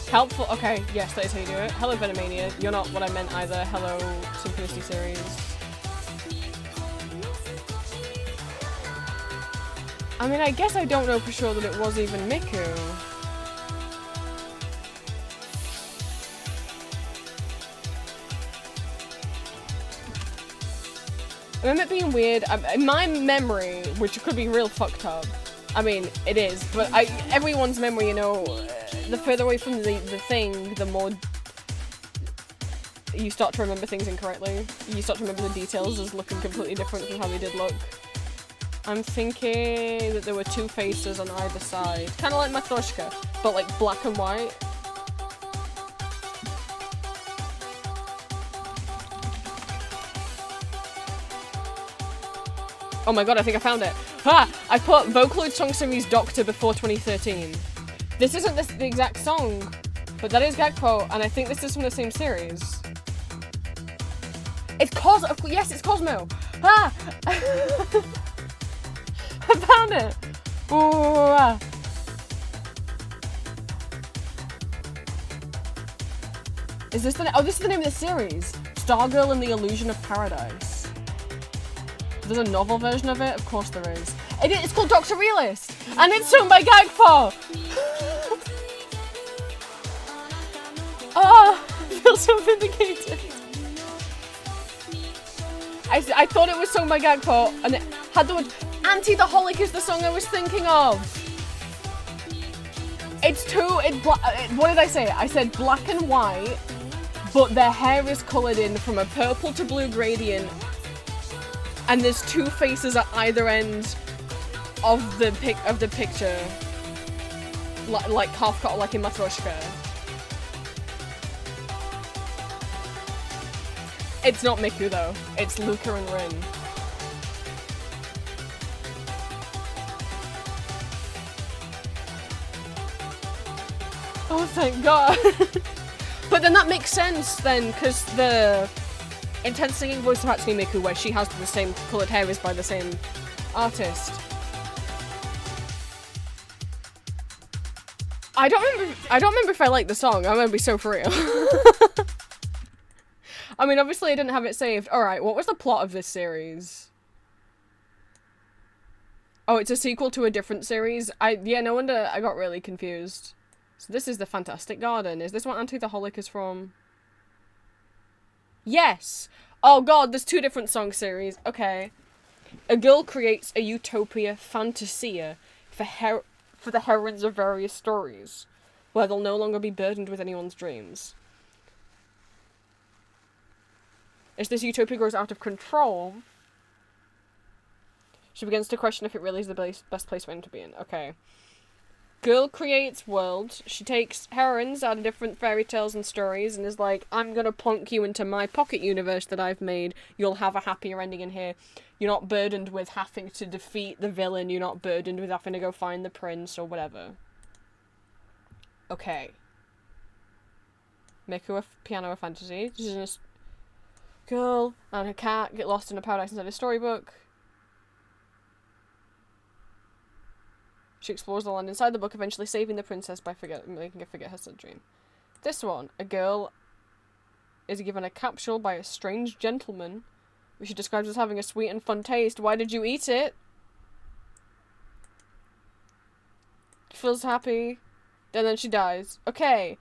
Helpful, okay, yes, that is how you do it. Hello Venomania, you're not what I meant either. Hello Synchronicity Series. I mean, I guess I don't know for sure that it was even Miku. I remember it being weird. In my memory, which could be real fucked up. I mean, it is, but everyone's memory, you know, the further away from the thing, the more you start to remember things incorrectly. You start to remember the details as looking completely different from how they did look. I'm thinking that there were two faces on either side. Kind of like Matryoshka, but like black and white. Oh my god, I think I found it. Ha! I put Vocaloid Song Series Doctor before 2013. This isn't the exact song, but that is Gakpo, and I think this is from the same series. It's Cosmo! Yes, it's Cosmo! Ah! I found it! Ooh, ah. Is this the- oh, this is the name of the series. Stargirl and the Illusion of Paradise. There's a novel version of it? Of course there is. It's called Dr. Realist! And it's sung by Gakpo! Oh, I feel so vindicated. I thought it was sung by Gakpo, and it had the word Anti-the-Holic is the song I was thinking of. What did I say? I said black and white, but their hair is coloured in from a purple to blue gradient, and there's two faces at either end of the picture, like half cut, like in Matryoshka. It's not Miku though. It's Luca and Rin. Oh, thank God. But then that makes sense then, because the intense singing voice of Hatsune Miku, where she has the same coloured hair, is by the same artist. I don't remember if I like the song. I'm gonna be so for real. I mean, obviously I didn't have it saved. Alright, what was the plot of this series? Oh, it's a sequel to a different series? Yeah, no wonder I got really confused. So this is the Fantastic Garden. Is this what Anti-the-Holic is from? Yes! Oh god, there's two different song series. Okay. A girl creates a utopia fantasia for the heroines of various stories, where they'll no longer be burdened with anyone's dreams. As this utopia grows out of control, she begins to question if it really is the best place for him to be in. Okay. Girl creates world. She takes heroines out of different fairy tales and stories and is like, I'm gonna plonk you into my pocket universe that I've made. You'll have a happier ending in here. You're not burdened with having to defeat the villain. You're not burdened with having to go find the prince or whatever. Okay. Miku a piano a fantasy. She's in a girl and her cat get lost in a paradise inside a storybook. She explores the land inside the book, eventually saving the princess by making her forget her sad dream. This one, a girl is given a capsule by a strange gentleman, which she describes as having a sweet and fun taste. Why did you eat it? She feels happy, and then she dies. Okay,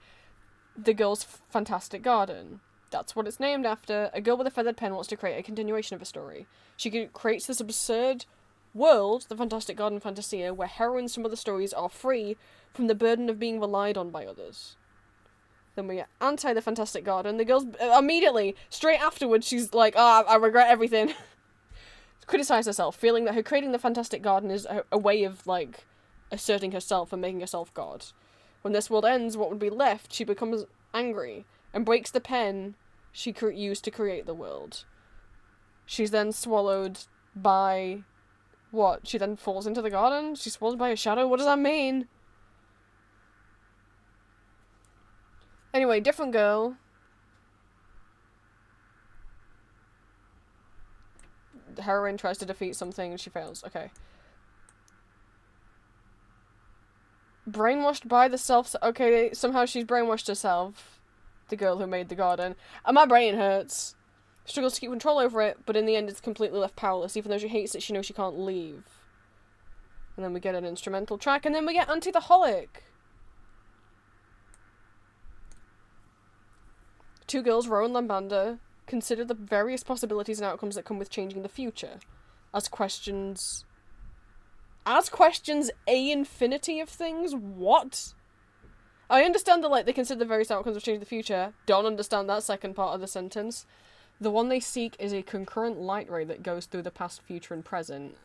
the girl's Fantastic Garden. That's what it's named after. A girl with a feathered pen wants to create a continuation of a story. She creates this absurd world, the Fantastic Garden Fantasia, where heroines from other stories are free from the burden of being relied on by others. Then we get Anti the Fantastic Garden. The girl's immediately, straight afterwards, she's like, I regret everything. Criticize herself, feeling that her creating the Fantastic Garden is a way of, like, asserting herself and making herself God. When this world ends, what would be left? She becomes angry and breaks the pen she used to create the world. She's then swallowed by... what? She then falls into the garden? She's swallowed by a shadow? What does that mean? Anyway, different girl. The heroine tries to defeat something and she fails. Okay. Brainwashed by the self... okay, somehow she's brainwashed herself. The girl who made the garden. And my brain hurts. Struggles to keep control over it, but in the end it's completely left powerless. Even though she hates it, she knows she can't leave. And then we get an instrumental track, and then we get Anti the Holic. Two girls, Ro and Lambanda, consider the various possibilities and outcomes that come with changing the future. As questions a infinity of things? What? I understand that, like, they consider the various outcomes of changing the future. Don't understand that second part of the sentence. The one they seek is a concurrent light ray that goes through the past, future, and present.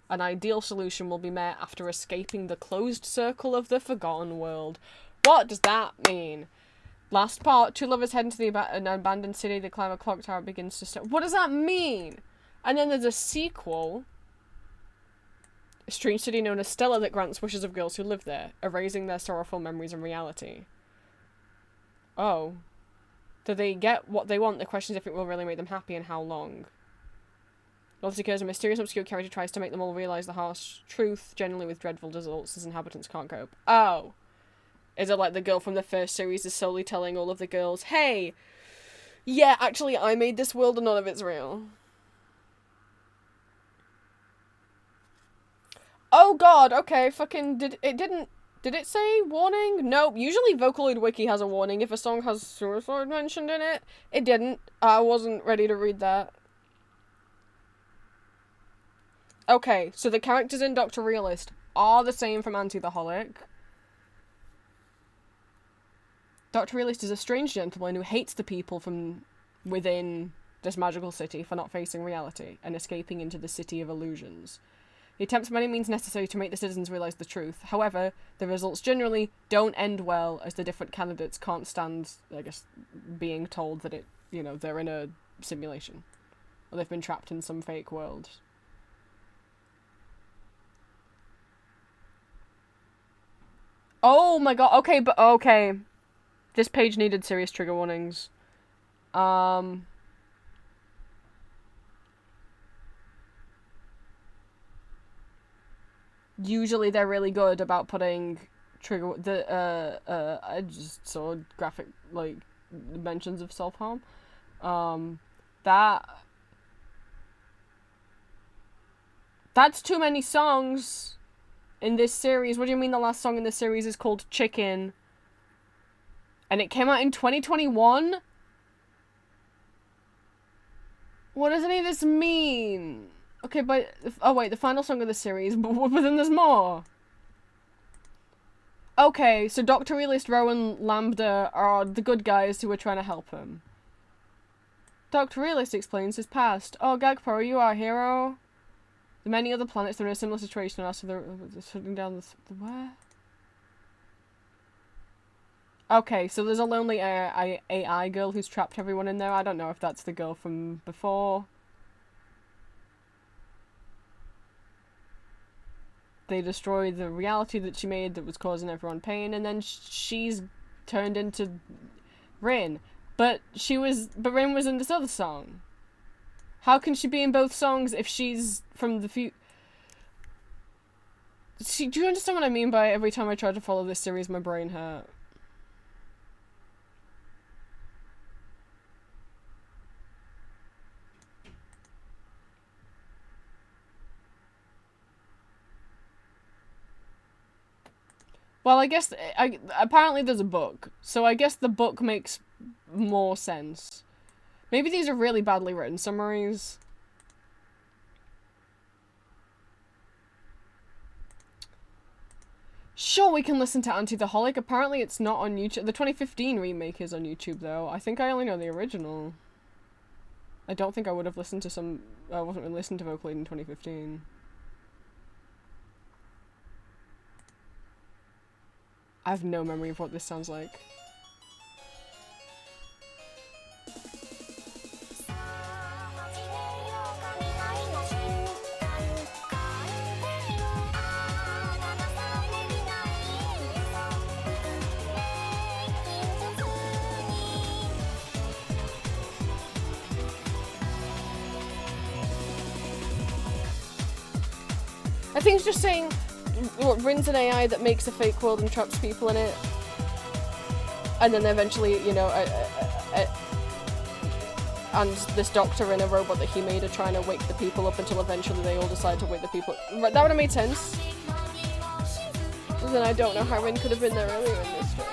An ideal solution will be met after escaping the closed circle of the forgotten world. What does that mean? Last part, two lovers head into an abandoned city. They climb a clock tower, begins to start. What does that mean? And then there's a sequel. A strange city known as Stella that grants wishes of girls who live there, erasing their sorrowful memories and reality. Oh. Do they get what they want? The question is if it will really make them happy and how long. Love secures a mysterious obscure character tries to make them all realise the harsh truth, generally with dreadful results as inhabitants can't cope. Oh. Is it like the girl from the first series is solely telling all of the girls, hey, yeah, actually I made this world and none of it's real. Oh god, okay, fucking, did it say warning? Nope, usually Vocaloid Wiki has a warning if a song has suicide mentioned in it. It didn't. I wasn't ready to read that. Okay, so the characters in Dr. Realist are the same from Anti the Holic. Dr. Realist is a strange gentleman who hates the people from within this magical city for not facing reality and escaping into the city of illusions. He attempts many means necessary to make the citizens realise the truth. However, the results generally don't end well as the different candidates can't stand, I guess, being told that they're in a simulation. Or they've been trapped in some fake world. Oh my god, okay. This page needed serious trigger warnings. Usually they're really good about putting I just saw graphic, like, mentions of self-harm. That's too many songs in this series. What do you mean the last song in this series is called Chicken? And it came out in 2021? What does any of this mean? Okay, but... Oh, wait, the final song of the series, but then there's more. Okay, so Dr. Realist, Ro, and Lambda are the good guys who are trying to help him. Dr. Realist explains his past. Oh, Gagpro, you are a hero. The many other planets that are in a similar situation are they're shutting down the where? Okay, so there's a lonely AI girl who's trapped everyone in there. I don't know if that's the girl from before. They destroy the reality that she made that was causing everyone pain, and then she's turned into Rin. But Rin was in this other song. How can she be in both songs if she's from the future? Do you understand what I mean by every time I try to follow this series, my brain hurt? Well, I guess, apparently there's a book, so I guess the book makes more sense. Maybe these are really badly written summaries. Sure, we can listen to Anti the Holic. Apparently it's not on YouTube. The 2015 remake is on YouTube, though. I think I only know the original. I don't think I would have listened to I wasn't really listening to Vocaloid in 2015. I have no memory of what this sounds like. I think it's just saying what Rin's an AI that makes a fake world and traps people in it, and then eventually, and this doctor and a robot that he made are trying to wake the people up until eventually they all decide to wake the people. Right, that would have made sense. then I don't know how Rin could have been there earlier in this stream.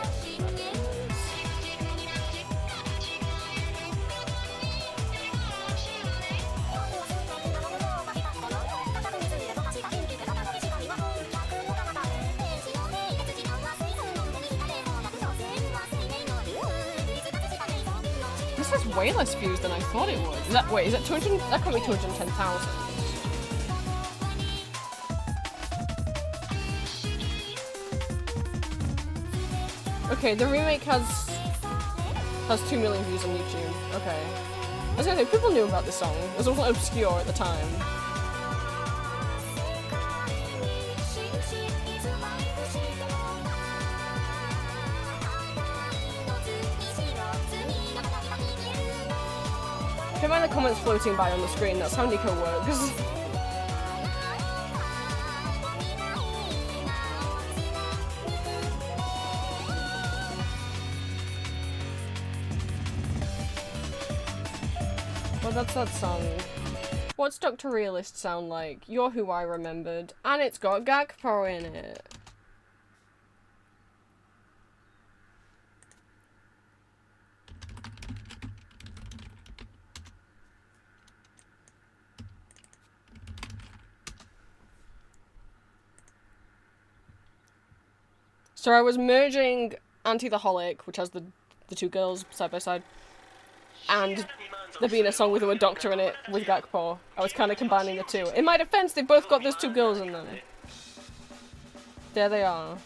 This has way less views than I thought it would. Is that, wait, is that 200? That can't be 210,000. Okay, the remake has 2 million views on YouTube. Okay. I was gonna say, people knew about this song. It wasn't obscure at the time. I don't mind the comments floating by on the screen, that's how Nico works. Well, that's that song. What's Dr. Realist sound like? You're who I remembered. And it's got Gakpo in it. So I was merging Anti the Holic, which has the 2 girls side by side, and there being a song with a doctor in it with Gakpo. I was kind of combining the two. In my defense, they both got those 2 girls in them. There they are.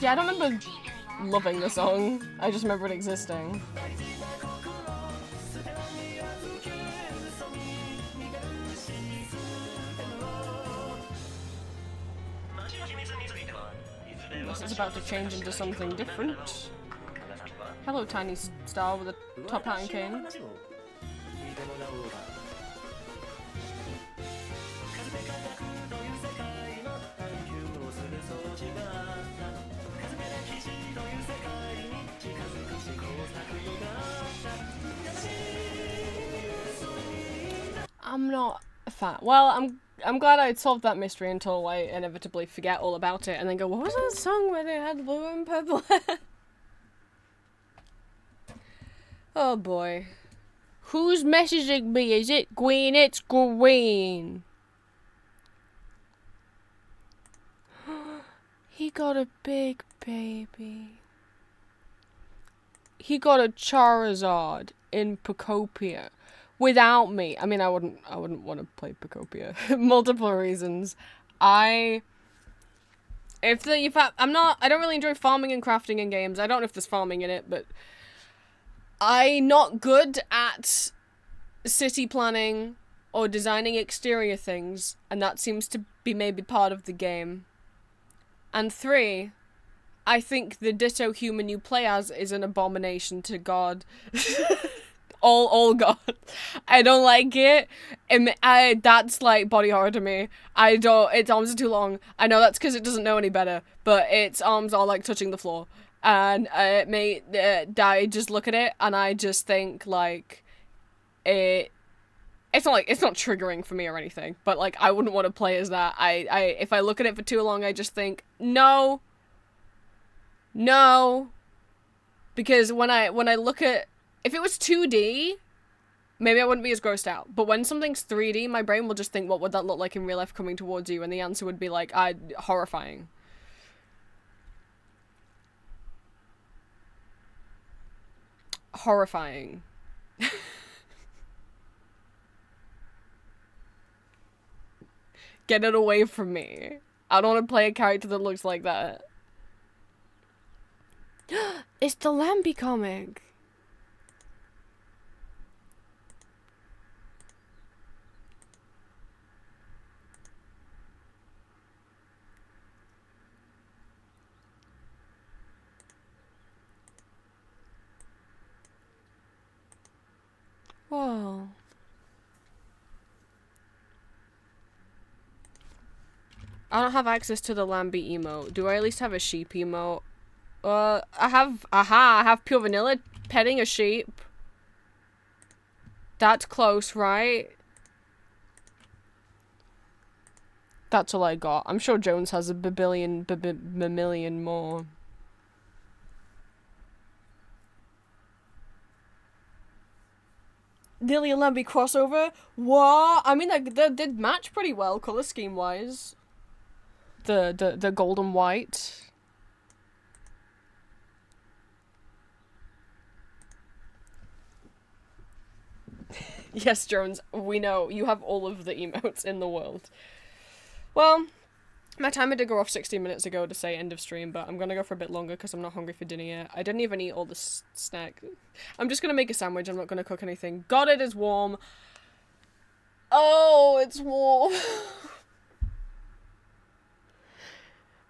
Yeah, I don't remember loving the song. I just remember it existing. Unless it's about to change into something different. Hello, tiny star with a top hat and cane. I'm not a fan. Well, I'm glad I'd solved that mystery until I inevitably forget all about it and then go, what was that song where they had blue and purple hair? Oh boy. Who's messaging me? Is it Green? It's Green. He got a big baby. He got a Charizard in Pocopia. Without me. I mean, I wouldn't want to play Pocopia. Multiple reasons. I don't really enjoy farming and crafting in games. I don't know if there's farming in it, but I'm not good at city planning or designing exterior things, and that seems to be maybe part of the game. And 3, I think the Ditto human you play as is an abomination to God. all God. I don't like it. That's like body horror to me. Its arms are too long. I know that's because it doesn't know any better, but its arms are like touching the floor. And I just look at it and I just think like it's not triggering for me or anything, but like I wouldn't want to play as that. If I look at it for too long, I just think no, because when I look at, if it was 2D, maybe I wouldn't be as grossed out. But when something's 3D, my brain will just think, what would that look like in real life coming towards you? And the answer would be like, horrifying. Horrifying. Get it away from me. I don't want to play a character that looks like that. It's the Lambie comic. Whoa. I don't have access to the Lambie emote. Do I at least have a sheep emote? I have pure vanilla petting a sheep. That's close, right? That's all I got. I'm sure Jones has a million more. Nearly a Lambie crossover? What? I mean, they did match pretty well, color scheme wise. The gold and white. Yes, Jones, we know. You have all of the emotes in the world. Well, my timer did go off 16 minutes ago to say end of stream, but I'm gonna go for a bit longer because I'm not hungry for dinner yet. I didn't even eat all the snack. I'm just gonna make a sandwich. I'm not gonna cook anything. God, it is warm. Oh, it's warm.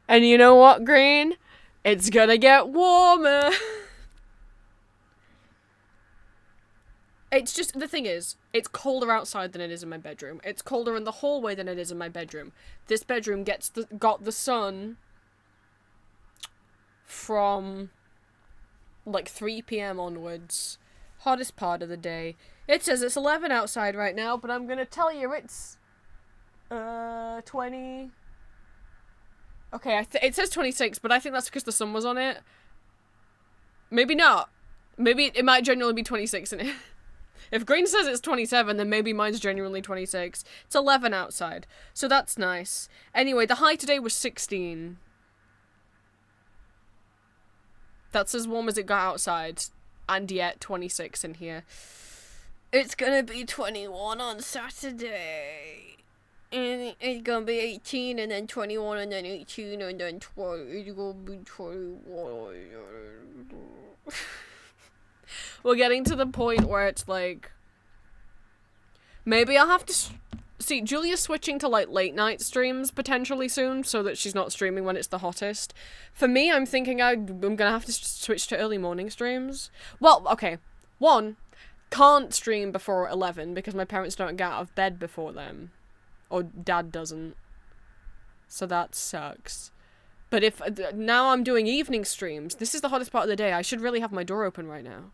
And you know what, Green? It's gonna get warmer. It's just, the thing is, it's colder outside than it is in my bedroom. It's colder in the hallway than it is in my bedroom. This bedroom got the sun from like 3 p.m. onwards. Hottest part of the day. It says it's 11 outside right now, but I'm gonna tell you it's 20. Okay, it says 26, but I think that's because the sun was on it. Maybe not. Maybe it might genuinely be 26 in it. If Green says it's 27, then maybe mine's genuinely 26. It's 11 outside, so that's nice. Anyway, the high today was 16. That's as warm as it got outside, and yet 26 in here. It's gonna be 21 on Saturday. And it's gonna be 18, and then 21, and then 18, and then 20. It's gonna be 21. We're getting to the point where it's like, maybe I'll have to see, Julia's switching to like late night streams potentially soon so that she's not streaming when it's the hottest. For me, I'm thinking I'm gonna have to switch to early morning streams. Well, okay, one, can't stream before 11 because my parents don't get out of bed before then, or Dad doesn't, so that sucks. But if now I'm doing evening streams, this is the hottest part of the day. I should really have my door open right now.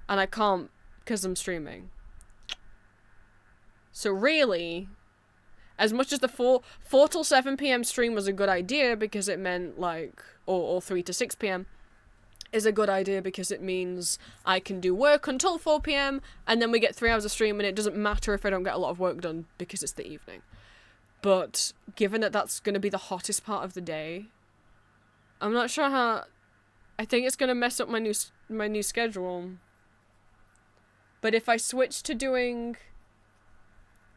And I can't because I'm streaming. So really, as much as the 4 till 7 p.m. stream was a good idea because it meant like, or 3 to 6 p.m. is a good idea because it means I can do work until 4 p.m. and then we get 3 hours of stream and it doesn't matter if I don't get a lot of work done because it's the evening. But given that that's going to be the hottest part of the day, I'm not sure how. I think it's going to mess up my new schedule. But if I switch to doing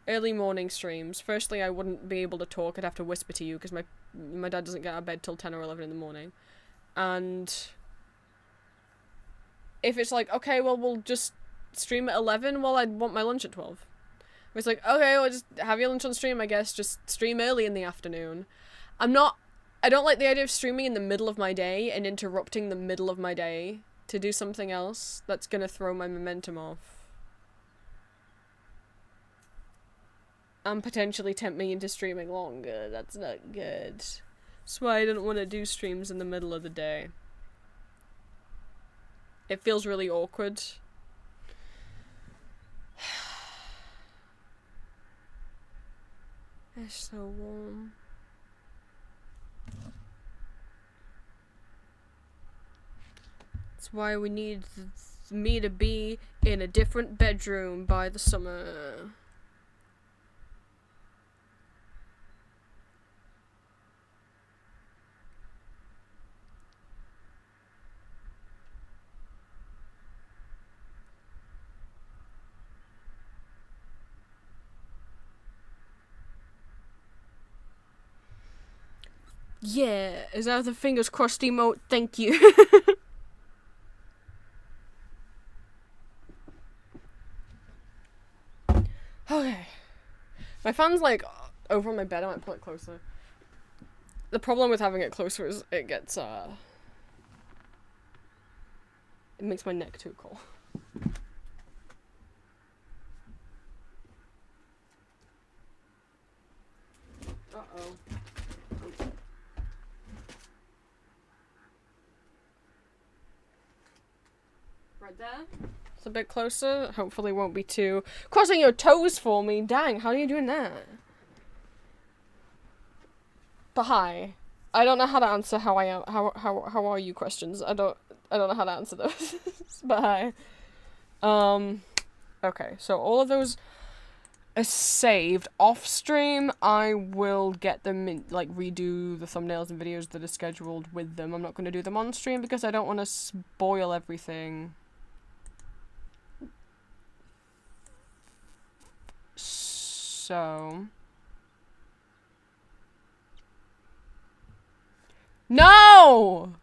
early morning streams, firstly I wouldn't be able to talk. I'd have to whisper to you because my dad doesn't get out of bed till 10 or 11 in the morning. And if it's like, okay, well, we'll just stream at 11, well, I'd want my lunch at 12. It's like, okay, well, just have your lunch on stream, I guess. Just stream early in the afternoon. I don't like the idea of streaming in the middle of my day and interrupting the middle of my day to do something else that's gonna throw my momentum off. And potentially tempt me into streaming longer. That's not good. That's why I didn't want to do streams in the middle of the day. It feels really awkward. It's so warm. That's why we need me to be in a different bedroom by the summer. Yeah, is that the fingers crossed emote? Thank you. My fan's like over on my bed. I might pull it closer. The problem with having it closer is it gets it makes my neck too cold. Uh-oh. Right there? It's a bit closer. Hopefully won't be too... Crossing your toes for me. Dang, how are you doing that? But hi. I don't know how to answer how I am. How are you questions. I don't know how to answer those. But hi. Okay, so all of those are saved. Off stream, I will get them in, like, redo the thumbnails and videos that are scheduled with them. I'm not going to do them on stream because I don't want to spoil everything. So... No!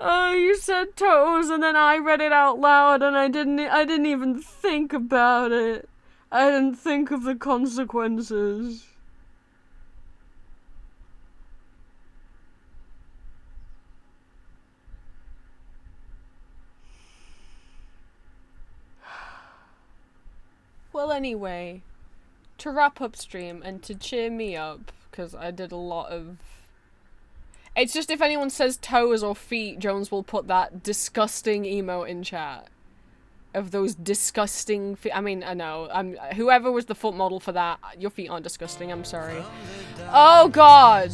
Oh, you said toes, and then I read it out loud, and I didn't even think about it. I didn't think of the consequences. Well, anyway, to wrap up stream and to cheer me up, because I did a lot of... It's just if anyone says toes or feet, Jones will put that disgusting emote in chat. Of those disgusting feet. I mean, I know. Whoever was the foot model for that, your feet aren't disgusting, I'm sorry. Oh, God!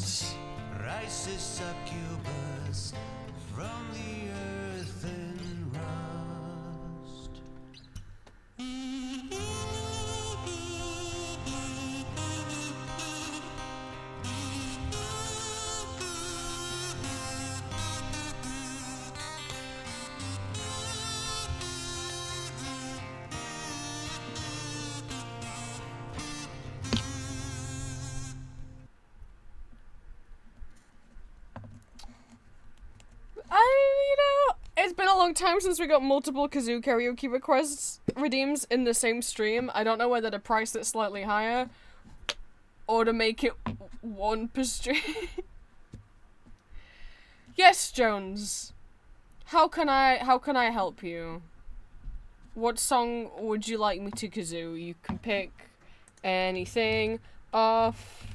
It's been a long time since we got multiple kazoo karaoke requests redeems in the same stream. I don't know whether to price it slightly higher or to make it one per stream. Yes, Jones. How can I help you? What song would you like me to kazoo? You can pick anything off.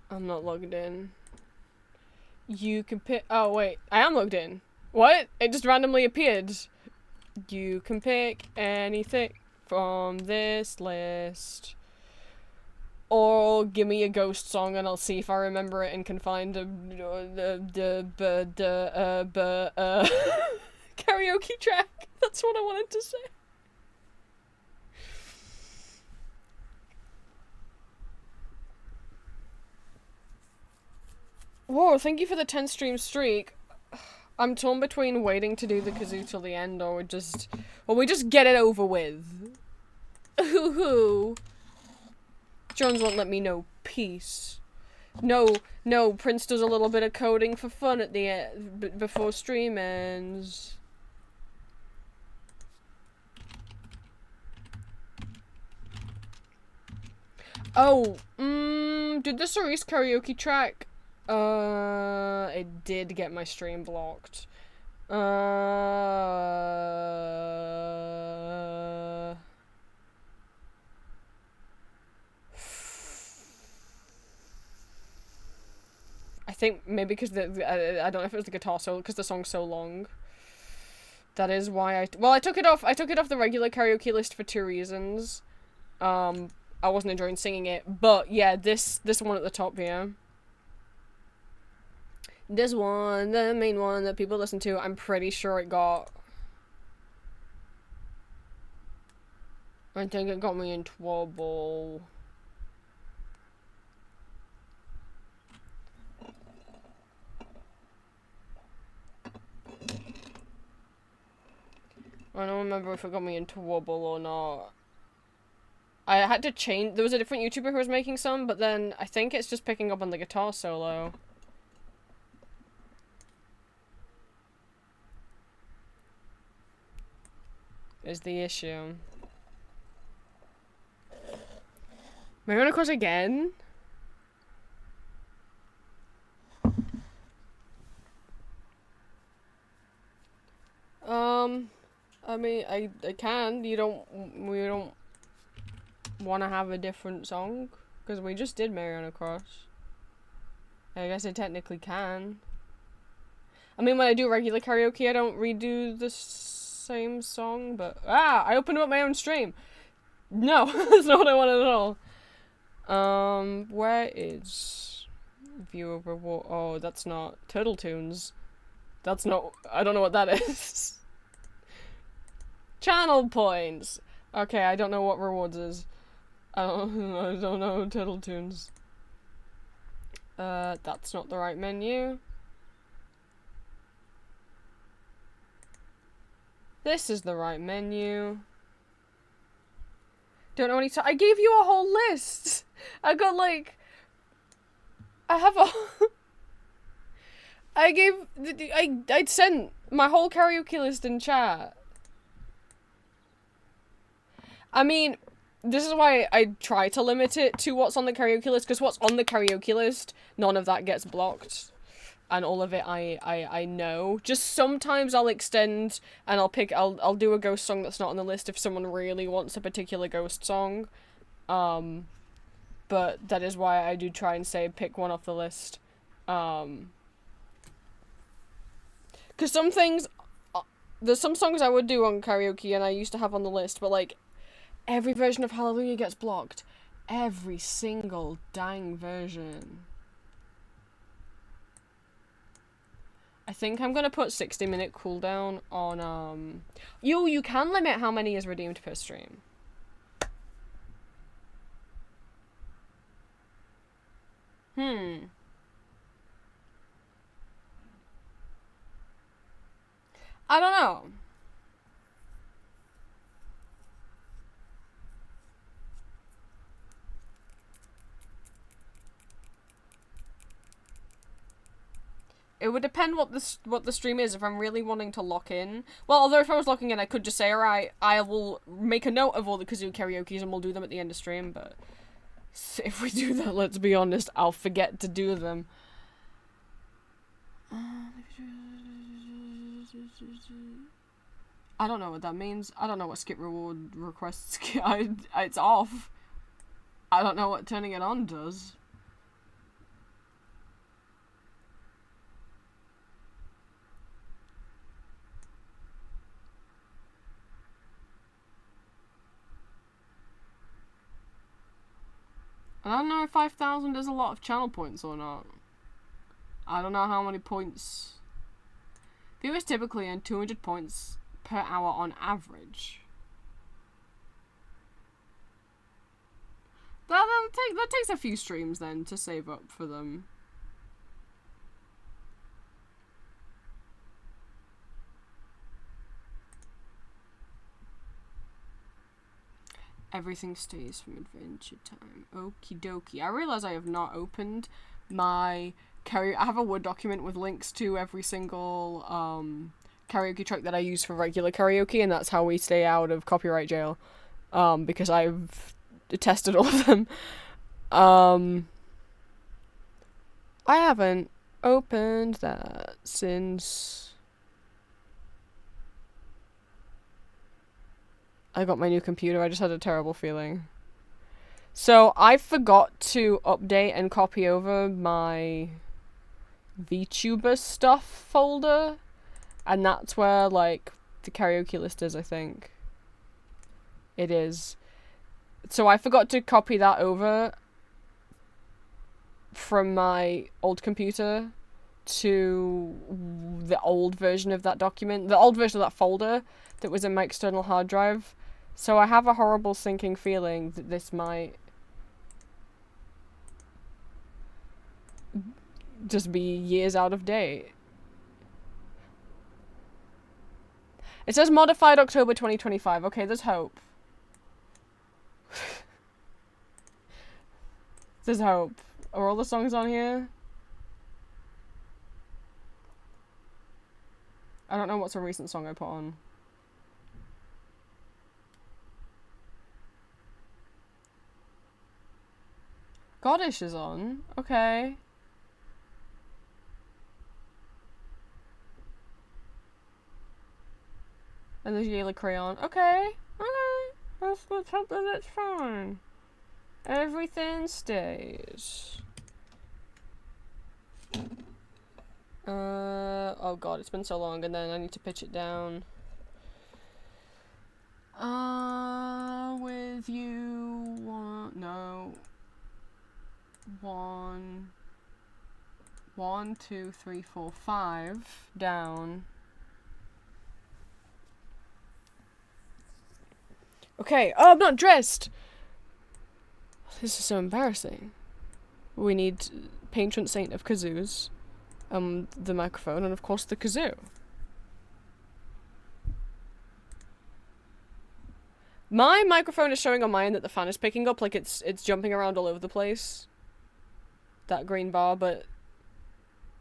I'm not logged in. You can pick... Oh, wait. I am logged in. What? It just randomly appeared. You can pick anything from this list. Or give me a ghost song and I'll see if I remember it and can find a... karaoke track. That's what I wanted to say. Whoa, thank you for the 10 stream streak. I'm torn between waiting to do the kazoo till the end or we just get it over with. Hoo-hoo. Jones won't let me know peace. No, Prince does a little bit of coding for fun at the end, before stream ends. Oh, did the Cerise karaoke track... it did get my stream blocked. I think maybe because I don't know if it was the guitar solo, because the song's so long. That is why I took it off the regular karaoke list for 2 reasons. I wasn't enjoying singing it, but yeah, this one at the top here. This one, the main one that people listen to, I'm pretty sure it got... I think it got me in trouble. I don't remember if it got me in trouble or not. I had to change... There was a different YouTuber who was making some, but then I think it's just picking up on the guitar solo. is the issue. Mariana Cross again? I mean, I can. We don't want to have a different song? Because we just did Mariana Cross. I guess I technically can. I mean, when I do regular karaoke, I don't redo the same song, but... Ah! I opened up my own stream! No, that's not what I wanted at all. Where is... View reward... Oh, that's not... Turtle Tunes. That's not... I don't know what that is. Channel points! Okay, I don't know what rewards is. I don't know Turtle Tunes. That's not the right menu. This is the right menu. Don't know any I gave you a whole list! I got like... I have a... I'd sent my whole karaoke list in chat. I mean, this is why I try to limit it to what's on the karaoke list, because what's on the karaoke list, none of that gets blocked. And all of it I know. Just sometimes I'll extend and I'll do a ghost song that's not on the list if someone really wants a particular ghost song. But that is why I do try and say pick one off the list. Because some things, there's some songs I would do on karaoke and I used to have on the list, but like, every version of Hallelujah gets blocked. Every single dang version. I think I'm gonna put 60-minute cooldown on, you can limit how many is redeemed per stream. I don't know. It would depend what the stream is. If I'm really wanting to lock in, well, although if I was locking in, I could just say, alright, I will make a note of all the kazoo karaoke's and we'll do them at the end of stream, but if we do that, let's be honest, I'll forget to do them. I don't know what that means. I don't know what skip reward requests, it's off. I don't know what turning it on does. I don't know if 5,000 is a lot of channel points or not. I don't know how many points. Viewers typically earn 200 points per hour on average. That takes a few streams then to save up for them. Everything stays from Adventure Time. Okie dokie. I realize I have not opened my I have a Word document with links to every single karaoke track that I use for regular karaoke, and that's how we stay out of copyright jail. Because I've tested all of them. I haven't opened that since I got my new computer. I just had a terrible feeling. So I forgot to update and copy over my VTuber stuff folder, and that's where like the karaoke list is, I think. It is. So I forgot to copy that over from my old computer to the old version of that document, the old version of that folder that was in my external hard drive. So I have a horrible sinking feeling that this might just be years out of date. It says modified October 2025. Okay, there's hope. There's hope. Are all the songs on here? I don't know what's a recent song I put on. Goddish is on. Okay. And there's Yellow Crayon. Okay. Okay. That's something that's fine. Everything stays. Oh god, it's been so long, and then I need to pitch it down. With you, no. 1, 2, 3, 4, 5 down. Okay. Oh, I'm not dressed. This is so embarrassing. We need patron saint of kazoos, the microphone, and of course the kazoo. My microphone is showing on mine that the fan is picking up, like it's jumping around all over the place. That green bar, but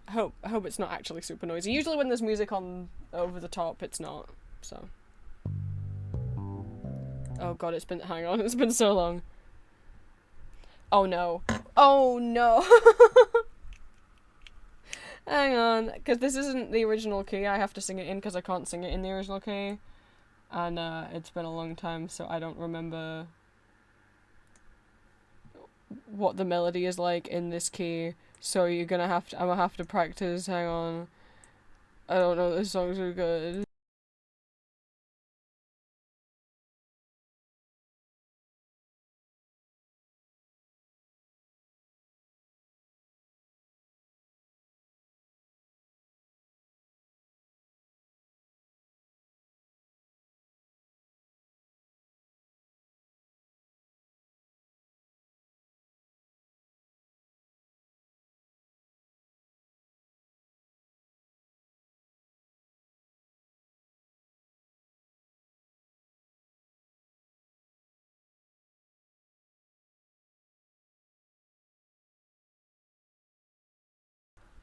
I hope it's not actually super noisy. Usually when there's music on over the top, it's not. So. Oh god, hang on, it's been so long. Oh no. Oh no. Hang on, because this isn't the original key. I have to sing it in because I can't sing it in the original key. And it's been a long time, so I don't remember what the melody is like in this key. So I'm gonna have to practice. Hang on. I don't know, this song's so good.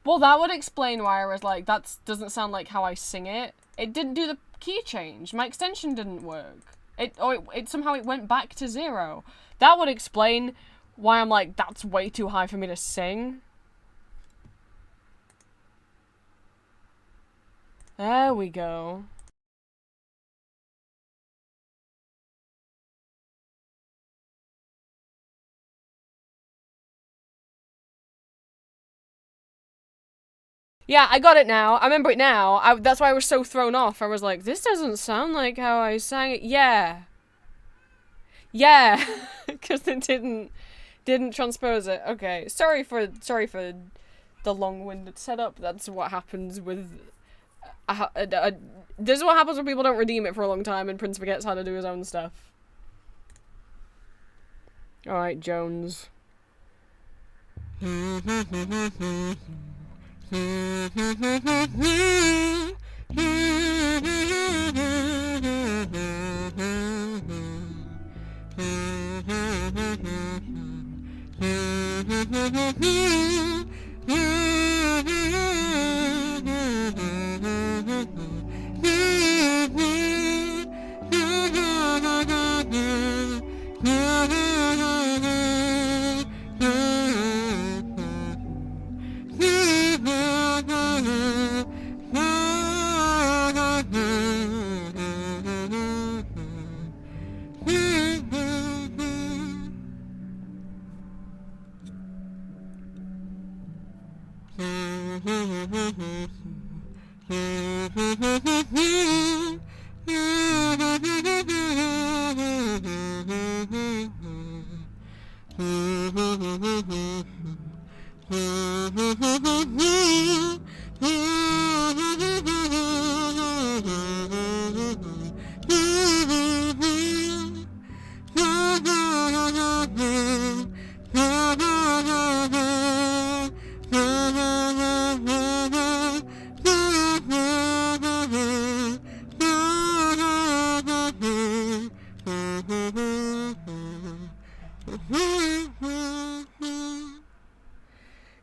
Well, that would explain why I was like, that doesn't sound like how I sing it. It didn't do the key change. My extension didn't work. It somehow it went back to 0. That would explain why I'm like, that's way too high for me to sing. There we go. Yeah, I got it now. I remember it now. That's why I was so thrown off. I was like, this doesn't sound like how I sang it. Yeah. Yeah. Because it didn't transpose it. Okay. Sorry for the long-winded setup. That's what happens with... this is what happens when people don't redeem it for a long time and Prince forgets how to do his own stuff. Alright, Jones.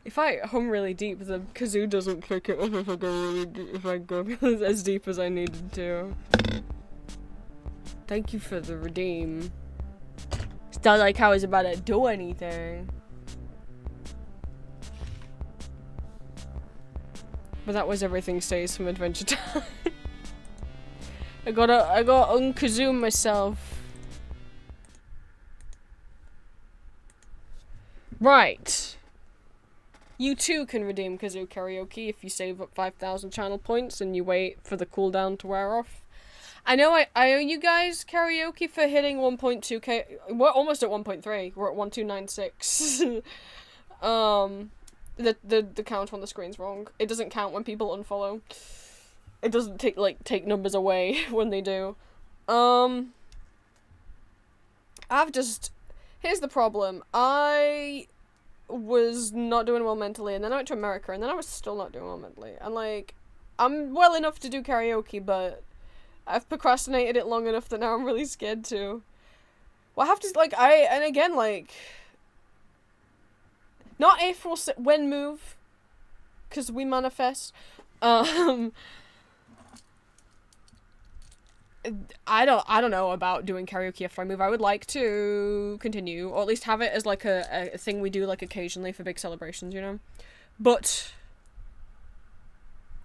If I hum really deep, the kazoo doesn't pick it up if I go as deep as I needed to. Thank you for the redeem. It's not like I was about to do anything. But that was Everything Stays from Adventure Time. I gotta unkazoom myself. Right. You too can redeem Kazoo Karaoke if you save up 5,000 channel points and you wait for the cooldown to wear off. I know I owe you guys karaoke for hitting 1.2k. We're almost at 1.3. We're at 1296. The count on the screen's wrong. It doesn't count when people unfollow. It doesn't take numbers away when they do. Here's the problem. I was not doing well mentally, and then I went to America, and then I was still not doing well mentally. And like, I'm well enough to do karaoke, but I've procrastinated it long enough that now I'm really scared to. Well, I have to, like, not if we'll when move, because we manifest. I don't know about doing karaoke after I move. I would like to continue, or at least have it as like a thing we do like occasionally for big celebrations, you know? But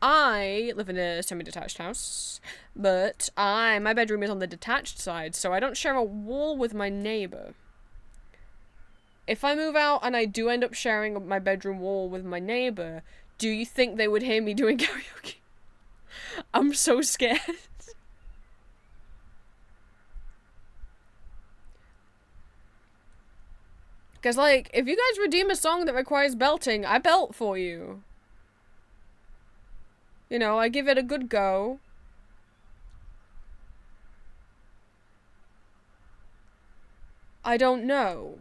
I live in a semi-detached house, but my bedroom is on the detached side, so I don't share a wall with my neighbor. If I move out and I do end up sharing my bedroom wall with my neighbor, do you think they would hear me doing karaoke? I'm so scared. Because, like, if you guys redeem a song that requires belting, I belt for you. You know, I give it a good go. I don't know.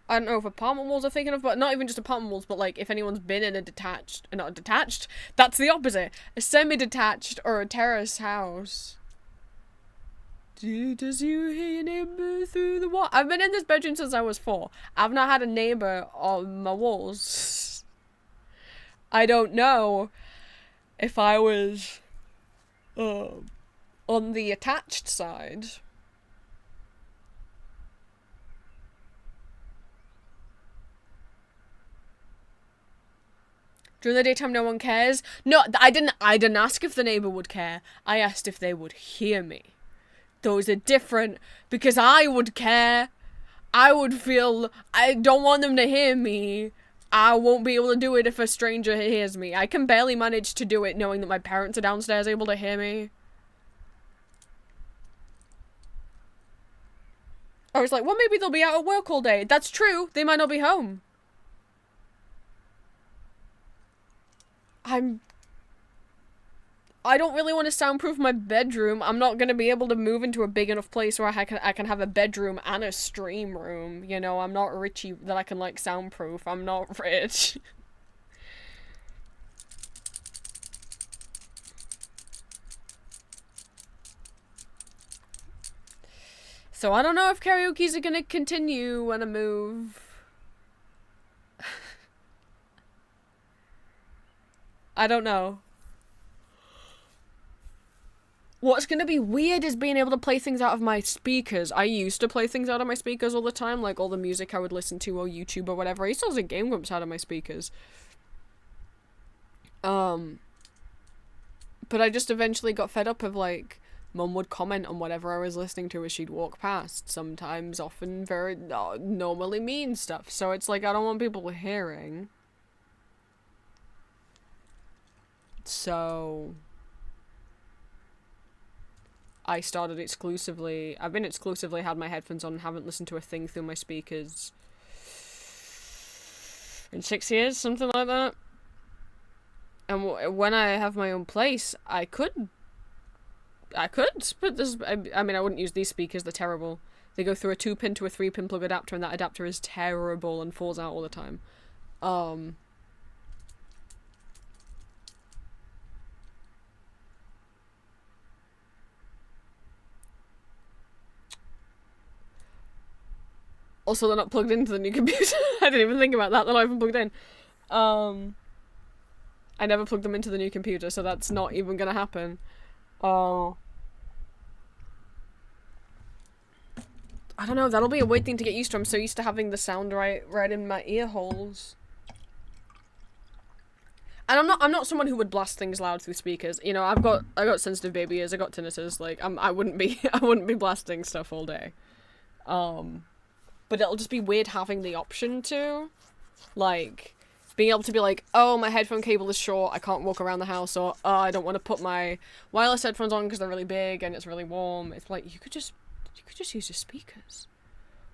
I don't know if apartment walls are thinking of, but not even just apartment walls, but, like, if anyone's been in a detached, not a detached, that's the opposite. A semi-detached or a terrace house. Does you hear your neighbor through the wall? I've been in this bedroom since I was 4. I've not had a neighbor on my walls. I don't know if I was on the attached side. During the daytime, no one cares. No, I didn't ask if the neighbor would care. I asked if they would hear me. Those are different, because I would care. I would feel, I don't want them to hear me. I won't be able to do it if a stranger hears me. I can barely manage to do it knowing that my parents are downstairs able to hear me. I was like, well, maybe they'll be out at work all day. That's true. They might not be home. I don't really want to soundproof my bedroom. I'm not gonna be able to move into a big enough place where I can have a bedroom and a stream room. You know, I'm not richy that I can like soundproof. I'm not rich. So I don't know if karaoke's are gonna continue when I move. I don't know. What's gonna be weird is being able to play things out of my speakers. I used to play things out of my speakers all the time, like all the music I would listen to or YouTube or whatever. I used to listen to Game Grumps out of my speakers. But I just eventually got fed up of, like, Mum would comment on whatever I was listening to as she'd walk past. Sometimes, often, very normally mean stuff. So it's like, I don't want people hearing. So I've been exclusively had my headphones on and haven't listened to a thing through my speakers in 6 years, something like that. And when I have my own place, I could put this, I mean, I wouldn't use these speakers, they're terrible. They go through a 2-pin to a 3-pin plug adapter, and that adapter is terrible and falls out all the time. Also, they're not plugged into the new computer. I didn't even think about that. They're not even plugged in. I never plugged them into the new computer, so that's not even gonna happen. I don't know. That'll be a weird thing to get used to. I'm so used to having the sound right in my ear holes. And I'm not someone who would blast things loud through speakers. You know, I got sensitive baby ears, I got tinnitus, like, I wouldn't be blasting stuff all day. But it'll just be weird having the option to, like, being able to be like, oh, my headphone cable is short, I can't walk around the house, or, oh, I don't want to put my wireless headphones on because they're really big and it's really warm. It's like, you could just use your speakers.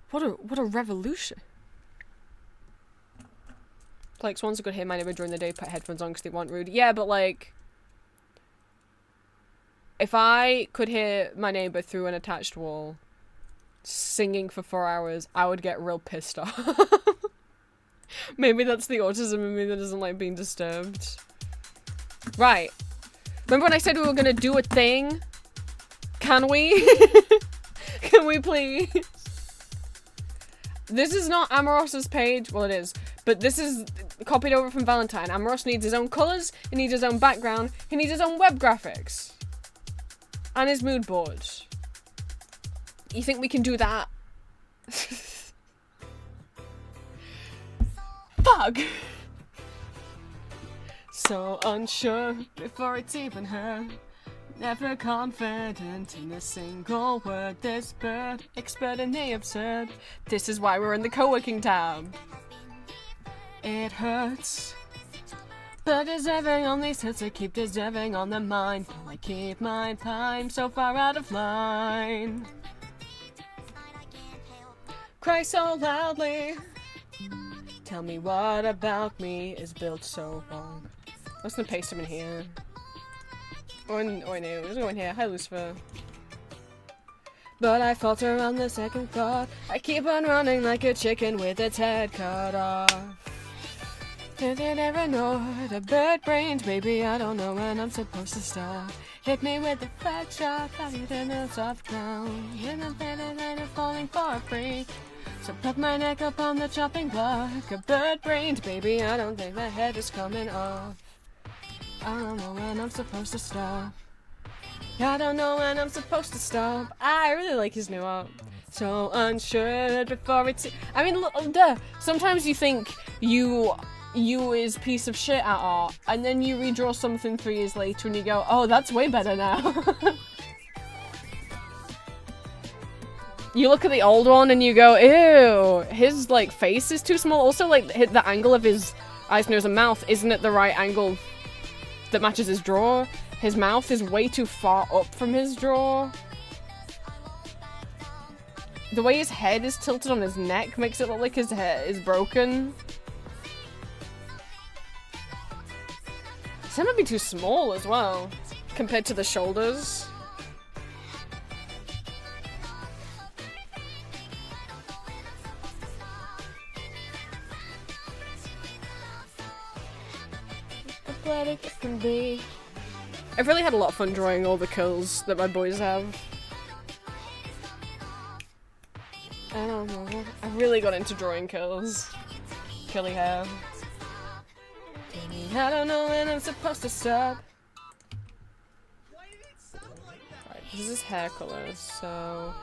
What a revolution. Like, swans could hear my neighbor during the day, put headphones on because they weren't rude. Yeah, but, like, if I could hear my neighbor through an attached wall singing for 4 hours, I would get real pissed off. Maybe that's the autism in me that doesn't like being disturbed. Right. Remember when I said we were gonna do a thing? Can we? Can we please? This is not Amoros's page. Well, it is. But this is copied over from Valentine. Amoros needs his own colours, he needs his own background, he needs his own web graphics. And his mood board. You think we can do that? Fuck! So unsure before it's even heard. Never confident in a single word. This bird, expert in the absurd. This is why we're in the co-working tab. It hurts, but deserving on these hits, I keep deserving on the mind. I keep my time so far out of line. Cry so loudly. Tell me what about me is built so wrong. I'm just gonna paste him in here. Or no, we're just going here. Hi, Lucifer. But I falter on the second thought. I keep on running like a chicken with its head cut off. Did you ever know the bird brains? Baby, I don't know when I'm supposed to stop. Hit me with the fat shot, valued in the soft ground. In the bed and I'm falling for a freak. So put my neck up on the chopping block. A bird brained, baby, I don't think my head is coming off. I don't know when I'm supposed to stop. I don't know when I'm supposed to stop. I really like his new art. So unsure before it's... I mean, look, duh. Sometimes you think you is piece of shit at art, and then you redraw something 3 years later and you go, oh, that's way better now. You look at the old one and you go, ew, his, like, face is too small. Also, like, the angle of his eyes, nose, and mouth isn't at the right angle that matches his draw. His mouth is way too far up from his draw. The way his head is tilted on his neck makes it look like his head is broken. His head might be too small as well, compared to the shoulders. Athletic it can be. I've really had a lot of fun drawing all the kills that my boys have. I don't know. I really got into drawing kills. Killy hair. I don't know when I'm supposed to stop. Right, this is his hair color, so...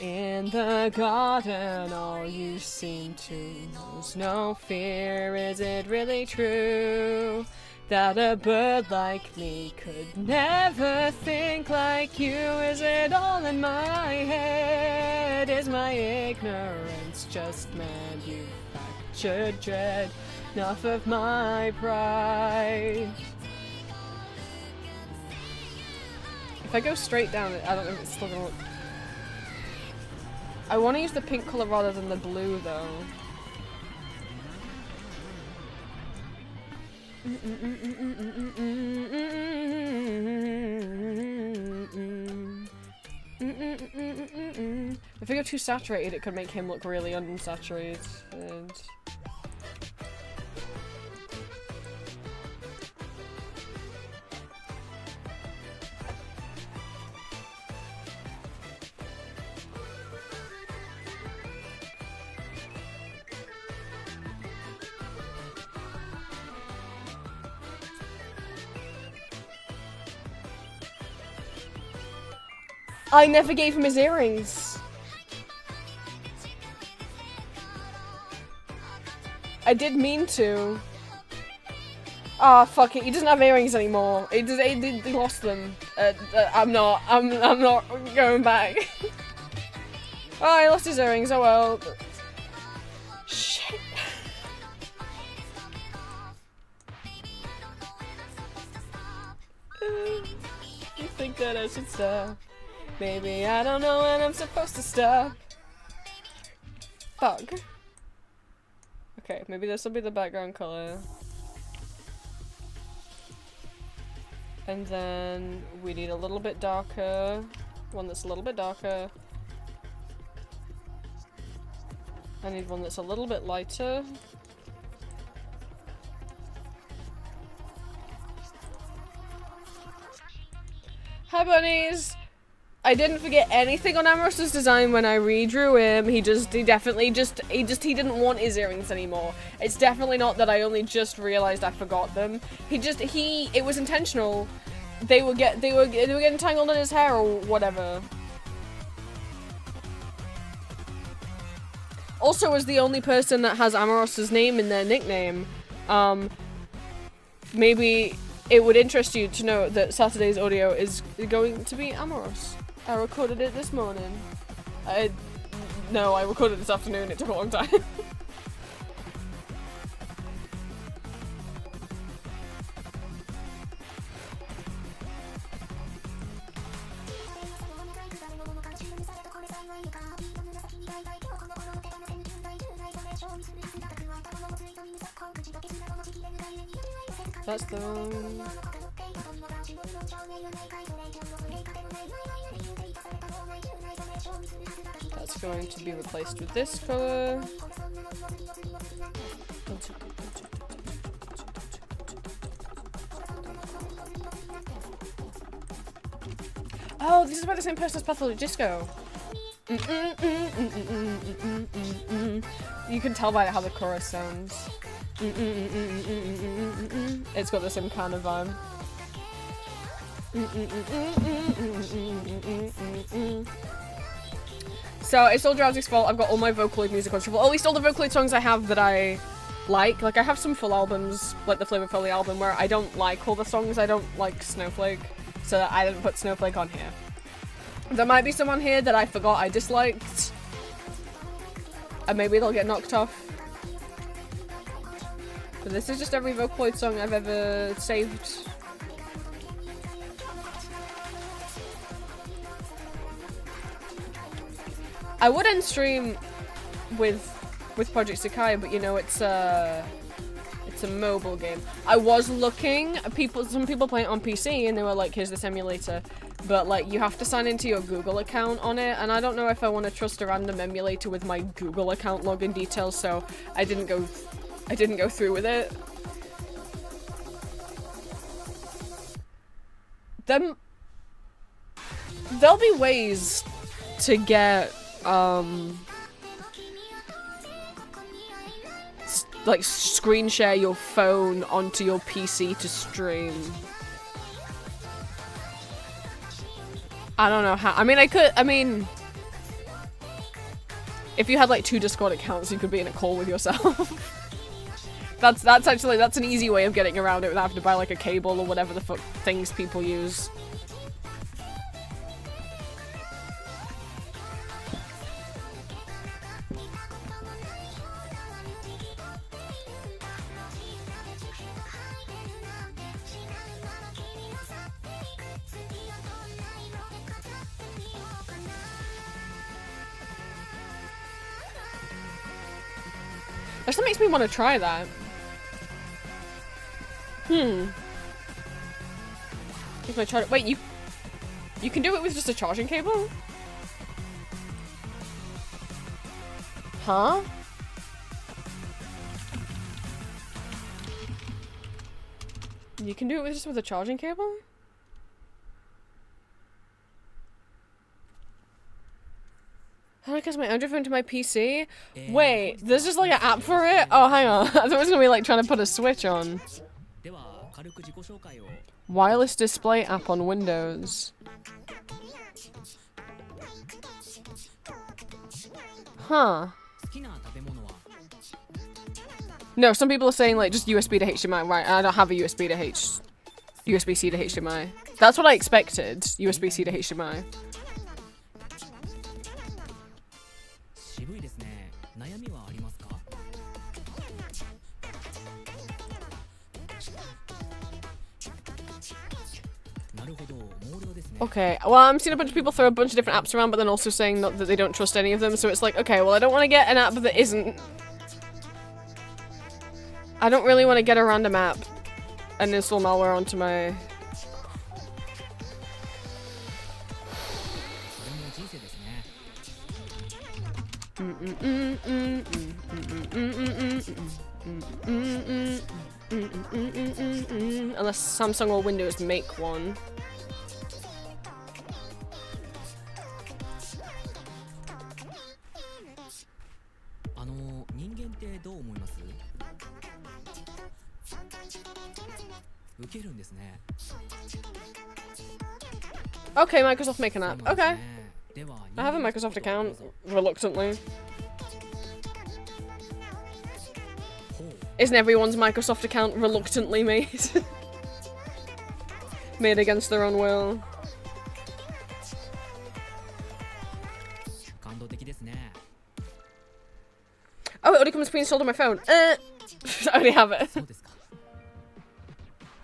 In the garden, all you seem to lose no fear. Is it really true that a bird like me could never think like you? Is it all in my head? Is my ignorance just manufactured dread? Enough of my pride. If I go straight down, I don't know if it's still gonna look... I want to use the pink color rather than the blue, though. If I go too saturated, it could make him look really unsaturated. I never gave him his earrings. I did mean to. Oh, fuck it. He doesn't have earrings anymore. He lost them. I'm not going back. Oh, he lost his earrings. Oh well. Shit. You think that I should stop? Maybe I don't know when I'm supposed to stop. Fuck. Okay, maybe this will be the background color. And then we need a little bit darker. One that's a little bit darker. I need one that's a little bit lighter. Hi bunnies! I didn't forget anything on Amoros's design when I redrew him. He didn't want his earrings anymore. It's definitely not that I only just realized I forgot them. It was intentional. They were getting tangled in his hair or whatever. Also, as the only person that has Amoros's name in their nickname, maybe it would interest you to know that Saturday's audio is going to be Amoros. I recorded it this morning. No, I recorded it this afternoon. It took a long time. That's the one. That's going to be replaced with this color. Oh, this is by the same person as Pathologic Disco. You can tell by how the chorus sounds. It's got the same kind of vibe. So it's all Drowsy's fault. I've got all my Vocaloid music on shuffle. At least all the Vocaloid songs I have that I like. Like I have some full albums, like the Flavor Foley album, where I don't like all the songs. I don't like Snowflake, so I didn't put Snowflake on here. There might be some on here that I forgot I disliked, and maybe they'll get knocked off. But this is just every Vocaloid song I've ever saved. I would end stream with Project Sakai, but you know it's a mobile game. I was looking at some people play it on PC and they were like, here's this emulator, but like you have to sign into your Google account on it, and I don't know if I want to trust a random emulator with my Google account login details, so I didn't go through with it. There'll be ways to get like screen share your phone onto your PC to stream. I don't know how. I mean, if you had like 2 Discord accounts, you could be in a call with yourself. That's an easy way of getting around it without having to buy like a cable or whatever the fuck things people use. That just makes me want to try that. If I try to— wait, you can do it with just a charging cable? Huh? You can do it just with a charging cable? How do I connect my Android phone to my PC? Wait, there's just like an app for it? Oh, hang on. I thought it was gonna be like trying to put a switch on. Wireless display app on Windows. Huh. No, some people are saying like just USB to HDMI. Right, I don't have a USB-C to HDMI. That's what I expected. USB-C to HDMI. Okay, well, I'm seeing a bunch of people throw a bunch of different apps around, but then also saying that they don't trust any of them, so it's like, okay, well, I don't want to get an app that isn't... I don't really want to get a random app and install malware onto my... Unless Samsung or Windows make one. Okay, Microsoft make an app. Okay. I have a Microsoft account, reluctantly. Isn't everyone's Microsoft account reluctantly made? Made against their own will. Oh, it already comes pre-installed on my phone. I already have it.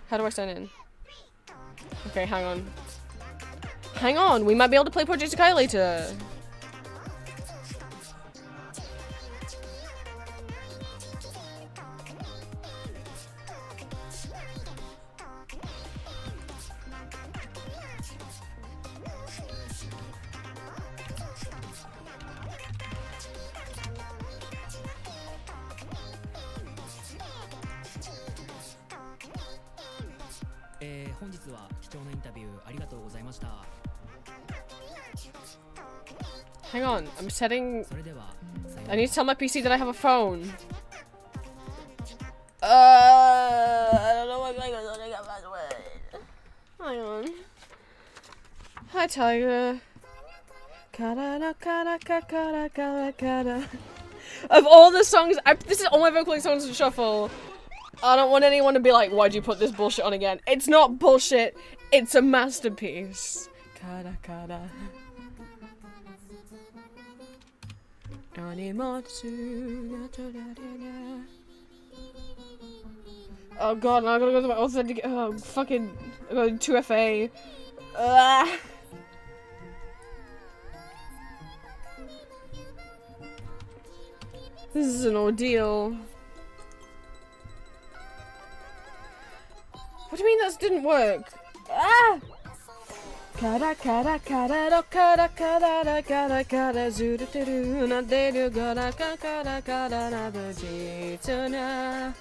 How do I sign in? Okay, hang on. Hang on, we might be able to play Project Akai later. Hang on, I'm setting... I need to tell my PC that I have a phone. I don't know what I got by the way. Hang on. Hi, Tiger. Of all the songs, this is all my vocalized songs in shuffle. I don't want anyone to be like, why'd you put this bullshit on again? It's not bullshit. It's a masterpiece. Oh god, now I gotta go to my authentic. Oh, fucking. I got 2FA. This is an ordeal. What do you mean that didn't work? Ah! Kara kara kara ro kara kara kara kara zuru turu na deru kara kara kara na buji tuna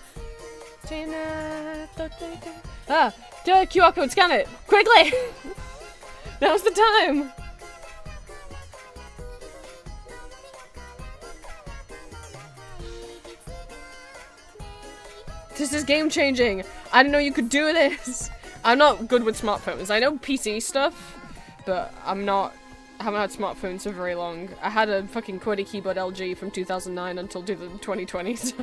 tina tote. Ah! Do a QR code, scan it! Quickly! Now's the time! This is game changing! I didn't know you could do this! I'm not good with smartphones. I know PC stuff, but I haven't had smartphones for very long. I had a fucking QWERTY keyboard LG from 2009 until 2020, so...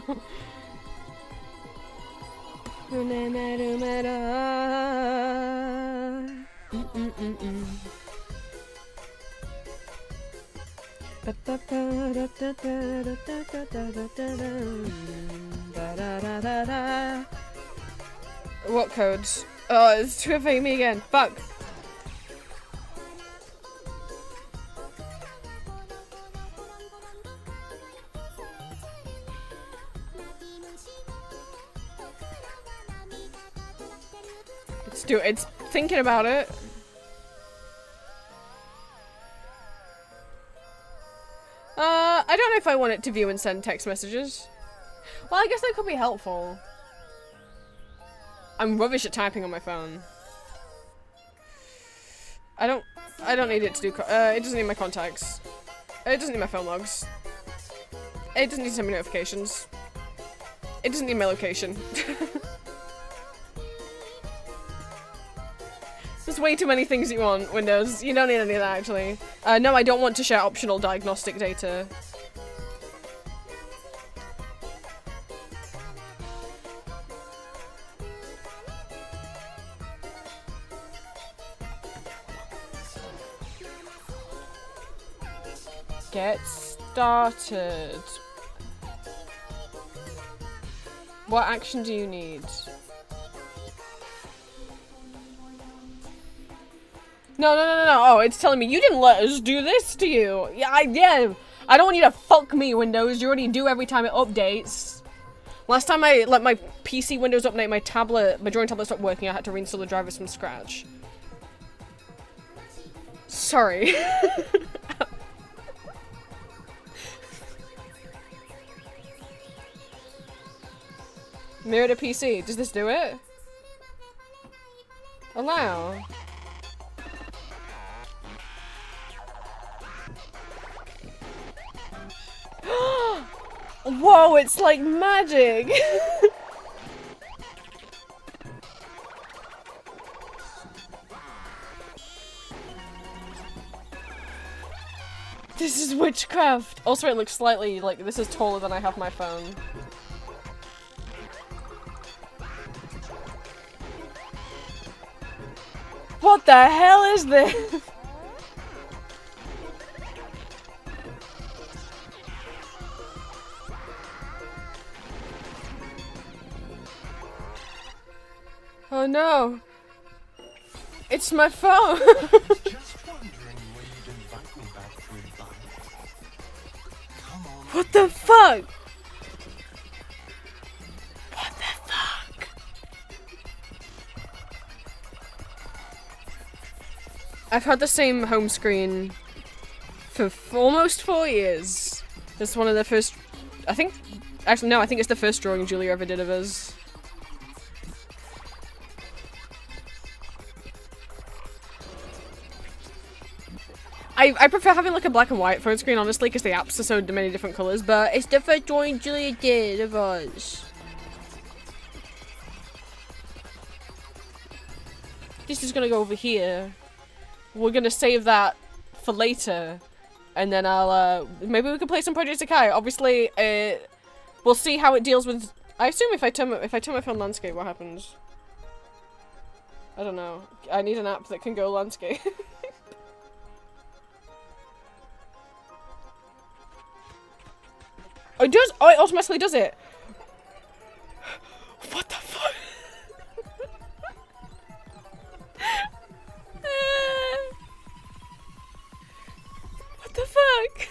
What code? Oh, it's 2FA me again. Fuck. Let's do it. It's thinking about it. I don't know if I want it to view and send text messages. Well, I guess that could be helpful. I'm rubbish at typing on my phone. I don't need it to do it doesn't need my contacts. It doesn't need my phone logs. It doesn't need to send me notifications. It doesn't need my location. There's way too many things you want, Windows. You don't need any of that, actually. No, I don't want to share optional diagnostic data. Get started. What action do you need? No. Oh, it's telling me you didn't let us do this to you. Yeah. I don't want you to fuck me, Windows. You already do every time it updates. Last time I let my PC Windows update, my drawing tablet stopped working. I had to reinstall the drivers from scratch. Sorry. Mirror to PC. Does this do it? Allow. Whoa, it's like magic! This is witchcraft! Also, it looks slightly like this is taller than I have my phone. What the hell is this? Oh no! It's my phone! What the fuck? What the fuck? I've had the same home screen for almost 4 years. This is one of the first, I think it's the first drawing Julia ever did of us. I prefer having like a black and white phone screen, honestly, because the apps are so many different colours, but it's the first drawing Julia did of us. This is gonna go over here. We're gonna save that for later, and then I'll, maybe we can play some Project Akai. Obviously, we'll see how it deals with, I assume if I turn my phone landscape, what happens? I don't know. I need an app that can go landscape. Oh, it does! Oh, it automatically does it! What the fuck? What the fuck?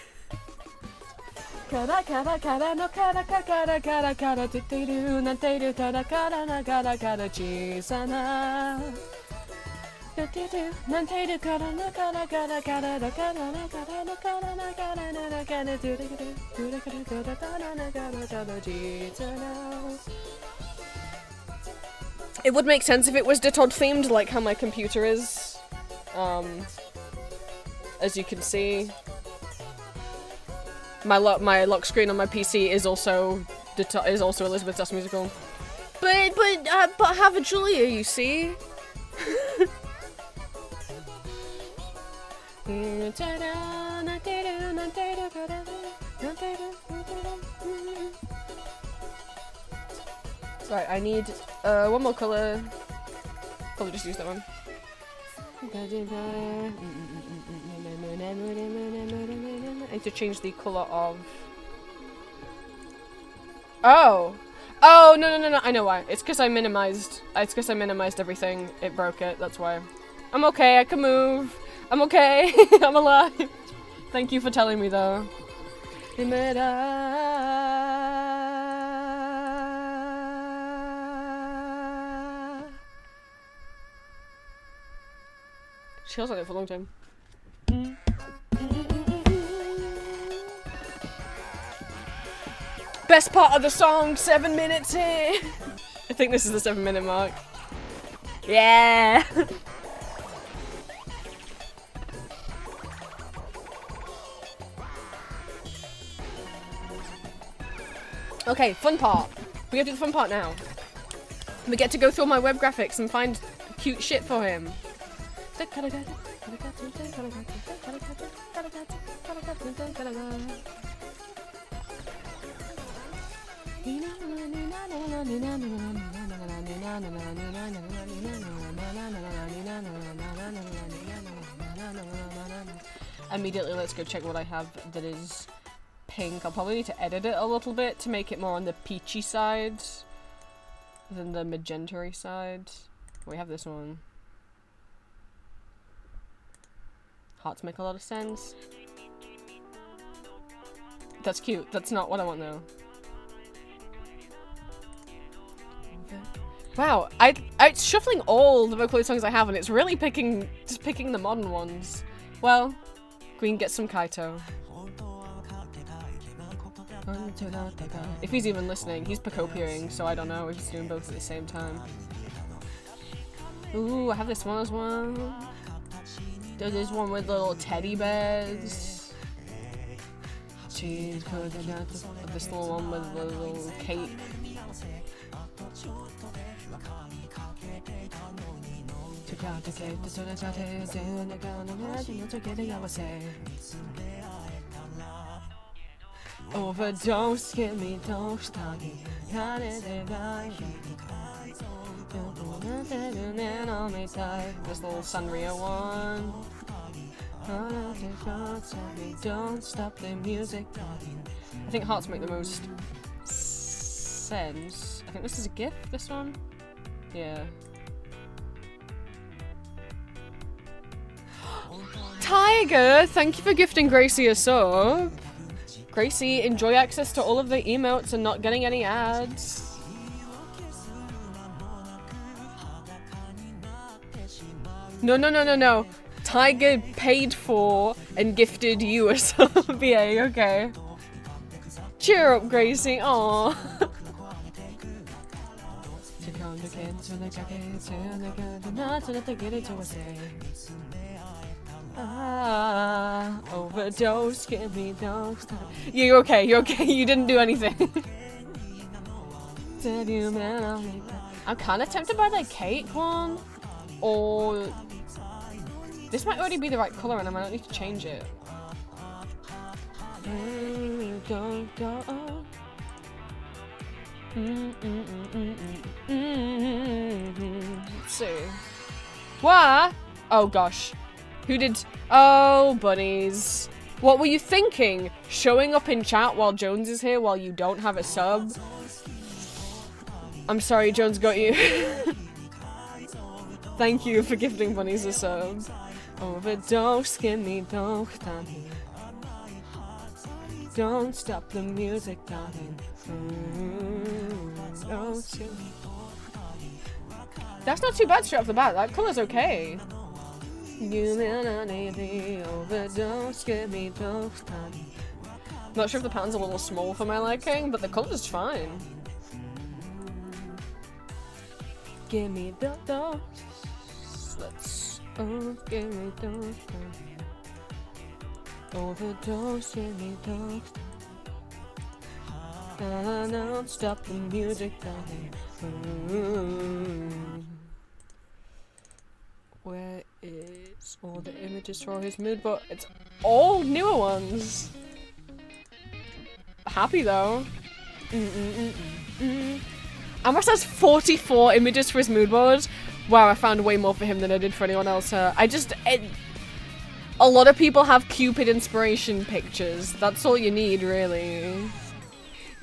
It would make sense if it was Detod themed, like how my computer is. As you can see, my lock screen on my PC is also Elizabeth Das Musical. But have a Julia, you see. Right, I need one more colour. Probably just use that one. I need to change the colour of. Oh! Oh, no, I know why. It's because I minimized everything. It broke it, that's why. I'm okay, I can move. I'm okay, I'm alive. Thank you for telling me, though. She was on it for a long time. Best part of the song, 7 minutes here. I think this is the 7-minute mark. Yeah. Okay, fun part. We gotta do the fun part now. We get to go through all my web graphics and find cute shit for him. immediately let's go check what I have that is pink. I'll probably need to edit it a little bit to make it more on the peachy side than the magenta-y side. We have this one. Hearts make a lot of sense. That's cute. That's not what I want though. Wow, it's shuffling all the vocaloid songs I have and it's really just picking the modern ones. Well, Green gets some Kaito. If he's even listening, he's Pacopiering, so I don't know if he's doing both at the same time. Ooh, I have this one as well. There's one with little teddy bears. Cheese, this little one with a little cake. Overdose, give me dose, this little Sanrio one. Don't stop the music. I think hearts make the most sense. I think this is a gift, this one? Yeah. Tiger, thank you for gifting Gracie a sub. Gracie, enjoy access to all of the emotes and not getting any ads. No. Tiger paid for and gifted you a sub. Yeah, okay. Cheer up, Gracie. Aww. Overdose, give me dose. You're okay, you didn't do anything. I'm kind of tempted by the cake one. Or this might already be the right color and I might not need to change it. Let's see. What? Oh gosh. Who did? Oh, bunnies. What were you thinking? Showing up in chat while Jones is here while you don't have a sub? I'm sorry, Jones got you. Thank you for gifting bunnies a sub. Overdose, give me don't stop the music, darling. That's not too bad straight off the bat. That color's okay. Overdose, give me dose. Not sure if the pattern's a little small for my liking, but the color's fine. Give me the dose. Let's give me dose. Overdose, give me dose. Don't stop the music, darling. Where is all the images for his mood board? It's all newer ones. Happy though. Amos has 44 images for his mood board. Wow, I found way more for him than I did for anyone else. A lot of people have Cupid inspiration pictures. That's all you need, really.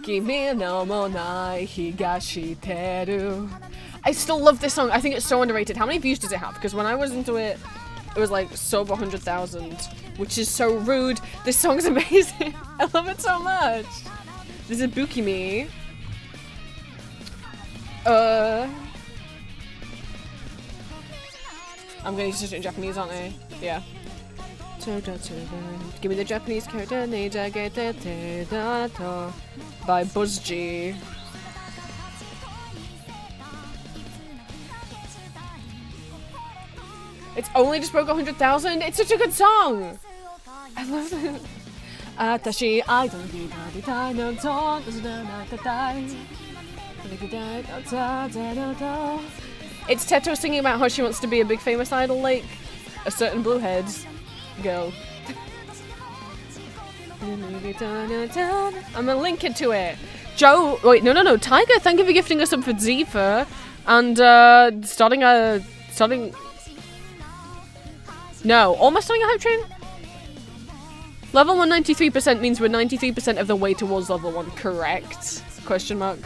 Kimi no monai higashiteru. I still love this song. I think it's so underrated. How many views does it have? Because when I was into it, it was like over 100,000, which is so rude. This song's amazing. I love it so much. This is Bukimi. I'm gonna use it in Japanese, aren't I? Yeah. Give me the Japanese character by BuzzG. It's only just broke 100,000. It's such a good song. I love it. It's Teto singing about how she wants to be a big famous idol like a certain bluehead girl. I'm gonna link it to it. Joe, wait, no. Tiger, thank you for gifting us up for Zifa and starting. No, almost starting a hype train. Level 1 93% means we're 93% of the way towards level 1, correct? Question mark.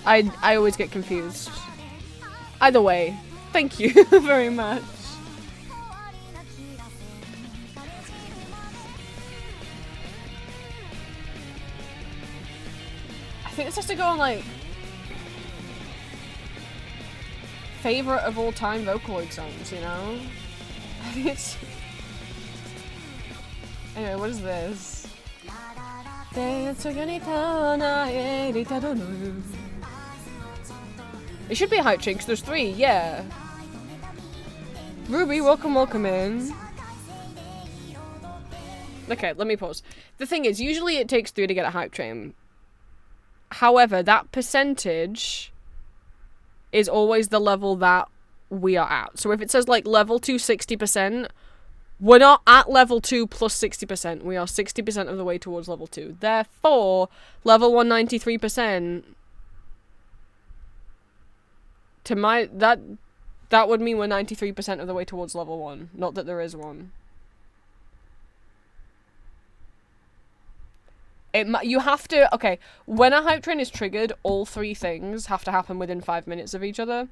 I always get confused. Either way, thank you very much. I think this has to go on like favorite of all time Vocaloid songs, you know? I think it's... Anyway, what is this? It should be a hype train because there's 3, yeah. Ruby, welcome in. Okay, let me pause. The thing is, usually it takes 3 to get a hype train. However, that percentage is always the level that we are at. So if it says like level 2 60%, we're not at level 2 plus 60%. We are 60% of the way towards level 2. Therefore, level 193%, to my, that would mean we're 93% of the way towards level 1. Not that there is one. You have to, okay, when a hype train is triggered, all 3 things have to happen within 5 minutes of each other.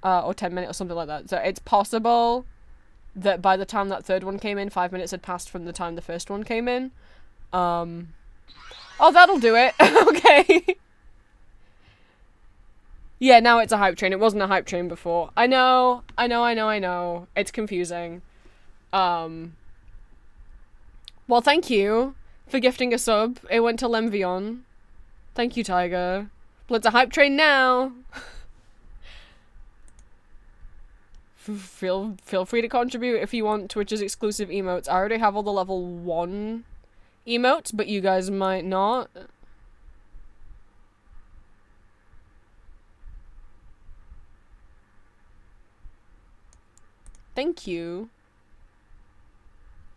Or 10 minutes or something like that. So it's possible that by the time that 3rd one came in, 5 minutes had passed from the time the 1st one came in. Oh, that'll do it. Okay. Yeah, now it's a hype train. It wasn't a hype train before. I know. It's confusing. Well, thank you for gifting a sub. It went to Lemvion. Thank you, Tiger. Well, it's a hype train now. Feel free to contribute if you want Twitch's exclusive emotes. I already have all the level 1 emotes, but you guys might not. Thank you.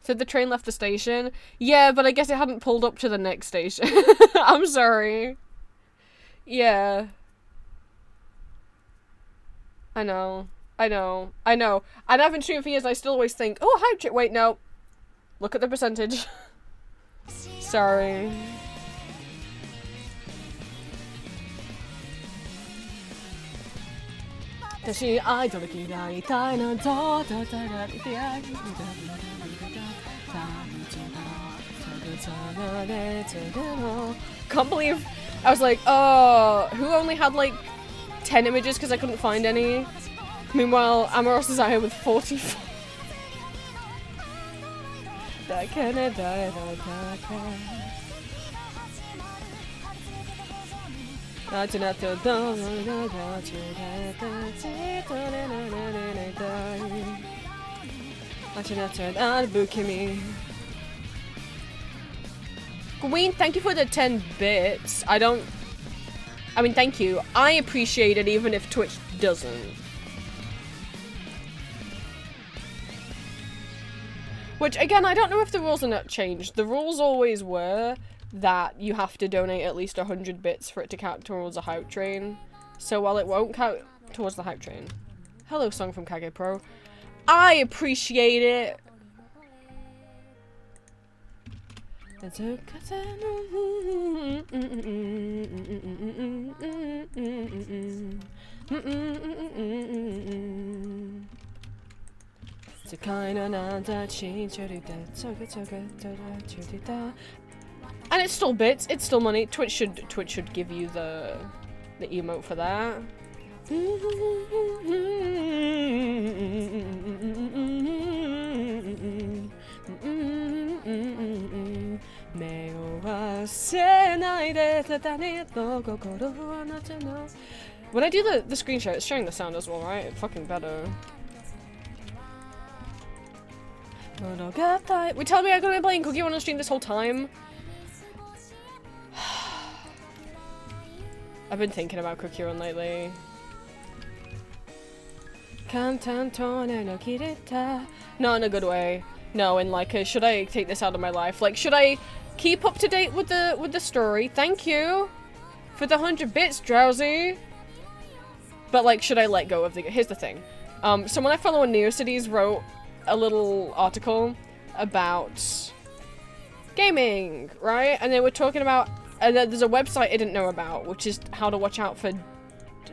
Said the train left the station. Yeah, but I guess it hadn't pulled up to the next station. I'm sorry. Yeah. I know. And I've been streaming for years and I still always think, oh, hype train. Wait, no. Look at the percentage. Sorry. Can't believe I was like, oh, who only had like 10 images because I couldn't find any? Meanwhile, Amoros is out here with 44. Gwen, thank you for the 10 bits. I mean, thank you. I appreciate it even if Twitch doesn't. Which, again, I don't know if the rules are not changed. The rules always were that you have to donate at least 100 bits for it to count towards a hype train. So while it won't count towards the hype train. Hello, song from Kage Pro. I appreciate it. And it's still bits, it's still money. Twitch should give you the emote for that. When I do the screen share, it's sharing the sound as well, right? It fucking better. We tell me I'm gonna be playing Cookie Run on stream this whole time. I've been thinking about Cookie Run lately. Not in a good way. No, in like, should I take this out of my life? Like, should I keep up to date with the story? Thank you for the 100 bits, Drowsy. But like, should I let go of the? Here's the thing. Someone I follow on NeoCities wrote a little article about gaming, right? And they were talking about, and there's a website I didn't know about, which is how to watch out for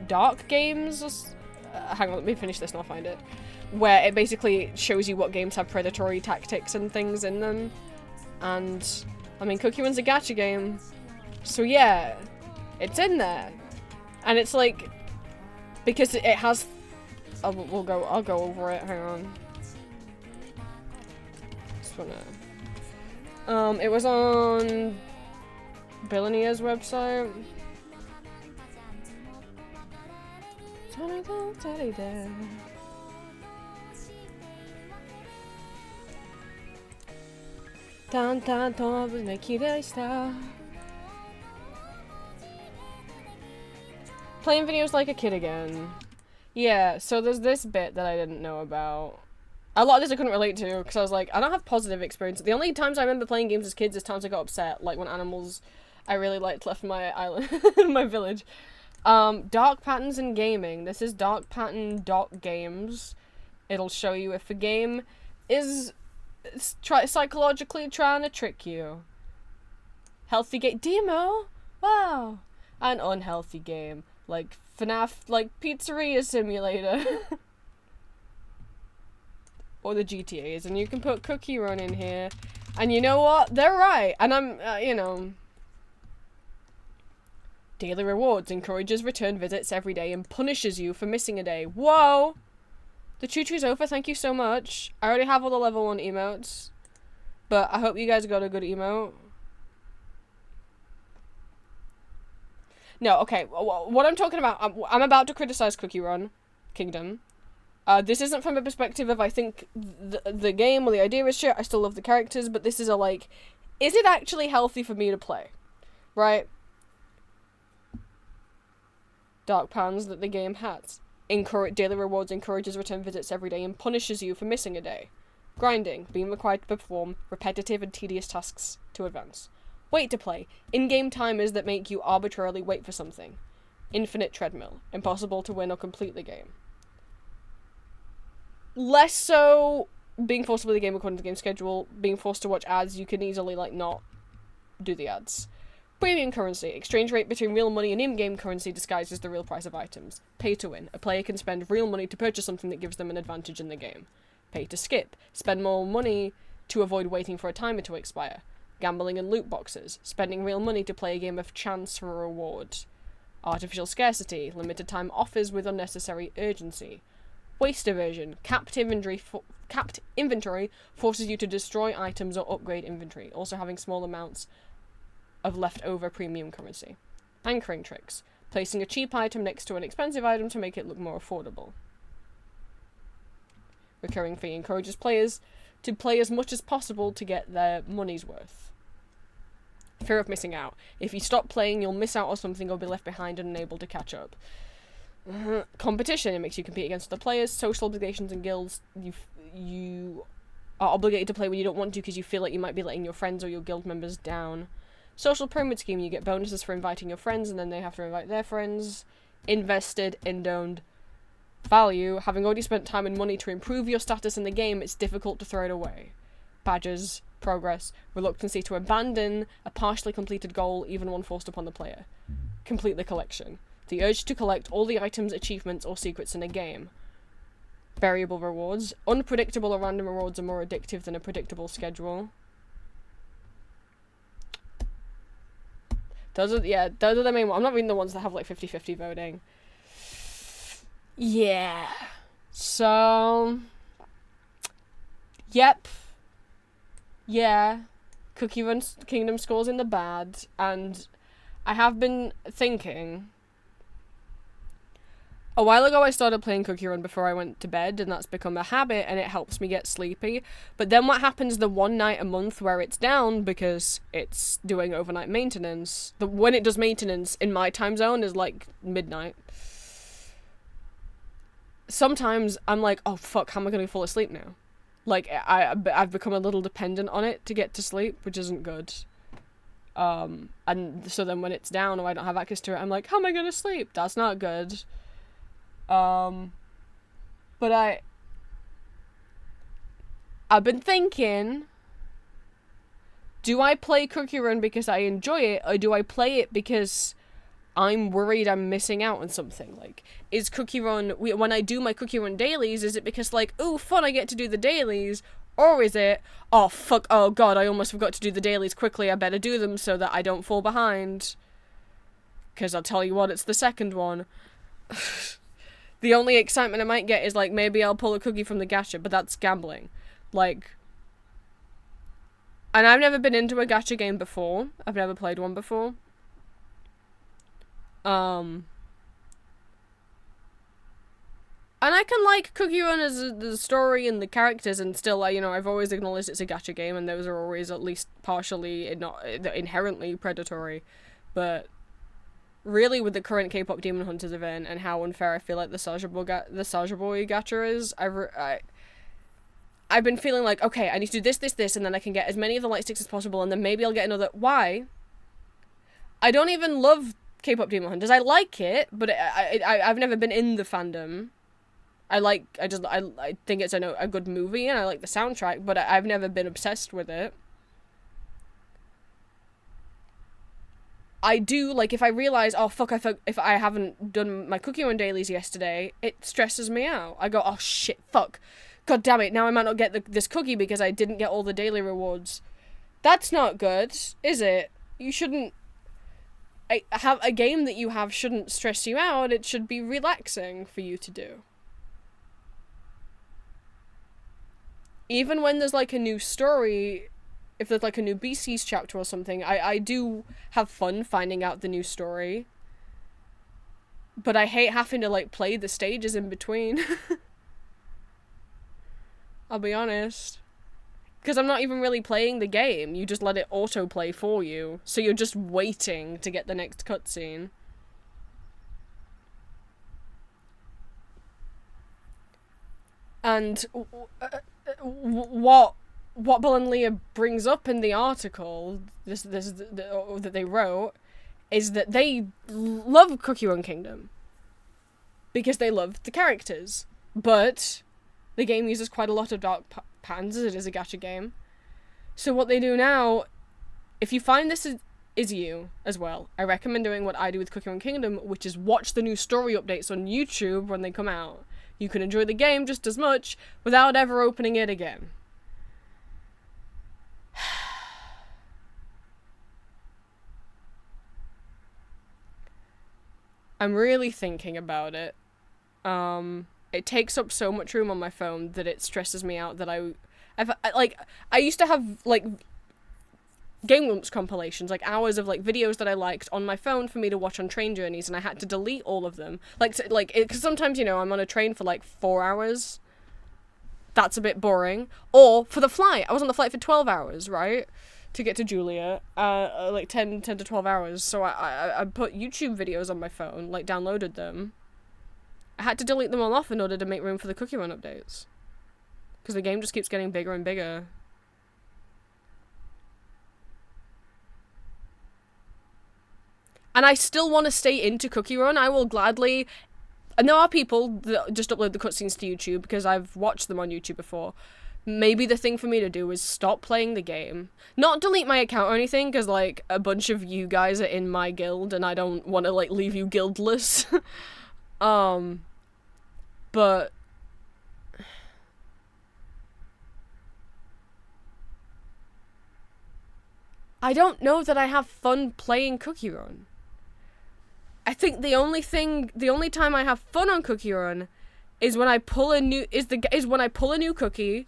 dark games. Hang on, let me finish this and I'll find it. Where it basically shows you what games have predatory tactics and things in them. And, I mean, Cookie Run's a gacha game. So yeah, it's in there. And it's like, because it has, I'll go over it, hang on. Just wanna, it was on Billionaire's website. Playing videos like a kid again. Yeah, so there's this bit that I didn't know about. A lot of this I couldn't relate to, because I was like, I don't have positive experience. The only times I remember playing games as kids is times I got upset, like when animals I really liked left my island, my village. Dark patterns in gaming. This is darkpattern.games. It'll show you if a game is psychologically trying to trick you. Healthy game. Demo? Wow. An unhealthy game. Like FNAF, like Pizzeria Simulator. Or the GTAs. And you can put Cookie Run in here. And you know what? They're right. And I'm, you know... Daily rewards encourages return visits every day and punishes you for missing a day. Whoa! The choo-choo's over, thank you so much. I already have all the level 1 emotes. But I hope you guys got a good emote. No, okay, what I'm talking about, I'm about to criticize Cookie Run Kingdom. This isn't from a perspective of I think the game or the idea is shit, I still love the characters, but this is a like, is it actually healthy for me to play? Right? Dark patterns that the game has. Daily rewards encourages return visits every day and punishes you for missing a day. Grinding, being required to perform repetitive and tedious tasks to advance. Wait to play, in-game timers that make you arbitrarily wait for something. Infinite treadmill, impossible to win or complete the game. Less so being forced to play the game according to the game schedule, being forced to watch ads, you can easily, like, not do the ads. Premium currency, exchange rate between real money and in-game currency disguises the real price of items. Pay to win, a player can spend real money to purchase something that gives them an advantage in the game. Pay to skip, spend more money to avoid waiting for a timer to expire. Gambling and loot boxes, spending real money to play a game of chance for a reward. Artificial scarcity, limited time offers with unnecessary urgency. Waste diversion, capped inventory forces you to destroy items or upgrade inventory, also having small amounts of leftover premium currency. Anchoring tricks, placing a cheap item next to an expensive item to make it look more affordable. Recurring fee encourages players to play as much as possible to get their money's worth. Fear of missing out. If you stop playing, you'll miss out on something or be left behind and unable to catch up. Competition. It makes you compete against other players. Social obligations and guilds. You are obligated to play when you don't want to because you feel like you might be letting your friends or your guild members down. Social pyramid scheme. You get bonuses for inviting your friends and then they have to invite their friends. Invested, indoned. Value. Having already spent time and money to improve your status in the game, it's difficult to throw it away. Badges. Progress. Reluctancy to abandon a partially completed goal, even one forced upon the player. Complete the collection. The urge to collect all the items, achievements, or secrets in a game. Variable rewards. Unpredictable or random rewards are more addictive than a predictable schedule. Those are the main ones. I'm not reading the ones that have like 50-50 voting. Yeah. So... Yep. Yeah. Cookie Run Kingdom scores in the bad, and I have been thinking... A while ago I started playing Cookie Run before I went to bed, and that's become a habit, and it helps me get sleepy. But then what happens the one night a month where it's down because it's doing overnight maintenance? When it does maintenance in my time zone is like midnight. Sometimes I'm like, oh fuck, how am I going to fall asleep now? Like, I've become a little dependent on it to get to sleep, which isn't good. And so then when it's down or I don't have access to it, I'm like, how am I going to sleep? That's not good. But I've been thinking, do I play Cookie Run because I enjoy it, or do I play it because I'm worried I'm missing out on something? Like, is Cookie Run, when I do my Cookie Run dailies, is it because, like, ooh, fun, I get to do the dailies? Or is it, oh, fuck, oh god, I almost forgot to do the dailies quickly, I better do them so that I don't fall behind? Because I'll tell you what, it's the second one. The only excitement I might get is, like, maybe I'll pull a cookie from the gacha, but that's gambling. Like, and I've never been into a gacha game before. I've never played one before. And I can like Cookie Run as the story and the characters, and still, you know, I've always acknowledged it's a gacha game, and those are always at least partially, not inherently predatory. But really, with the current K-pop Demon Hunters event and how unfair I feel like the Soulja Boy gacha is, I've been feeling like, okay, I need to do this, and then I can get as many of the light sticks as possible, and then maybe I'll get another. Why? I don't even love K-pop Demon Hunters. I like it, but I've never been in the fandom. I think it's a good movie, and I like the soundtrack, but I've never been obsessed with it. I do, like, if I realize, oh, fuck, if I haven't done my Cookie Run dailies yesterday, it stresses me out. I go, oh, shit, fuck. God damn it, now I might not get this cookie because I didn't get all the daily rewards. That's not good, is it? You shouldn't... have a game that you have shouldn't stress you out. It should be relaxing for you to do. Even when there's, like, a new story... If there's, like, a new BC's chapter or something, I do have fun finding out the new story. But I hate having to, like, play the stages in between. I'll be honest. Because I'm not even really playing the game. You just let it autoplay for you. So you're just waiting to get the next cutscene. And what Bill and Leah brings up in the article, that they wrote, is that they love Cookie Run Kingdom because they love the characters, but the game uses quite a lot of dark patterns as it is a gacha game. So what they do now, if you find this is you as well, I recommend doing what I do with Cookie Run Kingdom, which is watch the new story updates on YouTube when they come out. You can enjoy the game just as much without ever opening it again. I'm really thinking about it. It takes up so much room on my phone that it stresses me out that I used to have, like, Game Grumps compilations, like, hours of, like, videos that I liked on my phone for me to watch on train journeys, and I had to delete all of them. Because sometimes, you know, I'm on a train for, like, 4 hours. That's a bit boring. Or, for the flight. I was on the flight for 12 hours, right? To get to Julia, like 10 to 12 hours, so I put YouTube videos on my phone, like downloaded them. I had to delete them all off in order to make room for the Cookie Run updates. Because the game just keeps getting bigger and bigger. And I still want to stay into Cookie Run. I will gladly... And there are people that just upload the cutscenes to YouTube because I've watched them on YouTube before. Maybe the thing for me to do is stop playing the game. Not delete my account or anything, because, like, a bunch of you guys are in my guild, and I don't want to, like, leave you guildless. But... I don't know that I have fun playing Cookie Run. I think the only time I have fun on Cookie Run is when I pull a new cookie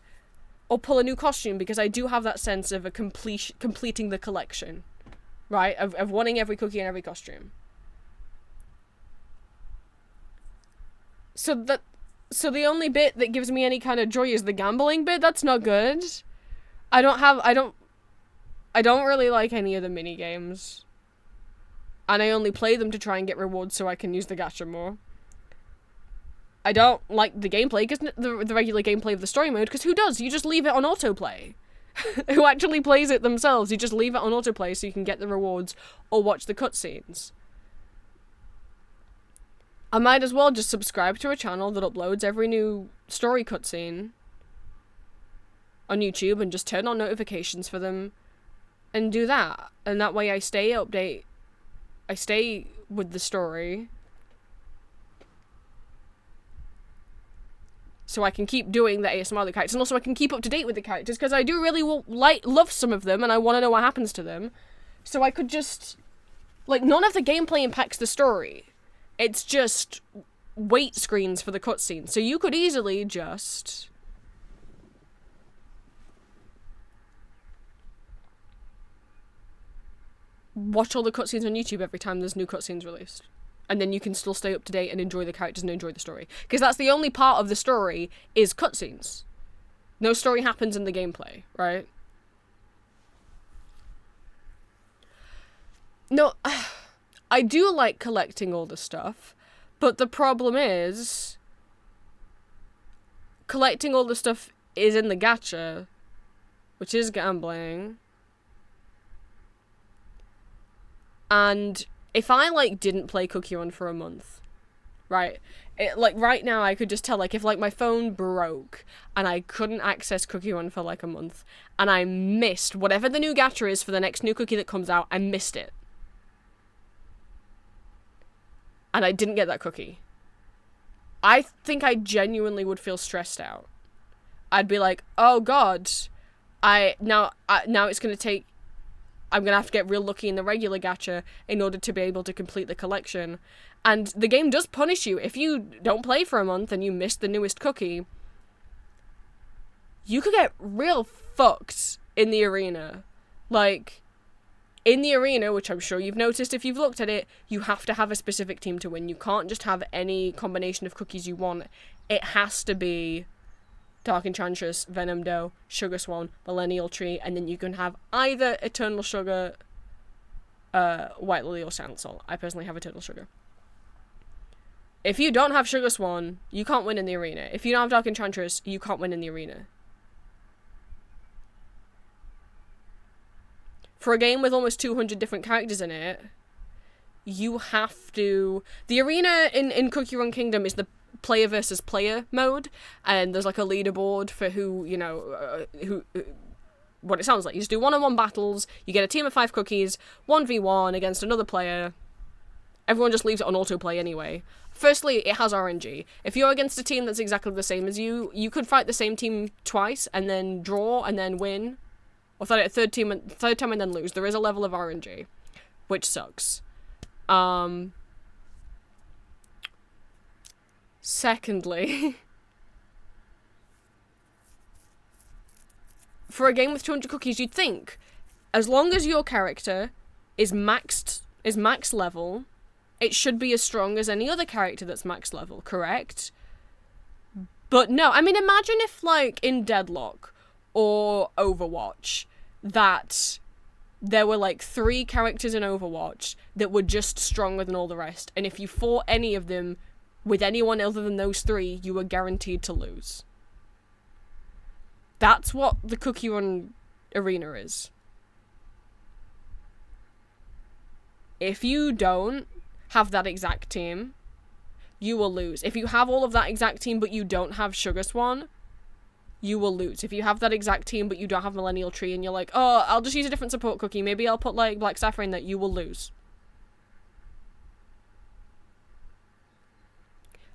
or pull a new costume, because I do have that sense of completing the collection, right? Of wanting every cookie and every costume. So the only bit that gives me any kind of joy is the gambling bit. That's not good. I don't really like any of the mini games. And I only play them to try and get rewards so I can use the gacha more. I don't like the gameplay, because the regular gameplay of the story mode, because who does? You just leave it on autoplay. Who actually plays it themselves? You just leave it on autoplay so you can get the rewards or watch the cutscenes. I might as well just subscribe to a channel that uploads every new story cutscene. on YouTube and just turn on notifications for them and do that. And that way I stay with the story. So I can keep doing the ASMR of the characters, and also I can keep up to date with the characters, because I do really love some of them, and I want to know what happens to them. So I could just... Like, none of the gameplay impacts the story. It's just wait screens for the cutscenes. So you could easily just... watch all the cutscenes on YouTube every time there's new cutscenes released. And then you can still stay up to date and enjoy the characters and enjoy the story. Because that's the only part of the story is cutscenes. No story happens in the gameplay, right? No, I do like collecting all the stuff, but the problem is collecting all the stuff is in the gacha, which is gambling. And if I, like, didn't play Cookie Run for a month, right, like, right now I could just tell, like, if, like, my phone broke and I couldn't access Cookie Run for, like, a month, and I missed whatever the new gacha is for the next new cookie that comes out, I missed it. And I didn't get that cookie. I think I genuinely would feel stressed out. I'd be like, oh god, now it's gonna take... I'm going to have to get real lucky in the regular gacha in order to be able to complete the collection. And the game does punish you. If you don't play for a month and you miss the newest cookie, you could get real fucked in the arena. Like, in the arena, which I'm sure you've noticed if you've looked at it, you have to have a specific team to win. You can't just have any combination of cookies you want. It has to be Dark Enchantress, Venom Doe, Sugar Swan, Millennial Tree, and then you can have either Eternal Sugar, White Lily, or Silent Soul. I personally have Eternal Sugar. If you don't have Sugar Swan, you can't win in the arena. If you don't have Dark Enchantress, you can't win in the arena. For a game with almost 200 different characters in it, you have to... The arena in Cookie Run Kingdom is the player versus player mode, and there's like a leaderboard for who, you know, what it sounds like. You just do one-on-one battles, you get a team of 5 cookies, 1v1 against another player. Everyone just leaves it on autoplay anyway. Firstly, it has RNG. If you're against a team that's exactly the same as you, you could fight the same team twice and then draw and then win. Or fight a third time and then lose. There is a level of RNG, which sucks. Secondly, for a game with 200 cookies, you'd think, as long as your character is max level, it should be as strong as any other character that's max level, correct? But no, I mean, imagine if, like, in Deadlock or Overwatch, that there were, like, 3 characters in Overwatch that were just stronger than all the rest, and if you fought any of them with anyone other than those 3, you were guaranteed to lose. That's what the Cookie Run arena is. If you don't have that exact team, you will lose. If you have all of that exact team but you don't have Sugar Swan, you will lose. If you have that exact team but you don't have Millennial Tree and you're like, oh, I'll just use a different support cookie, maybe I'll put, like, Black Sapphire in that, you will lose.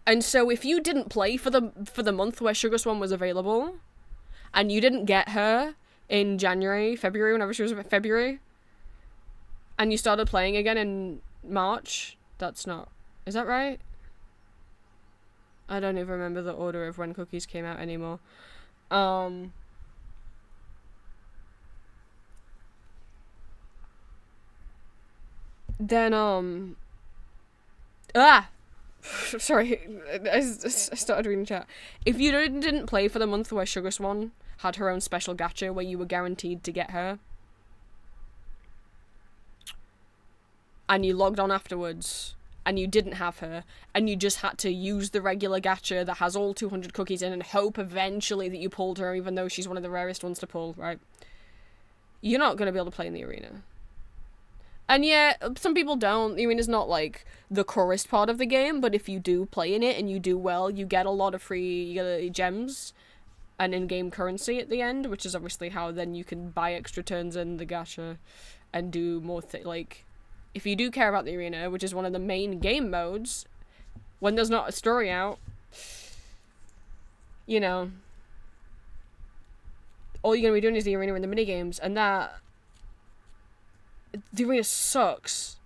And so if you didn't play for the month where Sugar Swan was available, and you didn't get her in January, February, whenever she was February, and you started playing again in March, that's not... Is that right? I don't even remember the order of when cookies came out anymore. Then, sorry, I started reading chat. If you didn't play for the month where Sugar Swan had her own special gacha where you were guaranteed to get her, and you logged on afterwards, and you didn't have her, and you just had to use the regular gacha that has all 200 cookies in and hope eventually that you pulled her, even though she's one of the rarest ones to pull, right? You're not going to be able to play in the arena. And yeah, some people don't. The arena's not, like, the chorus part of the game, but if you do play in it and you do well, you get a lot of free gems an in-game currency at the end, which is obviously how then you can buy extra turns in the gacha and do more like, if you do care about the arena, which is one of the main game modes, when there's not a story out, you know, all you're gonna be doing is the arena and the minigames, and that, the arena sucks.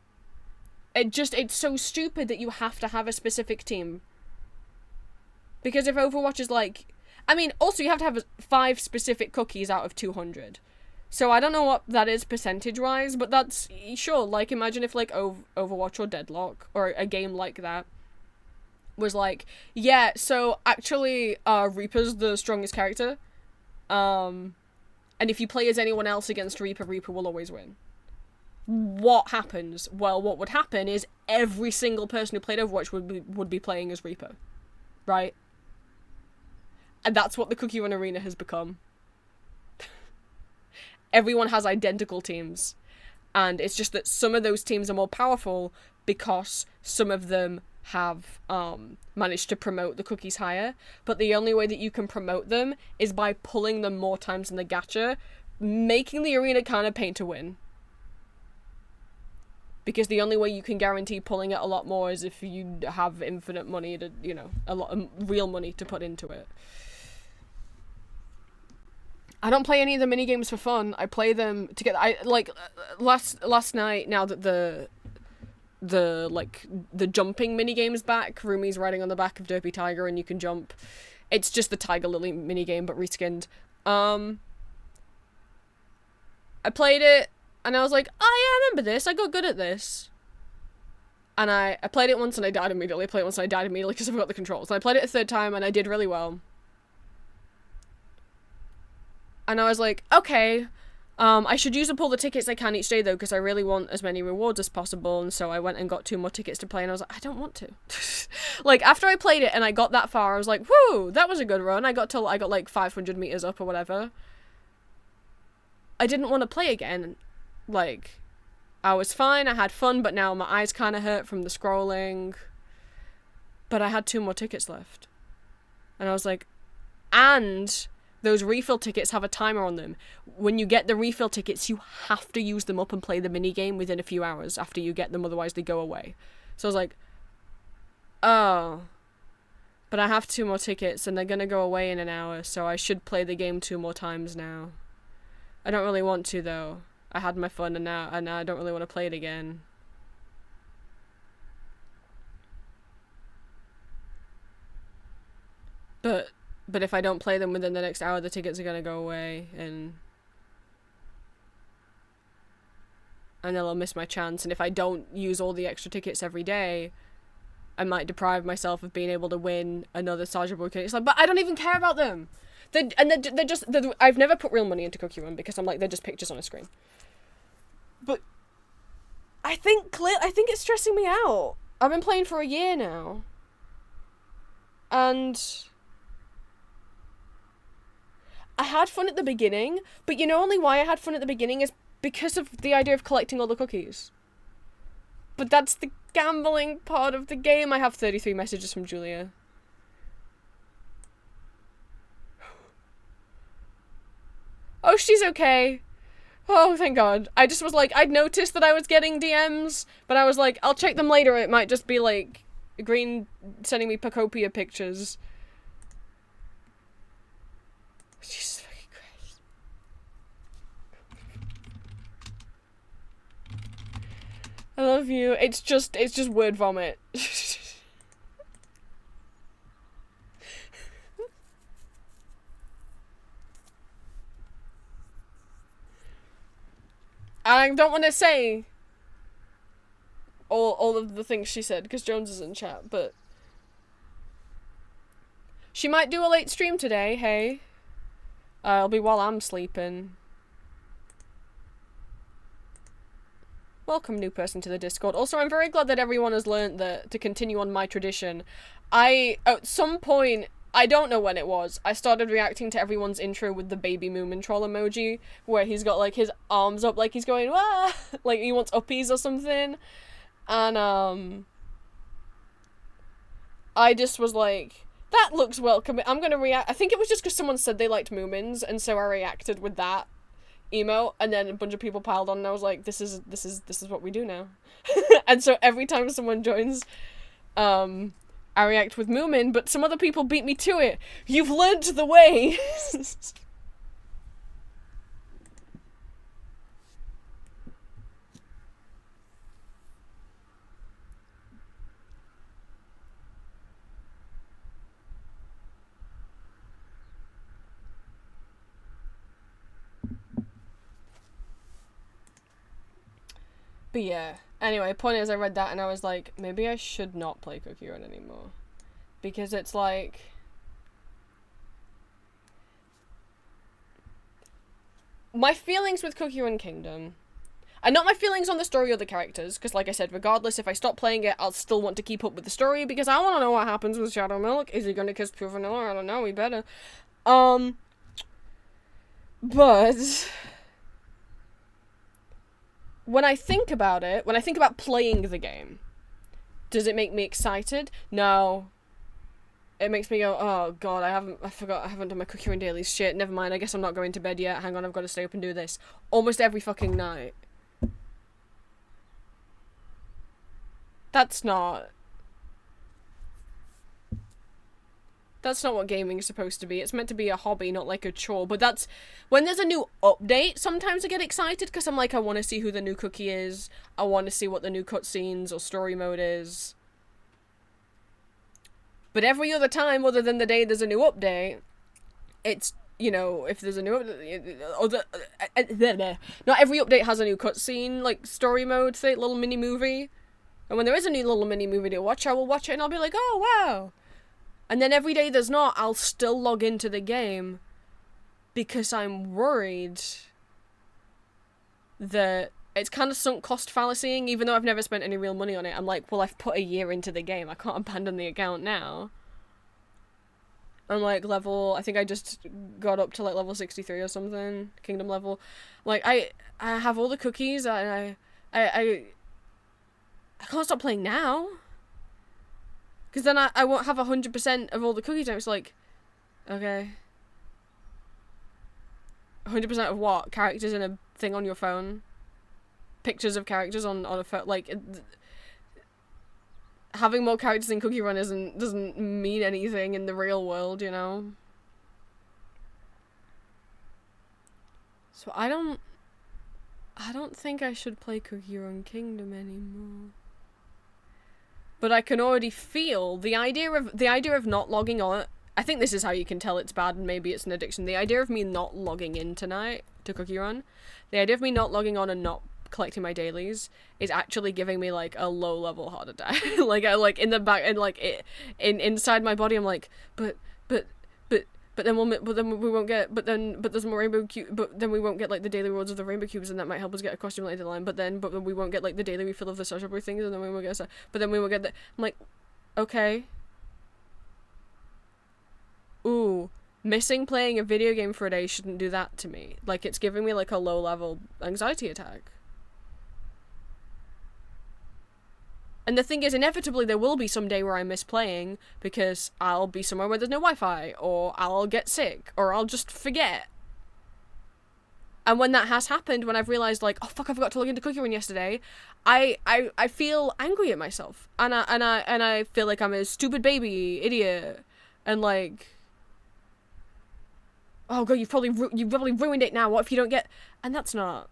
It's so stupid that you have to have a specific team. Because if Overwatch is like, I mean, also you have to have 5 specific cookies out of 200. So I don't know what that is percentage-wise, but that's, sure, like, imagine if, like, Overwatch or Deadlock, or a game like that, was like, yeah, so actually, Reaper's the strongest character, and if you play as anyone else against Reaper, Reaper will always win. What happens? Well, what would happen is every single person who played Overwatch would be playing as Reaper. Right? And that's what the Cookie Run Arena has become. Everyone has identical teams. And it's just that some of those teams are more powerful because some of them have managed to promote the cookies higher. But the only way that you can promote them is by pulling them more times in the gacha, making the arena kind of pay to win. Because the only way you can guarantee pulling it a lot more is if you have infinite money to, you know, a lot of real money to put into it. I don't play any of the minigames for fun. I play them to get, last night, now that the jumping minigame's back, Rumi's riding on the back of Derpy Tiger and you can jump. It's just the Tiger Lily minigame, but reskinned. I played it, and I was like, oh yeah, I remember this, I got good at this. And I played it once and I died immediately, played it once and I died immediately because I forgot the controls. And I played it a third time and I did really well. And I was like, okay, I should use up all the tickets I can each day though, because I really want as many rewards as possible, and so I went and got 2 more tickets to play, and I was like, I don't want to. Like, after I played it and I got that far, I was like, whoo, that was a good run. I got like 500 meters up or whatever. I didn't want to play again. Like, I was fine, I had fun, but now my eyes kind of hurt from the scrolling. But I had 2 more tickets left. And I was like, and those refill tickets have a timer on them. When you get the refill tickets, you have to use them up and play the minigame within a few hours after you get them, otherwise they go away. So I was like, oh. But I have 2 more tickets and they're gonna go away in an hour, so I should play the game 2 more times now. I don't really want to though. I had my fun and now I don't really want to play it again. But if I don't play them within the next hour, the tickets are gonna go away, and then I'll miss my chance. And if I don't use all the extra tickets every day, I might deprive myself of being able to win another Sergeant Boy. It's like, but I don't even care about them. They're just. I've never put real money into Cookie Run because I'm like, they're just pictures on a screen. But I think it's stressing me out. I've been playing for a year now, and I had fun at the beginning, but you know only why I had fun at the beginning is because of the idea of collecting all the cookies. But that's the gambling part of the game. I have 33 messages from Julia. Oh, she's okay. Oh, thank God. I just was like, I'd noticed that I was getting DMs, but I was like, I'll check them later. It might just be like Green sending me Pacopia pictures. Jesus fucking Christ. I love you. It's just word vomit. I don't want to say all of the things she said because Jones is in chat, but she might do a late stream today. Hey, it'll be while I'm sleeping. Welcome, new person, to the Discord. Also, I'm very glad that everyone has learned that to continue on my tradition. At some point, I don't know when it was, I started reacting to everyone's intro with the baby Moomin troll emoji, where he's got, like, his arms up like he's going, wah! Like he wants uppies or something. And, I just was like, That looks welcome. I'm gonna react. I think it was just because someone said they liked Moomins, and so I reacted with that emote, and then a bunch of people piled on, and I was like, this is what we do now. And so every time someone joins, I react with Moomin, but some other people beat me to it. You've learnt the way. But yeah, anyway, point is I read that and I was like, maybe I should not play Cookie Run anymore. Because it's like... my feelings with Cookie Run Kingdom... and not my feelings on the story or the characters, because like I said, regardless, if I stop playing it, I'll still want to keep up with the story, because I want to know what happens with Shadow Milk. Is he gonna kiss Pure Vanilla? I don't know, he better. But... when I think about it, when I think about playing the game, does it make me excited? No. It makes me go, oh god, I haven't done my Cookie Run dailies. Shit, never mind, I guess I'm not going to bed yet. Hang on, I've got to stay up and do this. Almost every fucking night. That's not what gaming is supposed to be. It's meant to be a hobby, not like a chore. But that's... when there's a new update, sometimes I get excited, because I'm like, I want to see who the new cookie is. I want to see what the new cutscenes or story mode is. But every other time, other than the day there's a new update, it's, you know, if there's a new update... not every update has a new cutscene, like, story mode, say, little mini-movie. And when there is a new little mini-movie to watch, I will watch it and I'll be like, oh, wow. And then every day there's not, I'll still log into the game because I'm worried that it's kind of sunk cost fallacying, even though I've never spent any real money on it. I'm like, well, I've put a year into the game. I can't abandon the account now. I'm like I think I just got up to like level 63 or something, kingdom level. Like, I have all the cookies and I can't stop playing now. Because then I won't have 100% of all the cookies. And it's like, okay. 100% of what? Characters in a thing on your phone? Pictures of characters on a phone? Like, having more characters in Cookie Run doesn't mean anything in the real world, you know? So I don't think I should play Cookie Run Kingdom anymore. But I can already feel the idea of not logging on. I think this is how you can tell it's bad and maybe it's an addiction. The idea of me not logging in tonight to Cookie Run, the idea of me not logging on and not collecting my dailies is actually giving me like a low level heart attack. like in the back and like inside my body, I'm like, but then we won't get, but there's more rainbow cube, but then we won't get like the daily rewards of the rainbow cubes, and that might help us get a costume later down the line. But then we won't get like the daily refill of the social brew things, and then we won't get but then we will get the. I'm like, okay. Ooh, missing playing a video game for a day shouldn't do that to me. Like, it's giving me like a low level anxiety attack. And the thing is, inevitably there will be some day where I miss playing because I'll be somewhere where there's no Wi-Fi, or I'll get sick, or I'll just forget. And when that has happened, when I've realised, like, oh fuck, I forgot to log into Cookie Run yesterday, I feel angry at myself. And I feel like I'm a stupid baby, idiot. And like, oh god, you've probably ruined it now, what if you don't get... And that's not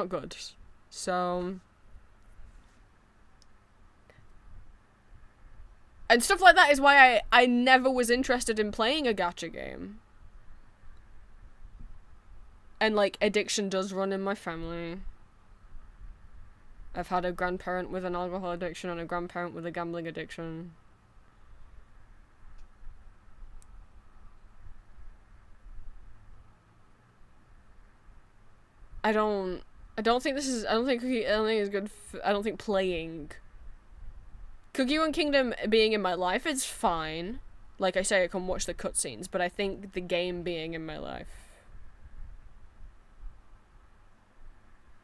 good. So... and stuff like that is why I never was interested in playing a gacha game. And, like, addiction does run in my family. I've had a grandparent with an alcohol addiction and a grandparent with a gambling addiction. I don't think it's good I don't think playing Cookie Run Kingdom being in my life is fine. Like I say, I can watch the cutscenes, but I think the game being in my life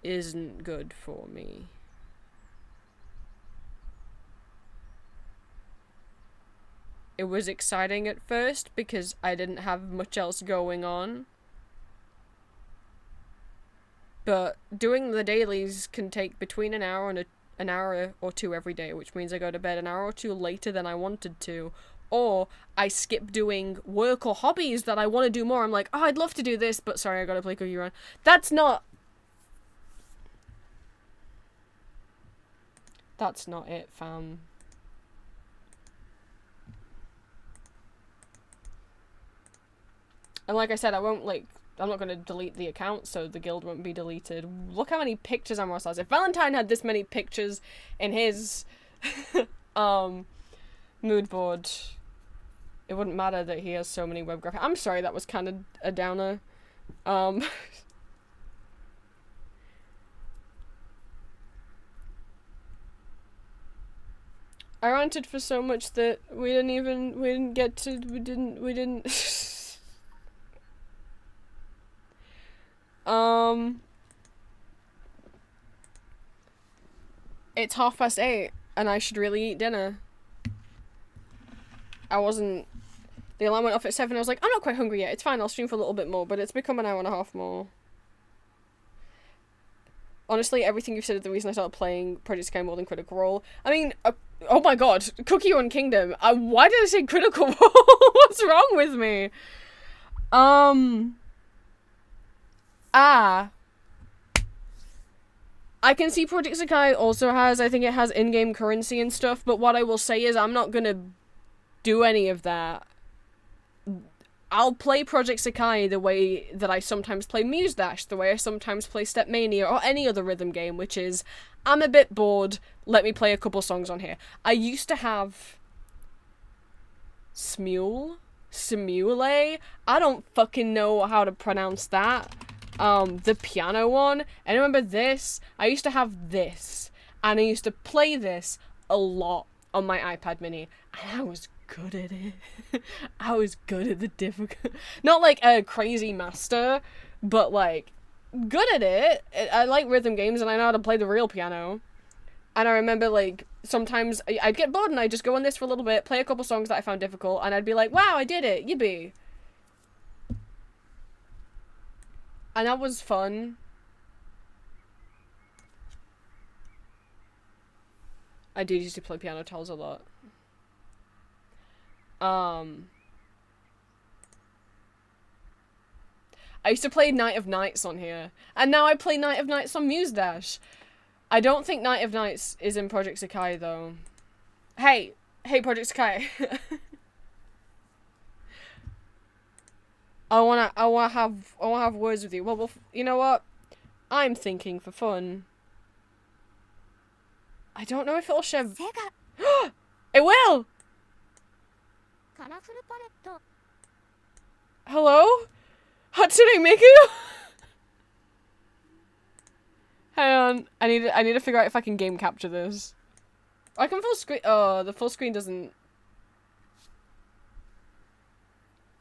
isn't good for me. it was exciting at first because I didn't have much else going on. But doing the dailies can take between an hour and an hour or two every day, which means I go to bed an hour or two later than I wanted to. Or I skip doing work or hobbies that I want to do more. I'm like, oh, I'd love to do this, but sorry, I gotta play Cookie Run. That's not it, fam. And like I said, I'm not going to delete the account, so the guild won't be deleted. Look how many pictures Amorous has. If Valentine had this many pictures in his mood board, it wouldn't matter that he has so many web graphics. I'm sorry, that was kind of a downer. I ranted for so much that we didn't get to, we didn't it's 8:30 and I should really eat dinner. The alarm went off at 7. I was like, I'm not quite hungry yet. It's fine, I'll stream for a little bit more, but it's become an hour and a half more. Honestly, everything you've said is the reason I started playing Project Sky more than Critical Role. I mean, oh my god, Cookie Run Kingdom. Why did I say Critical Role? What's wrong with me? I can see Project Sakai also has, I think it has in-game currency and stuff, but what I will say is I'm not gonna do any of that. I'll play Project Sakai the way that I sometimes play Muse Dash, the way I sometimes play Step Mania, or any other rhythm game, which is, I'm a bit bored, let me play a couple songs on here. I used to have Smule? I don't fucking know how to pronounce that. The piano one, and I remember this, I used to have this, and I used to play this a lot on my iPad mini, and I was good at it. I was good at the difficult, not like a crazy master, but like, good at it. I like rhythm games, and I know how to play the real piano. And I remember, like, sometimes I'd get bored and I'd just go on this for a little bit, play a couple songs that I found difficult, and I'd be like, wow, I did it, yippee. And that was fun. I did used to play piano tiles a lot. I used to play Night of Nights on here, and now I play Night of Nights on Muse Dash. I don't think Night of Nights is in Project Sakai though. Hey, Project Sakai. I wanna have words with you. Well, you know what? I'm thinking for fun. I don't know if it'll share. It will. Hello, Hatsune Miku. Hang on, I need to figure out if I can game capture this. I can full screen. Oh, the full screen doesn't.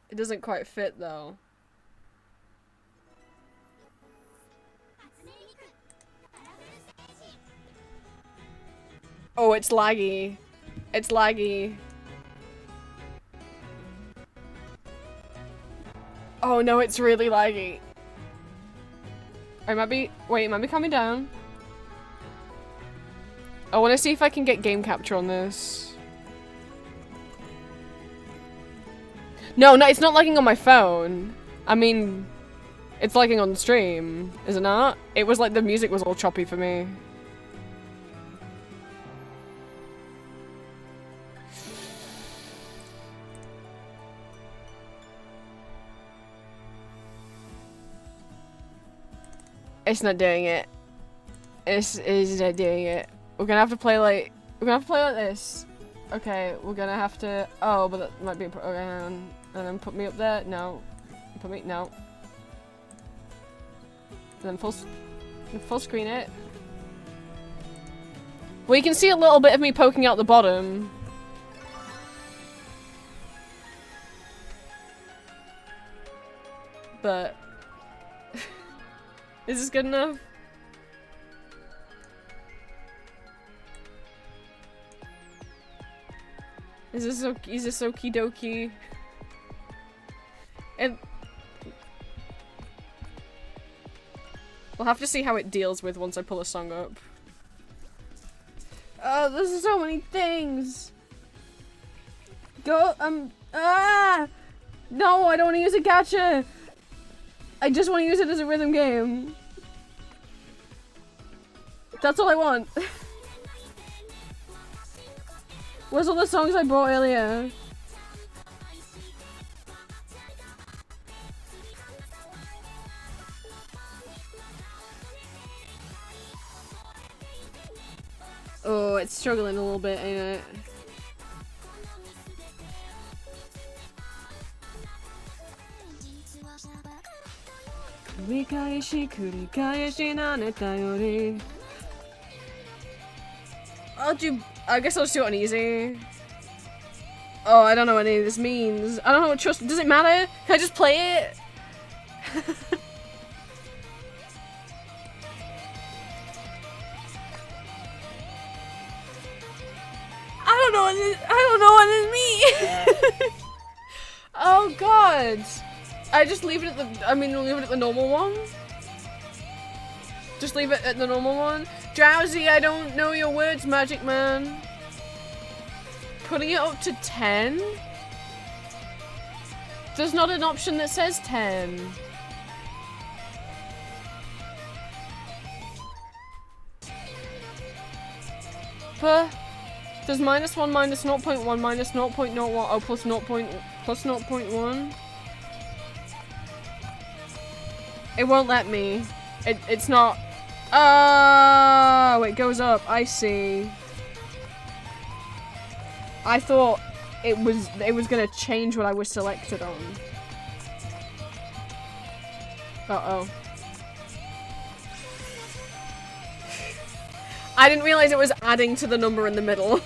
It doesn't quite fit though. Oh, it's laggy. It's laggy. Oh no, it's really laggy. It might be coming down. I want to see if I can get game capture on this. No, it's not lagging on my phone. I mean, it's lagging on the stream, is it not? It was like the music was all choppy for me. It's not doing it. It's not doing it. We're gonna have to play like this. Okay, we're gonna have to. Oh, but that might be and then put me up there. No, put me no. And then full screen it. Well, you can see a little bit of me poking out the bottom. But is this good enough? Is this okie dokie? And we'll have to see how it deals with once I pull a song up. Oh, there's so many things. Go, no, I don't want to use a gacha. I just want to use it as a rhythm game. That's all I want. Where's all the songs I brought earlier? Oh, it's struggling a little bit, ain't it? I guess I'll just do it on easy. Oh, I don't know what any of this means. I don't know what trust. Does it matter? Can I just play it? I don't know what this means. Oh god. I just leave it at the, leave it at the normal one? Just leave it at the normal one? Drowsy, I don't know your words, Magic Man. Putting it up to 10? There's not an option that says 10. But there's -1, -0.1, -0.01, oh, plus 0.1. It won't let me. It's not. Oh, it goes up. I see. I thought it was gonna change what I was selected on. Uh-oh. I didn't realize it was adding to the number in the middle.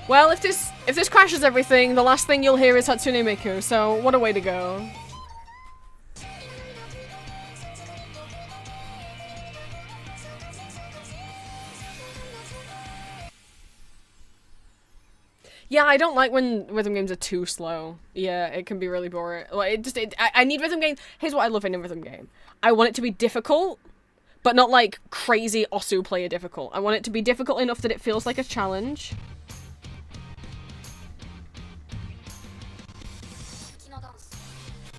Well, if this crashes everything, the last thing you'll hear is Hatsune Miku, so what a way to go. Yeah, I don't like when rhythm games are too slow. Yeah, it can be really boring. Like, I need rhythm games. Here's what I love in a rhythm game. I want it to be difficult, but not like crazy Osu player difficult. I want it to be difficult enough that it feels like a challenge.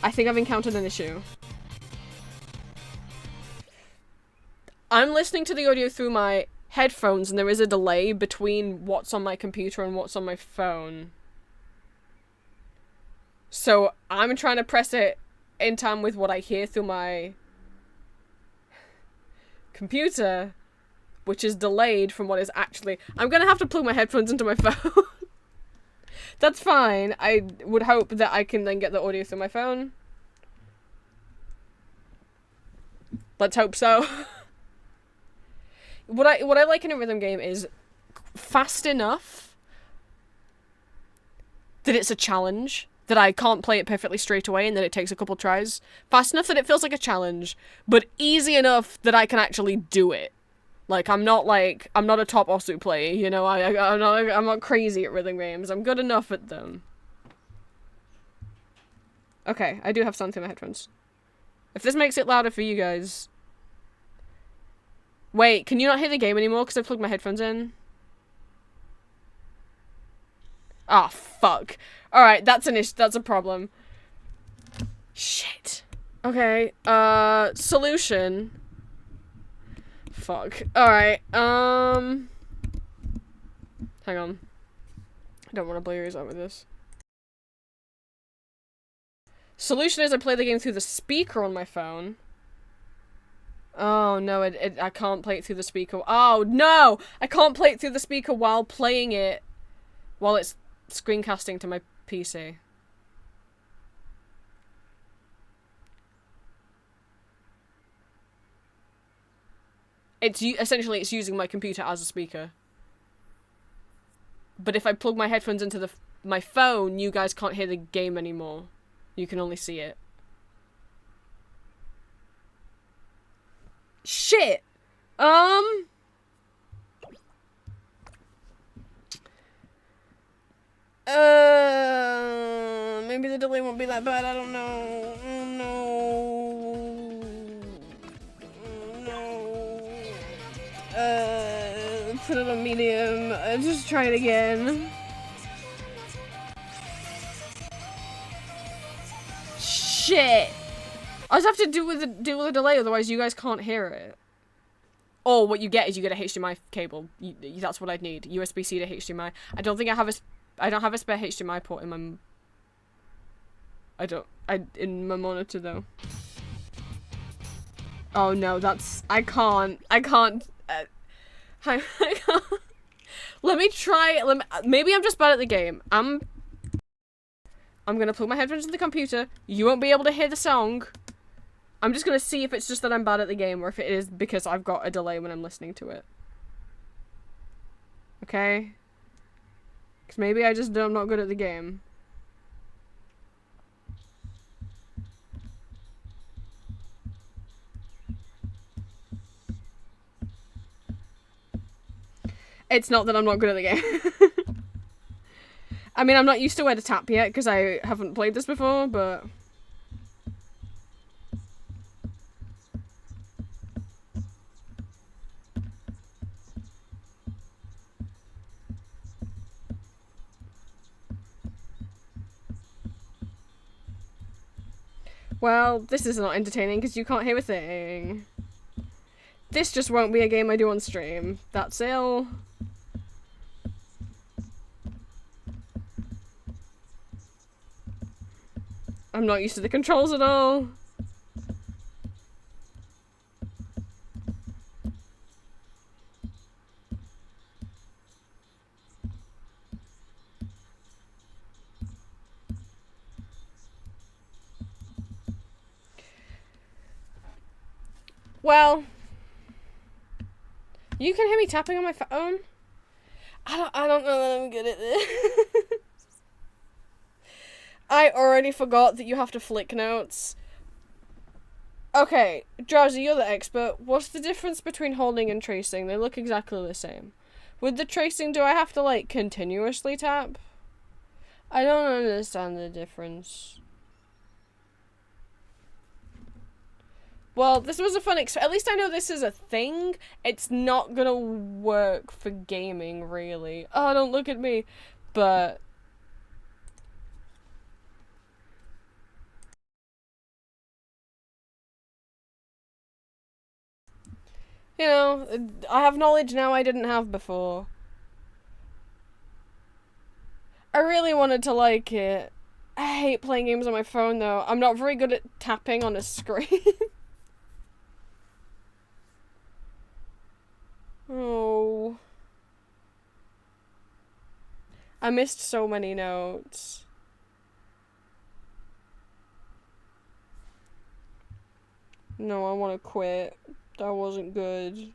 I think I've encountered an issue. I'm listening to the audio through my headphones and there is a delay between what's on my computer and what's on my phone. So I'm trying to press it in time with what I hear through my computer, which is delayed from what is actually... I'm gonna have to plug my headphones into my phone. That's fine. I would hope that I can then get the audio through my phone. Let's hope so. What I like in a rhythm game is fast enough that it's a challenge, that I can't play it perfectly straight away and that it takes a couple tries. Fast enough that it feels like a challenge, but easy enough that I can actually do it. Like, I'm not a top Osu player, you know, I'm not crazy at rhythm games. I'm good enough at them. Okay, I do have sound through my headphones. If this makes it louder for you guys... Wait, can you not hear the game anymore because I plugged my headphones in? Ah, fuck. Alright, that's an issue. That's a problem. Shit. Okay, solution. Fuck. Alright, hang on. I don't want to blow your ears out with this. Solution is I play the game through the speaker on my phone. Oh no, I can't play it through the speaker. Oh no! I can't play it through the speaker while playing it while it's screencasting to my PC. Essentially it's using my computer as a speaker. But if I plug my headphones into my phone, you guys can't hear the game anymore. You can only see it. Shit! maybe the delay won't be that bad. I don't know. Oh, no. No. Put it on medium. Just try it again. Shit. I just have to deal with the delay, otherwise you guys can't hear it. Or what you get is you get a HDMI cable. That's what I'd need. USB-C to HDMI. I don't have a spare HDMI port in my... in my monitor though. Oh no, that's... I can't. I can't. Let me try... maybe I'm just bad at the game. I'm gonna plug my headphones in the computer. You won't be able to hear the song. I'm just gonna see if it's just that I'm bad at the game or if it is because I've got a delay when I'm listening to it. Okay? Because maybe I'm not good at the game. It's not that I'm not good at the game. I mean, I'm not used to where to tap yet because I haven't played this before, but... Well, this is not entertaining because you can't hear a thing. This just won't be a game I do on stream. That's ill. I'm not used to the controls at all. Well, you can hear me tapping on my phone. I don't know that I'm good at this. I already forgot that you have to flick notes. Okay, Drowsy, you're the expert. What's the difference between holding and tracing? They look exactly the same. With the tracing, do I have to, like, continuously tap? I don't understand the difference. Well, this was a fun at least I know this is a thing. It's not gonna work for gaming, really. Oh, don't look at me. But... you know, I have knowledge now I didn't have before. I really wanted to like it. I hate playing games on my phone, though. I'm not very good at tapping on a screen. Oh. I missed so many notes. No, I want to quit. That wasn't good. Maybe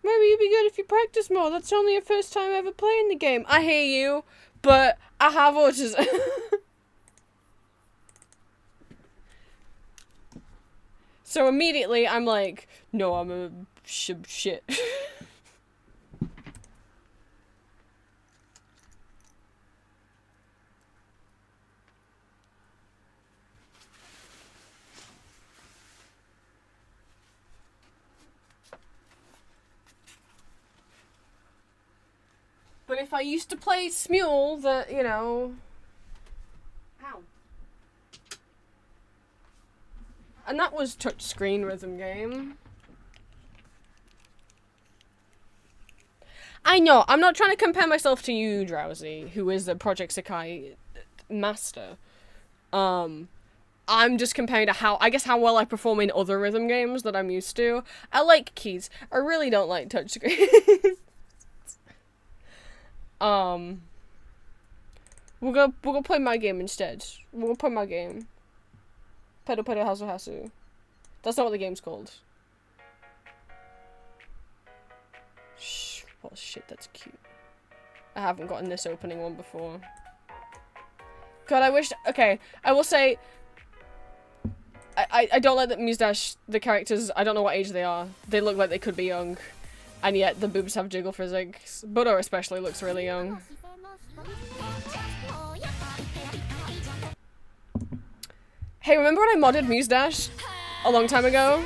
you'd be good if you practice more. That's only your first time ever playing the game. I hear you, but I have autism. So immediately I'm like, no, I'm a shit. But if I used to play Smule, that, you know... Ow. And that was touchscreen rhythm game. I know, I'm not trying to compare myself to you, Drowsy, who is the Project Sakai master. I'm just comparing to how well I perform in other rhythm games that I'm used to. I like keys. I really don't like touchscreen. We're gonna play my game instead. We're gonna play my game. Pedo Pedo Hasu Hasu. That's not what the game's called. Shh. Oh shit, that's cute. I haven't gotten this opening one before. God, I wish. Okay, I will say. I don't like that Muzdash, the characters, I don't know what age they are. They look like they could be young. And yet the boobs have jiggle physics. Budo especially looks really young. Hey, remember when I modded Muse Dash a long time ago?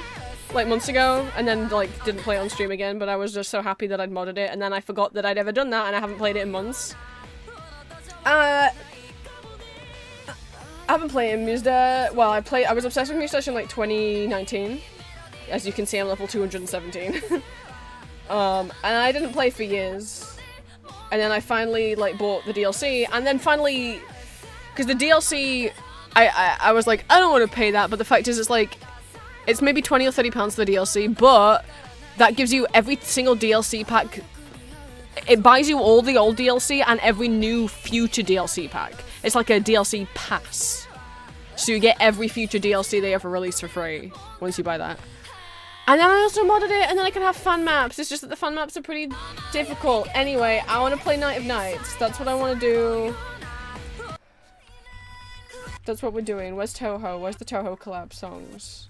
Like months ago, and then like didn't play it on stream again, but I was just so happy that I'd modded it, and then I forgot that I'd ever done that, and I haven't played it in months. I haven't played Muse Dash. Well, I was obsessed with Muse Dash in like 2019. As you can see, I'm level 217. And I didn't play for years. And then I finally like bought the DLC, and then finally, because the DLC, I was like, I don't want to pay that, but the fact is, it's like, it's maybe 20 or 30 pounds for the DLC, but that gives you every single DLC pack. It buys you all the old DLC and every new future DLC pack. It's like a DLC pass. So you get every future DLC they ever release for free once you buy that. And then I also modded it, and then I can have fan maps. It's just that the fan maps are pretty difficult. Anyway, I want to play Night of Nights. That's what I want to do. That's what we're doing. Where's Toho? Where's the Toho collab songs?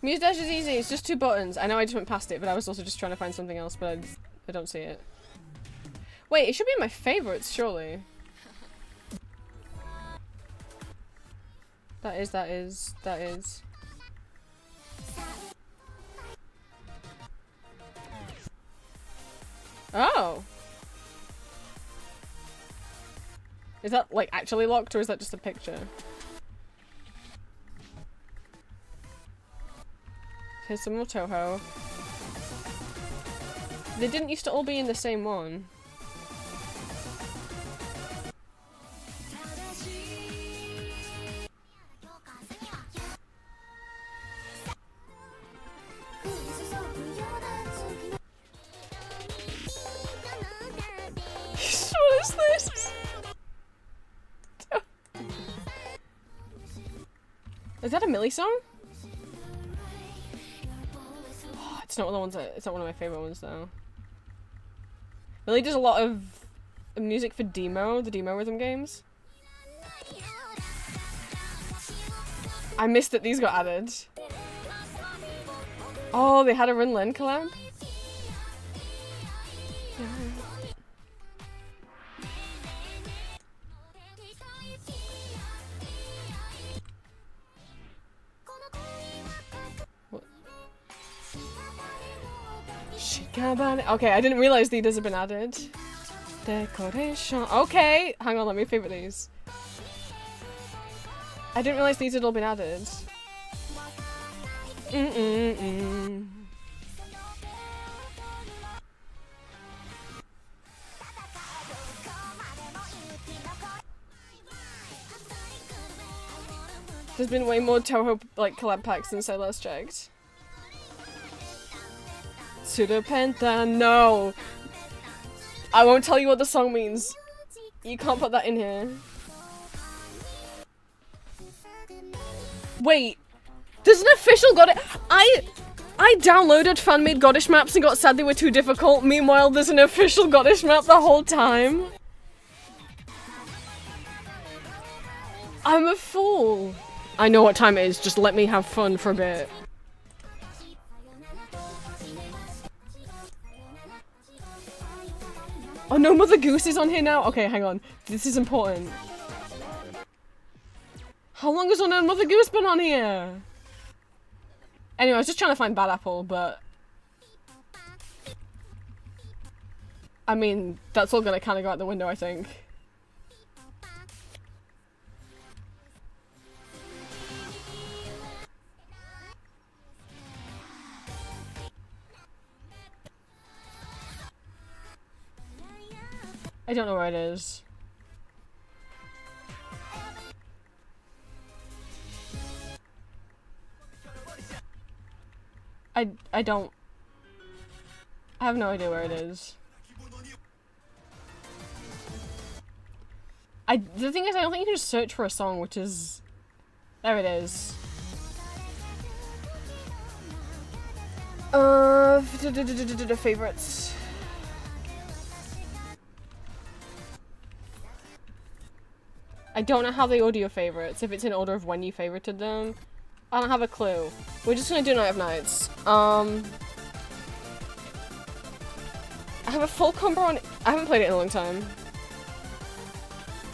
Muse Dash is easy, it's just 2 buttons. I know I just went past it, but I was also just trying to find something else, but I don't see it. Wait, it should be in my favorites, surely. That is. Oh! Is that, like, actually locked, or is that just a picture? Here's some more Toho. They didn't used to all be in the same one. What is this? Is that a Millie song? It's not one of the ones that, it's not one of my favorite ones though. Millie does a lot of music for Demo, the Demo rhythm games. I missed that these got added. Oh, they had a Rin Len collab? Okay, I didn't realize these have been added. Decoration. Okay, hang on, let me favorite these. I didn't realize these had all been added. There's been way more Toho like collab packs since I last checked. Pseudo-penta, no! I won't tell you what the song means. You can't put that in here. Wait, there's an official Goddess. I downloaded fan-made Goddess maps and got sad they were too difficult. Meanwhile, there's an official Goddess map the whole time. I'm a fool. I know what time it is, just let me have fun for a bit. Oh no, Mother Goose is on here now? Okay, hang on. This is important. How long has Mother Goose been on here? Anyway, I was just trying to find Bad Apple, but... I mean, that's all gonna kinda go out the window, I think. I don't know where it is. I don't... I have no idea where it is. The thing is, I don't think you can just search for a song, which is... There it is. Favorites. I don't know how they order your favorites, if it's in order of when you favorited them. I don't have a clue. We're just gonna do Night of Nights. I have a full combo on. I haven't played it in a long time.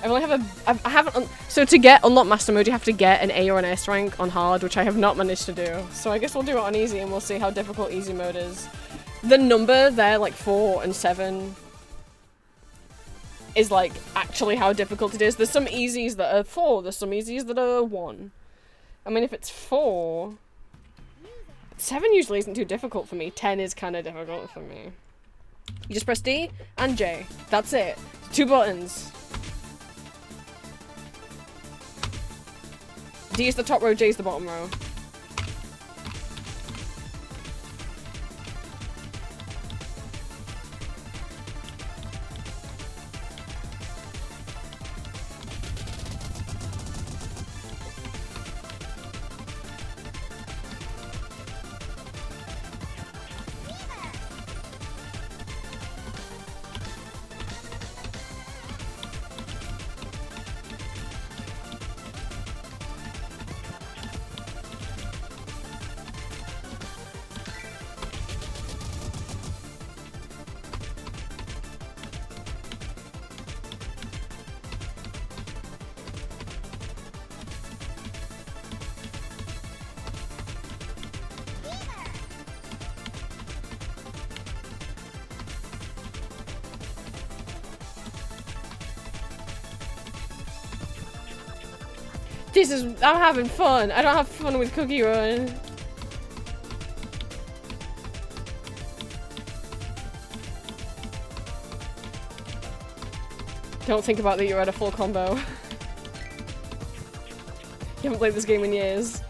I only have I haven't. So to get unlock master mode, you have to get an A or an S rank on hard, which I have not managed to do. So I guess we'll do it on easy, and we'll see how difficult easy mode is. The number there, like 4 and 7, is like actually how difficult it is. There's some easies that are 4. There's some easies that are 1. I mean, if it's 4, 7 usually isn't too difficult for me. 10 is kind of difficult for me. You just press D and J. That's it. 2 buttons. D is the top row, J is the bottom row. I'm having fun. I don't have fun with Cookie Run. Don't think about that you're at a full combo. You haven't played this game in years.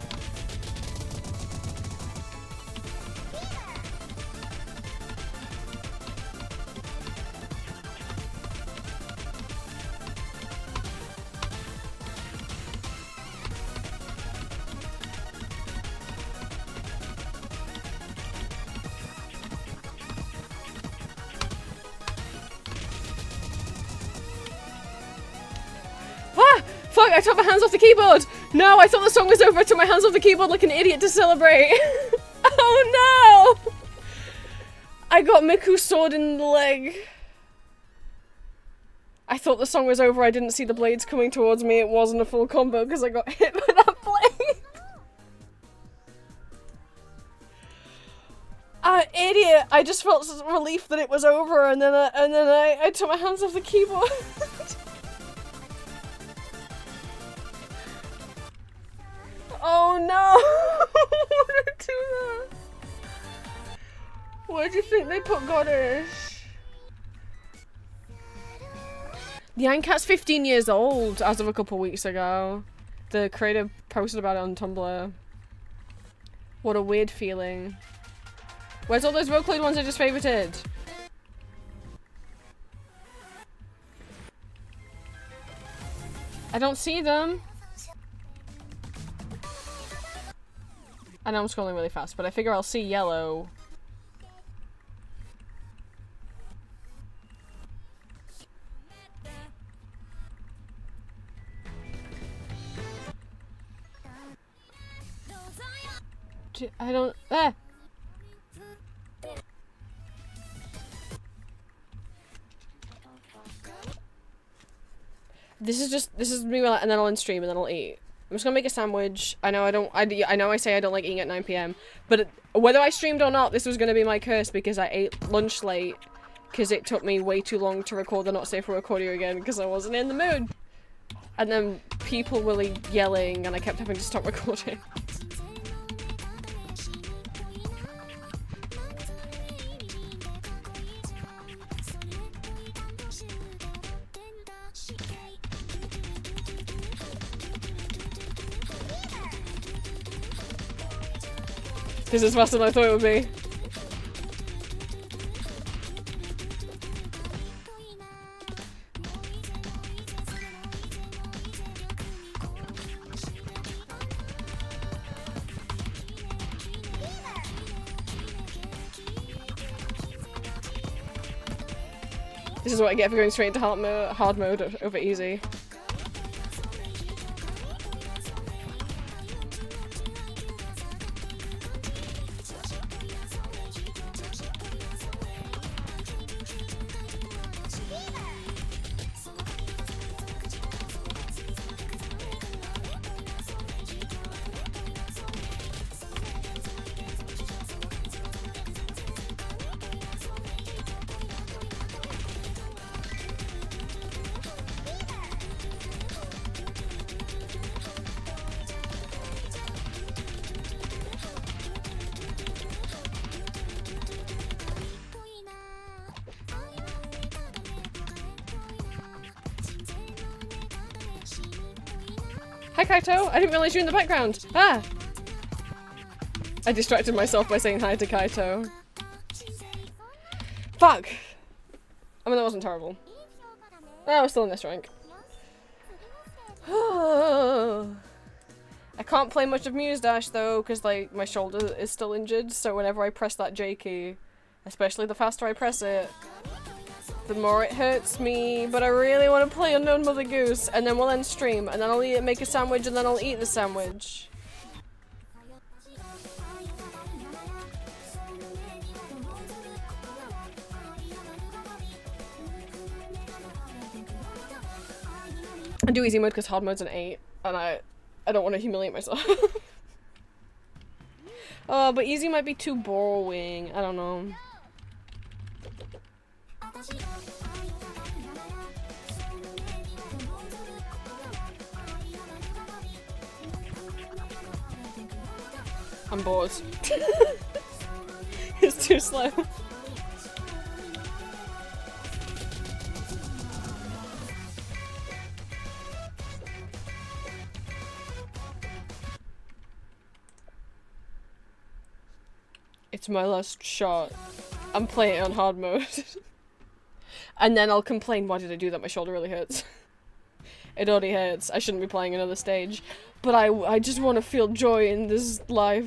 I took my hands off the keyboard! No, I thought the song was over. I took my hands off the keyboard like an idiot to celebrate. Oh no! I got Miku's sword in the leg. I thought the song was over. I didn't see the blades coming towards me. It wasn't a full combo because I got hit by that blade. Idiot! I just felt relief that it was over, and then I took my hands off the keyboard. Oh no! Why did I do that? Where do you think they put Goddess? The Ankat's 15 years old as of a couple weeks ago. The creator posted about it on Tumblr. What a weird feeling. Where's all those Vocaloid ones I just favorited? I don't see them. I know I'm scrolling really fast, but I figure I'll see yellow. I don't. Ah! This is me, and then I'll end stream and then I'll eat. I'm just gonna make a sandwich. I know I say I don't like eating at 9 PM, but whether I streamed or not, this was gonna be my curse because I ate lunch late because it took me way too long to record the Not Safe for Recording again because I wasn't in the mood. And then people were yelling and I kept having to stop recording. This is faster than I thought it would be. This is what I get for going straight into hard mode over easy. Hi, Kaito. I didn't realize you were in the background. Ah! I distracted myself by saying hi to Kaito. Fuck! I mean, that wasn't terrible. Oh, I was still in this rank. I can't play much of Muse Dash though, because like my shoulder is still injured, so whenever I press that J key, especially the faster I press it, the more it hurts me. But I really want to play Unknown Mother Goose, and then we'll end stream, and then I'll make a sandwich, and then I'll eat the sandwich. I do easy mode because hard mode's an 8, and I don't want to humiliate myself. Oh, but easy might be too boring. I don't know. I'm bored. It's too slow. It's my last shot. I'm playing it on hard mode. And then I'll complain, why did I do that? My shoulder really hurts. It already hurts. I shouldn't be playing another stage. But I just want to feel joy in this life.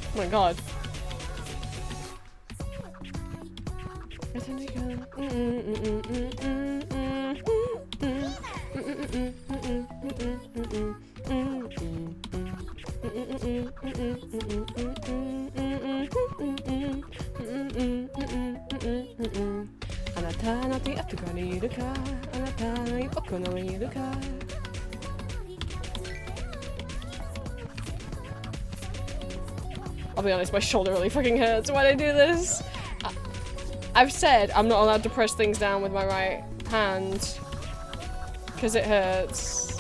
Oh my god. I'll be honest, my shoulder really fucking hurts when I do this. I've said I'm not allowed to press things down with my right hand because it hurts.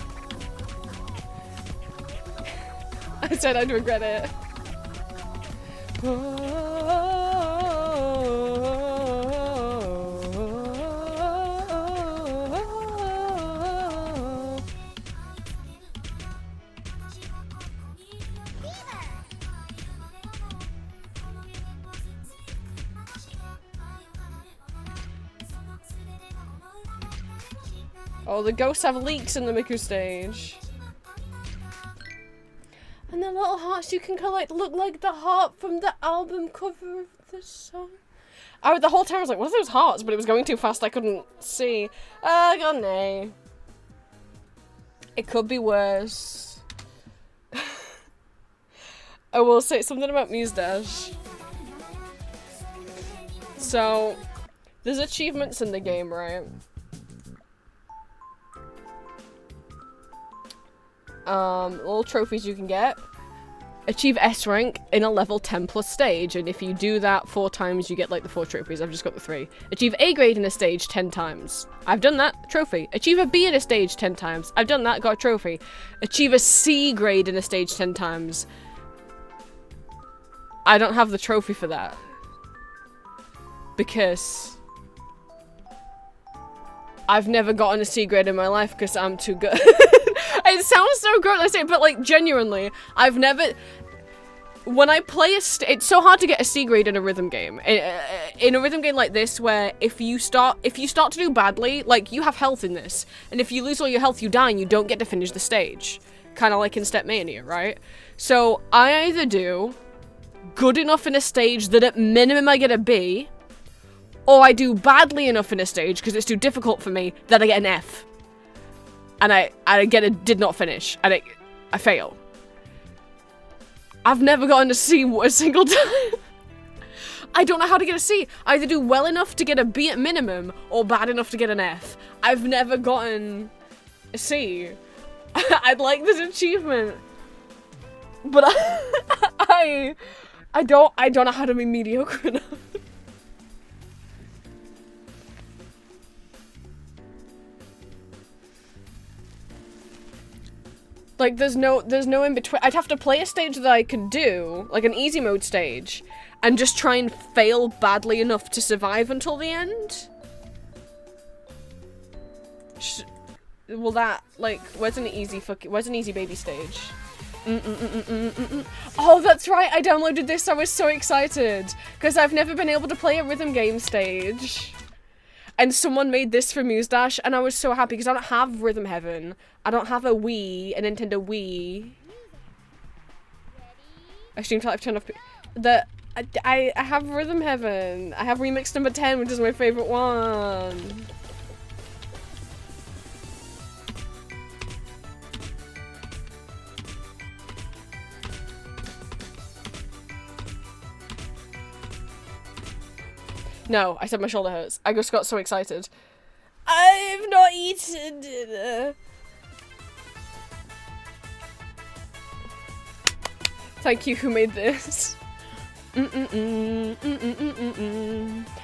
I said I'd regret it. Oh, the ghosts have leaks in the Miku stage. And the little hearts you can collect look like the heart from the album cover of the song. The whole time I was like, what are those hearts? But it was going too fast, I couldn't see. God nay. It could be worse. I will say something about Muse Dash. So, there's achievements in the game, right? Little trophies you can get. Achieve S rank in a level 10 plus stage, and if you do that 4 times you get like the 4 trophies. I've just got the 3. Achieve A grade in a stage 10 times. I've done that, trophy. Achieve a B in a stage 10 times. I've done that, got a trophy. Achieve a C grade in a stage 10 times. I don't have the trophy for that. Because I've never gotten a C grade in my life because I'm too good. It sounds so gross I say it, but like genuinely, I've never. When I play it's so hard to get a C grade in a rhythm game. in a rhythm game like this, where if you start to do badly, like, you have health in this, and if you lose all your health, you die and you don't get to finish the stage. Kind of like in Stepmania, right? So I either do good enough in a stage that at minimum I get a B, or I do badly enough in a stage because it's too difficult for me that I get an F. And I get a did not finish, and I fail. I've never gotten a C a single time. I don't know how to get a C. I either do well enough to get a B at minimum, or bad enough to get an F. I've never gotten a C. I'd like this achievement, but I don't know how to be mediocre enough. Like, there's no in between. I'd have to play a stage that I could do, like an easy mode stage, and just try and fail badly enough to survive until the end. Will that, like, where's an easy baby stage? Oh, that's right, I downloaded this, I was so excited, because I've never been able to play a rhythm game stage. And someone made this for Muse Dash, and I was so happy, because I don't have Rhythm Heaven. I don't have a Wii, a Nintendo Wii. I stream till I've turned off... I have Rhythm Heaven. I have Remix number 10, which is my favorite one. No, I said my shoulder hurts. I just got so excited. I've not eaten dinner. Thank you, who made this?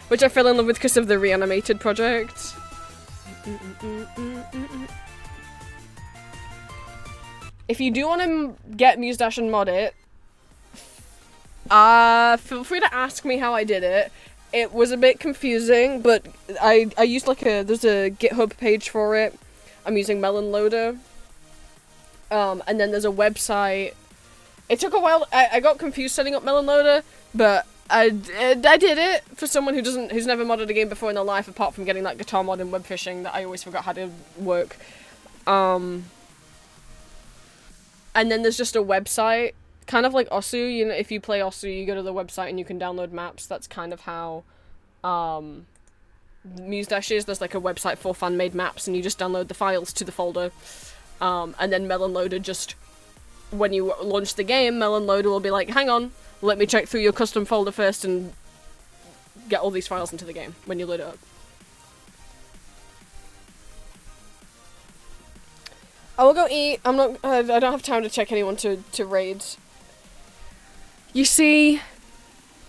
Which I fell in love with because of the Reanimated project. If you do want to get Muse Dash and mod it, feel free to ask me how I did it. It was a bit confusing, but I used like there's a GitHub page for it. I'm using Melon Loader. And then there's a website. It took a while. I got confused setting up Melon Loader, but I did it for someone who's never modded a game before in their life, apart from getting that guitar mod and web fishing that I always forgot how to work. And then there's just a website, kind of like Osu. You know, if you play Osu, you go to the website and you can download maps. That's kind of how Muse Dash is. There's like a website for fan-made maps, and you just download the files to the folder. And then Melon Loader just, when you launch the game, Melon Loader will be like, hang on, let me check through your custom folder first and get all these files into the game when you load it up. I will go eat. I don't have time to check anyone to raid. You see,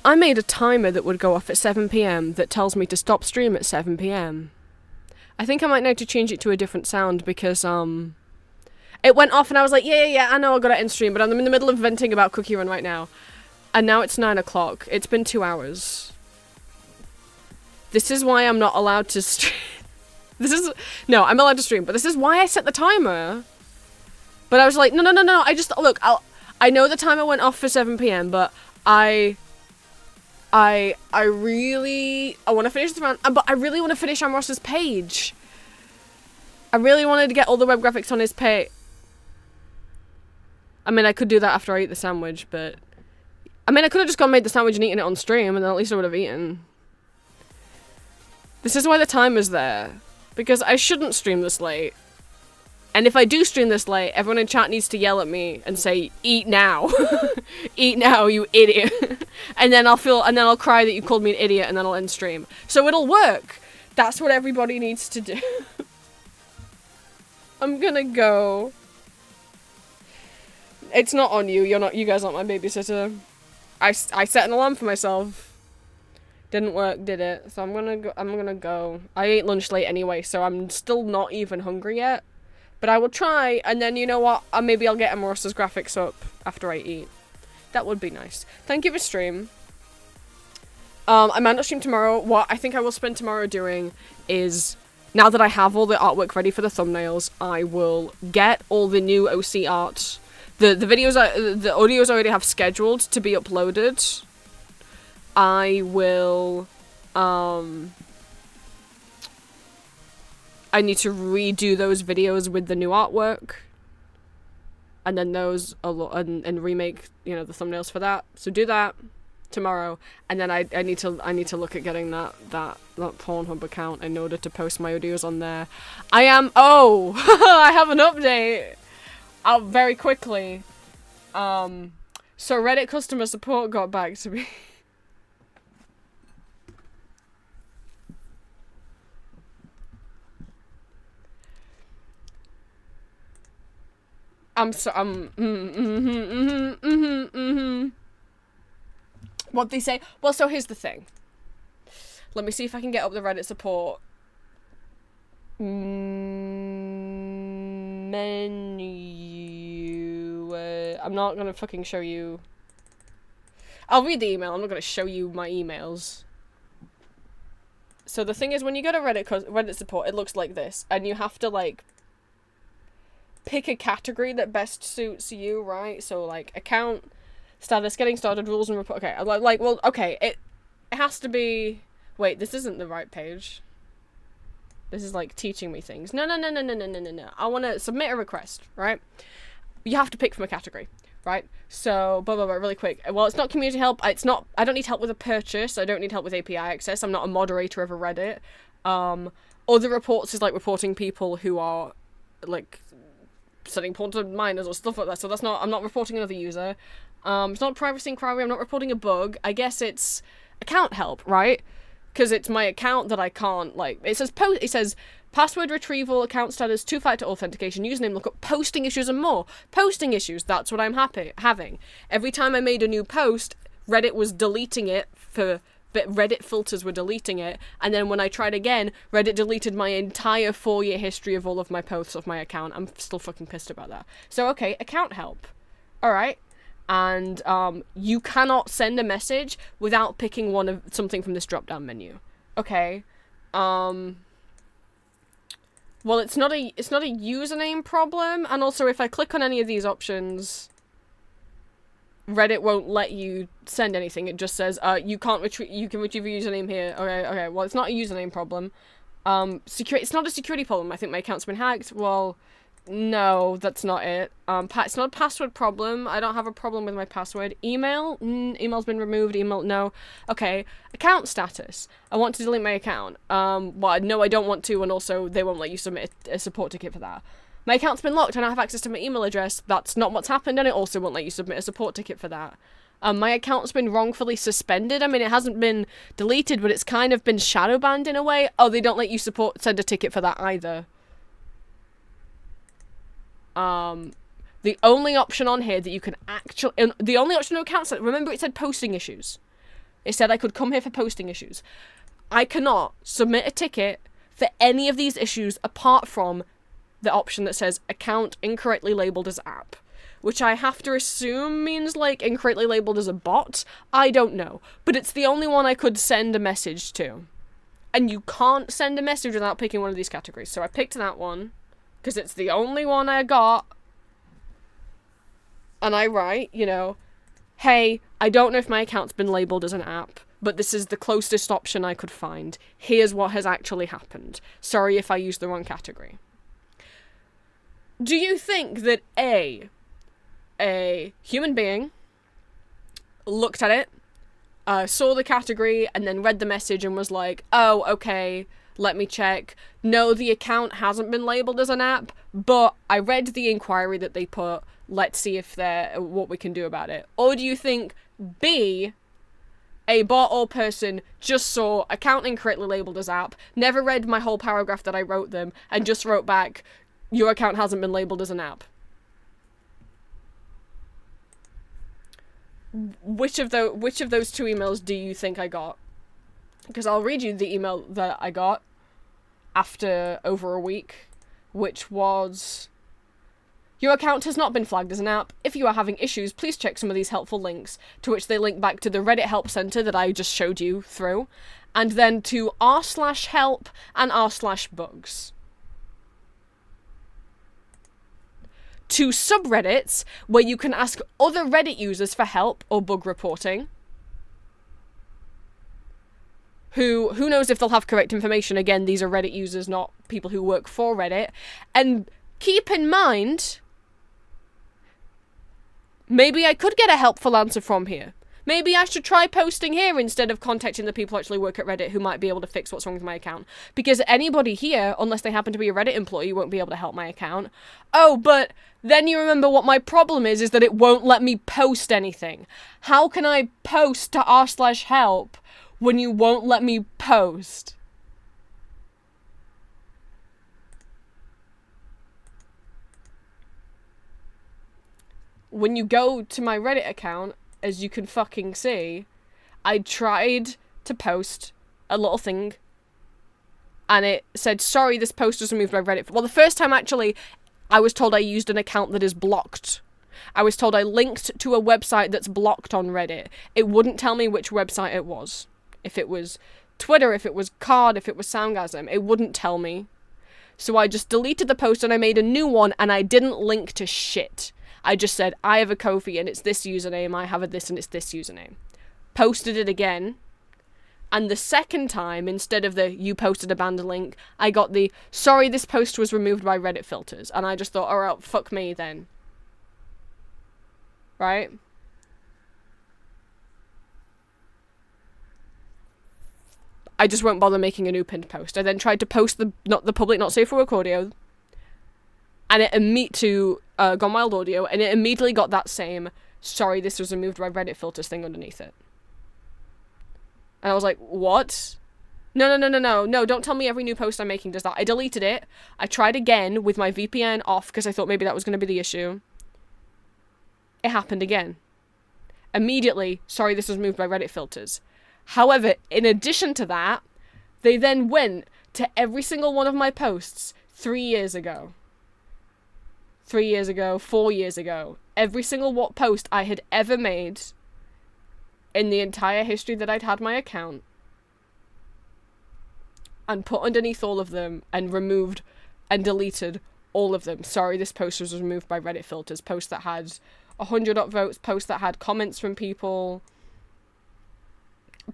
I made a timer that would go off at 7 PM that tells me to stop stream at 7 PM. I think I might need to change it to a different sound because, it went off and I was like, yeah, I know I gotta end stream, but I'm in the middle of venting about Cookie Run right now. And now it's 9 o'clock. It's been 2 hours. This is why I'm not allowed to stream. No, I'm allowed to stream, but this is why I set the timer. But I was like, no, look, I know the timer went off for 7 PM, but I really want to finish the round, but I really want to finish Amros's page. I really wanted to get all the web graphics on his page. I mean, I could do that after I eat the sandwich, but... I mean, I could have just gone and made the sandwich and eaten it on stream, and then at least I would have eaten. This is why the timer's there. Because I shouldn't stream this late. And if I do stream this late, everyone in chat needs to yell at me and say, eat now. Eat now, you idiot. and then I'll cry that you called me an idiot, and then I'll end stream. So it'll work. That's what everybody needs to do. I'm gonna go. It's not on you. You guys aren't my babysitter. I set an alarm for myself. Didn't work, did it? So I'm gonna go. I ate lunch late anyway, so I'm still not even hungry yet. But I will try, and then you know what? Maybe I'll get Amorosa's graphics up after I eat. That would be nice. Thank you for stream. I might not stream tomorrow. What I think I will spend tomorrow doing is, now that I have all the artwork ready for the thumbnails, I will get all the new OC art. The videos, the audios I already have scheduled to be uploaded. I will I need to redo those videos with the new artwork. And then those and remake, you know, the thumbnails for that. So do that tomorrow. And then I need to look at getting that Pornhub account in order to post my videos on there. I have an update out very quickly. So Reddit customer support got back to me. What they say? Well, so here's the thing. Let me see if I can get up the Reddit support menu. I'm not gonna fucking show you. I'll read the email. I'm not gonna show you my emails. So the thing is, when you go to Reddit support, it looks like this, and you have to like pick a category that best suits you, right? So like account status, getting started, rules and report. Okay, well, okay, it has to be. Wait, this isn't the right page. This is like teaching me things. No. I want to submit a request, right? You have to pick from a category, right? So, blah, blah, blah, really quick. Well, it's not community help. I don't need help with a purchase. I don't need help with API access. I'm not a moderator of a Reddit. Other reports is like reporting people who are like sending porn to minors or stuff like that. So I'm not reporting another user. It's not privacy inquiry. I'm not reporting a bug. I guess it's account help, right? Because it's my account that I can't, like, it says password retrieval, account status, two-factor authentication, username lookup, posting issues and more. Posting issues, that's what I'm having. Every time I made a new post, Reddit was deleting it Reddit filters were deleting it, and then when I tried again, Reddit deleted my entire 4-year history of all of my posts off my account. I'm still fucking pissed about that. So, okay, account help. Alright. And you cannot send a message without picking something from this drop-down menu. Okay. Well, it's not a username problem, and also if I click on any of these options, Reddit won't let you send anything. It just says you can retrieve your username here. Okay. Well, it's not a username problem. It's not a security problem. I think my account's been hacked. Well, no, that's not it. It's not a password problem. I don't have a problem with my password. Email's been removed. Email, no. Okay. Account status. I want to delete my account. Well, no, I don't want to, and also they won't let you submit a support ticket for that. My account's been locked and I have access to my email address. That's not what's happened, and it also won't let you submit a support ticket for that. My account's been wrongfully suspended. I mean, it hasn't been deleted, but it's kind of been shadow banned in a way. Oh, they don't let you send a ticket for that either. The only option on here that you can the only option on account, remember it said posting issues. It said I could come here for posting issues. I cannot submit a ticket for any of these issues apart from the option that says account incorrectly labeled as app, which I have to assume means like incorrectly labeled as a bot. I don't know, but it's the only one I could send a message to. And you can't send a message without picking one of these categories. So I picked that one because it's the only one I got. And I write, hey, I don't know if my account's been labeled as an app, but this is the closest option I could find. Here's what has actually happened. Sorry if I used the wrong category. Do you think that a human being looked at it, saw the category, and then read the message and was like, oh, okay, let me check. No, the account hasn't been labeled as an app, but I read the inquiry that they put. Let's see what we can do about it. Or do you think B, a bot or person just saw account incorrectly labeled as app, never read my whole paragraph that I wrote them, and just wrote back, your account hasn't been labeled as an app? Which of those two emails do you think I got? Because I'll read you the email that I got after over a week, which was, your account has not been flagged as an app. If you are having issues, please check some of these helpful links, to which they link back to the Reddit help center that I just showed you through, and then to r/help and r/bugs. To subreddits, where you can ask other Reddit users for help or bug reporting. who knows if they'll have correct information. Again, these are Reddit users, not people who work for Reddit. And keep in mind, maybe I could get a helpful answer from here. Maybe I should try posting here instead of contacting the people who actually work at Reddit who might be able to fix what's wrong with my account. Because anybody here, unless they happen to be a Reddit employee, won't be able to help my account. Oh, but then you remember what my problem is that it won't let me post anything. How can I post to r/help when you won't let me post? When you go to my Reddit account, as you can fucking see, I tried to post a little thing, and it said, sorry, this post was removed by Reddit. Well, the first time, actually, I was told I used an account that is blocked. I was told I linked to a website that's blocked on Reddit. It wouldn't tell me which website it was. If it was Twitter, if it was Card, if it was Soundgasm, it wouldn't tell me. So I just deleted the post and I made a new one, and I didn't link to shit. I just said, I have a Ko-fi and it's this username, I have a this and it's this username. Posted it again, and the second time, instead of the you posted a banned link, I got the sorry, this post was removed by Reddit filters. And I just thought, alright, fuck me then. Right? I just won't bother making a new pinned post. I then tried to post the public not safe for work audio, and it to Gone Wild Audio, and it immediately got that same sorry, this was removed by Reddit filters thing underneath it. And I was like, what? No, don't tell me every new post I'm making does that. I deleted it. I tried again with my VPN off because I thought maybe that was going to be the issue. It happened again. Immediately, sorry, this was moved by Reddit filters. However, in addition to that, they then went to every single one of my posts 3 years ago. 3 years ago, 4 years ago. Every single post I had ever made in the entire history that I'd had my account, and put underneath all of them and removed and deleted all of them. Sorry, this post was removed by Reddit filters. Posts that had 100 upvotes, posts that had comments from people,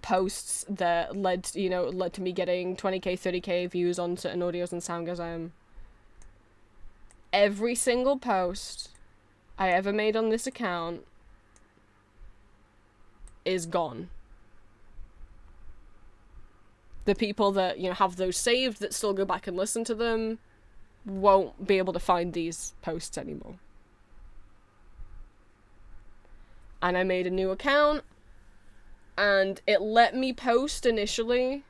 posts that led to me getting 20k, 30k views on certain audios and Soundgasm. Every single post I ever made on this account is gone. The people that, have those saved that still go back and listen to them won't be able to find these posts anymore. And I made a new account, and it let me post initially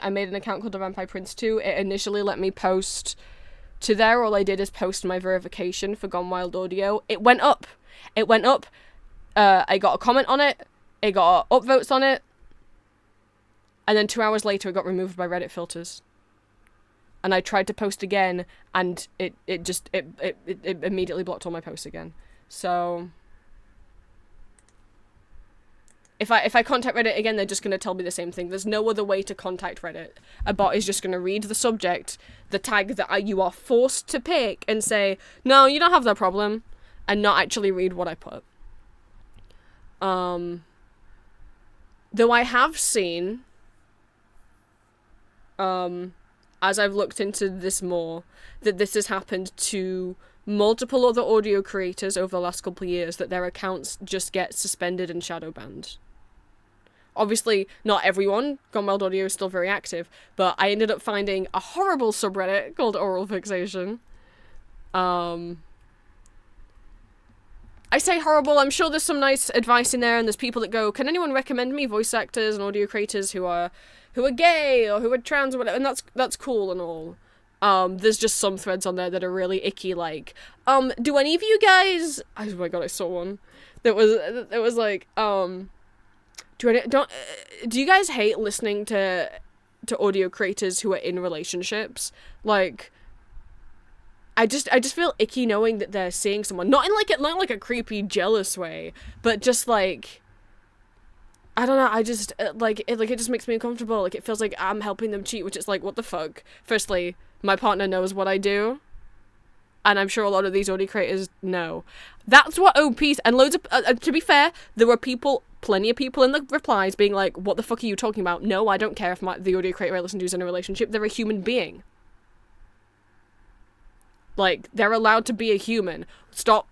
I made an account called The Vampire Prince 2. It initially let me post to there. All I did is post my verification for Gone Wild Audio. It went up. I got a comment on it. It got upvotes on it. And then 2 hours later, it got removed by Reddit filters. And I tried to post again, and it immediately blocked all my posts again. So if I contact Reddit again, they're just going to tell me the same thing. There's no other way to contact Reddit. A bot is just going to read the subject, the tag that you are forced to pick, and say, no, you don't have that problem, and not actually read what I put. Though I have seen, as I've looked into this more, that this has happened to multiple other audio creators over the last couple of years, that their accounts just get suspended and shadow banned. Obviously, not everyone. Gone Wild Audio is still very active, but I ended up finding a horrible subreddit called Oral Fixation. I say horrible, I'm sure there's some nice advice in there, and there's people that go, can anyone recommend me voice actors and audio creators who are gay or who are trans or whatever, and that's cool and all. There's just some threads on there that are really icky, like, do any of you guys, oh my god, I saw one that was like, do you guys hate listening to audio creators who are in relationships? Like, I just feel icky knowing that they're seeing someone, not like a creepy, jealous way, but just like, I don't know, I just, it just makes me uncomfortable. Like, it feels like I'm helping them cheat, which is like, what the fuck? Firstly, my partner knows what I do. And I'm sure a lot of these audio creators know. That's what OPs, and loads of, to be fair, there were plenty of people in the replies being like, what the fuck are you talking about? No, I don't care if the audio creator I listen to is in a relationship. They're a human being. Like, they're allowed to be a human. Stop,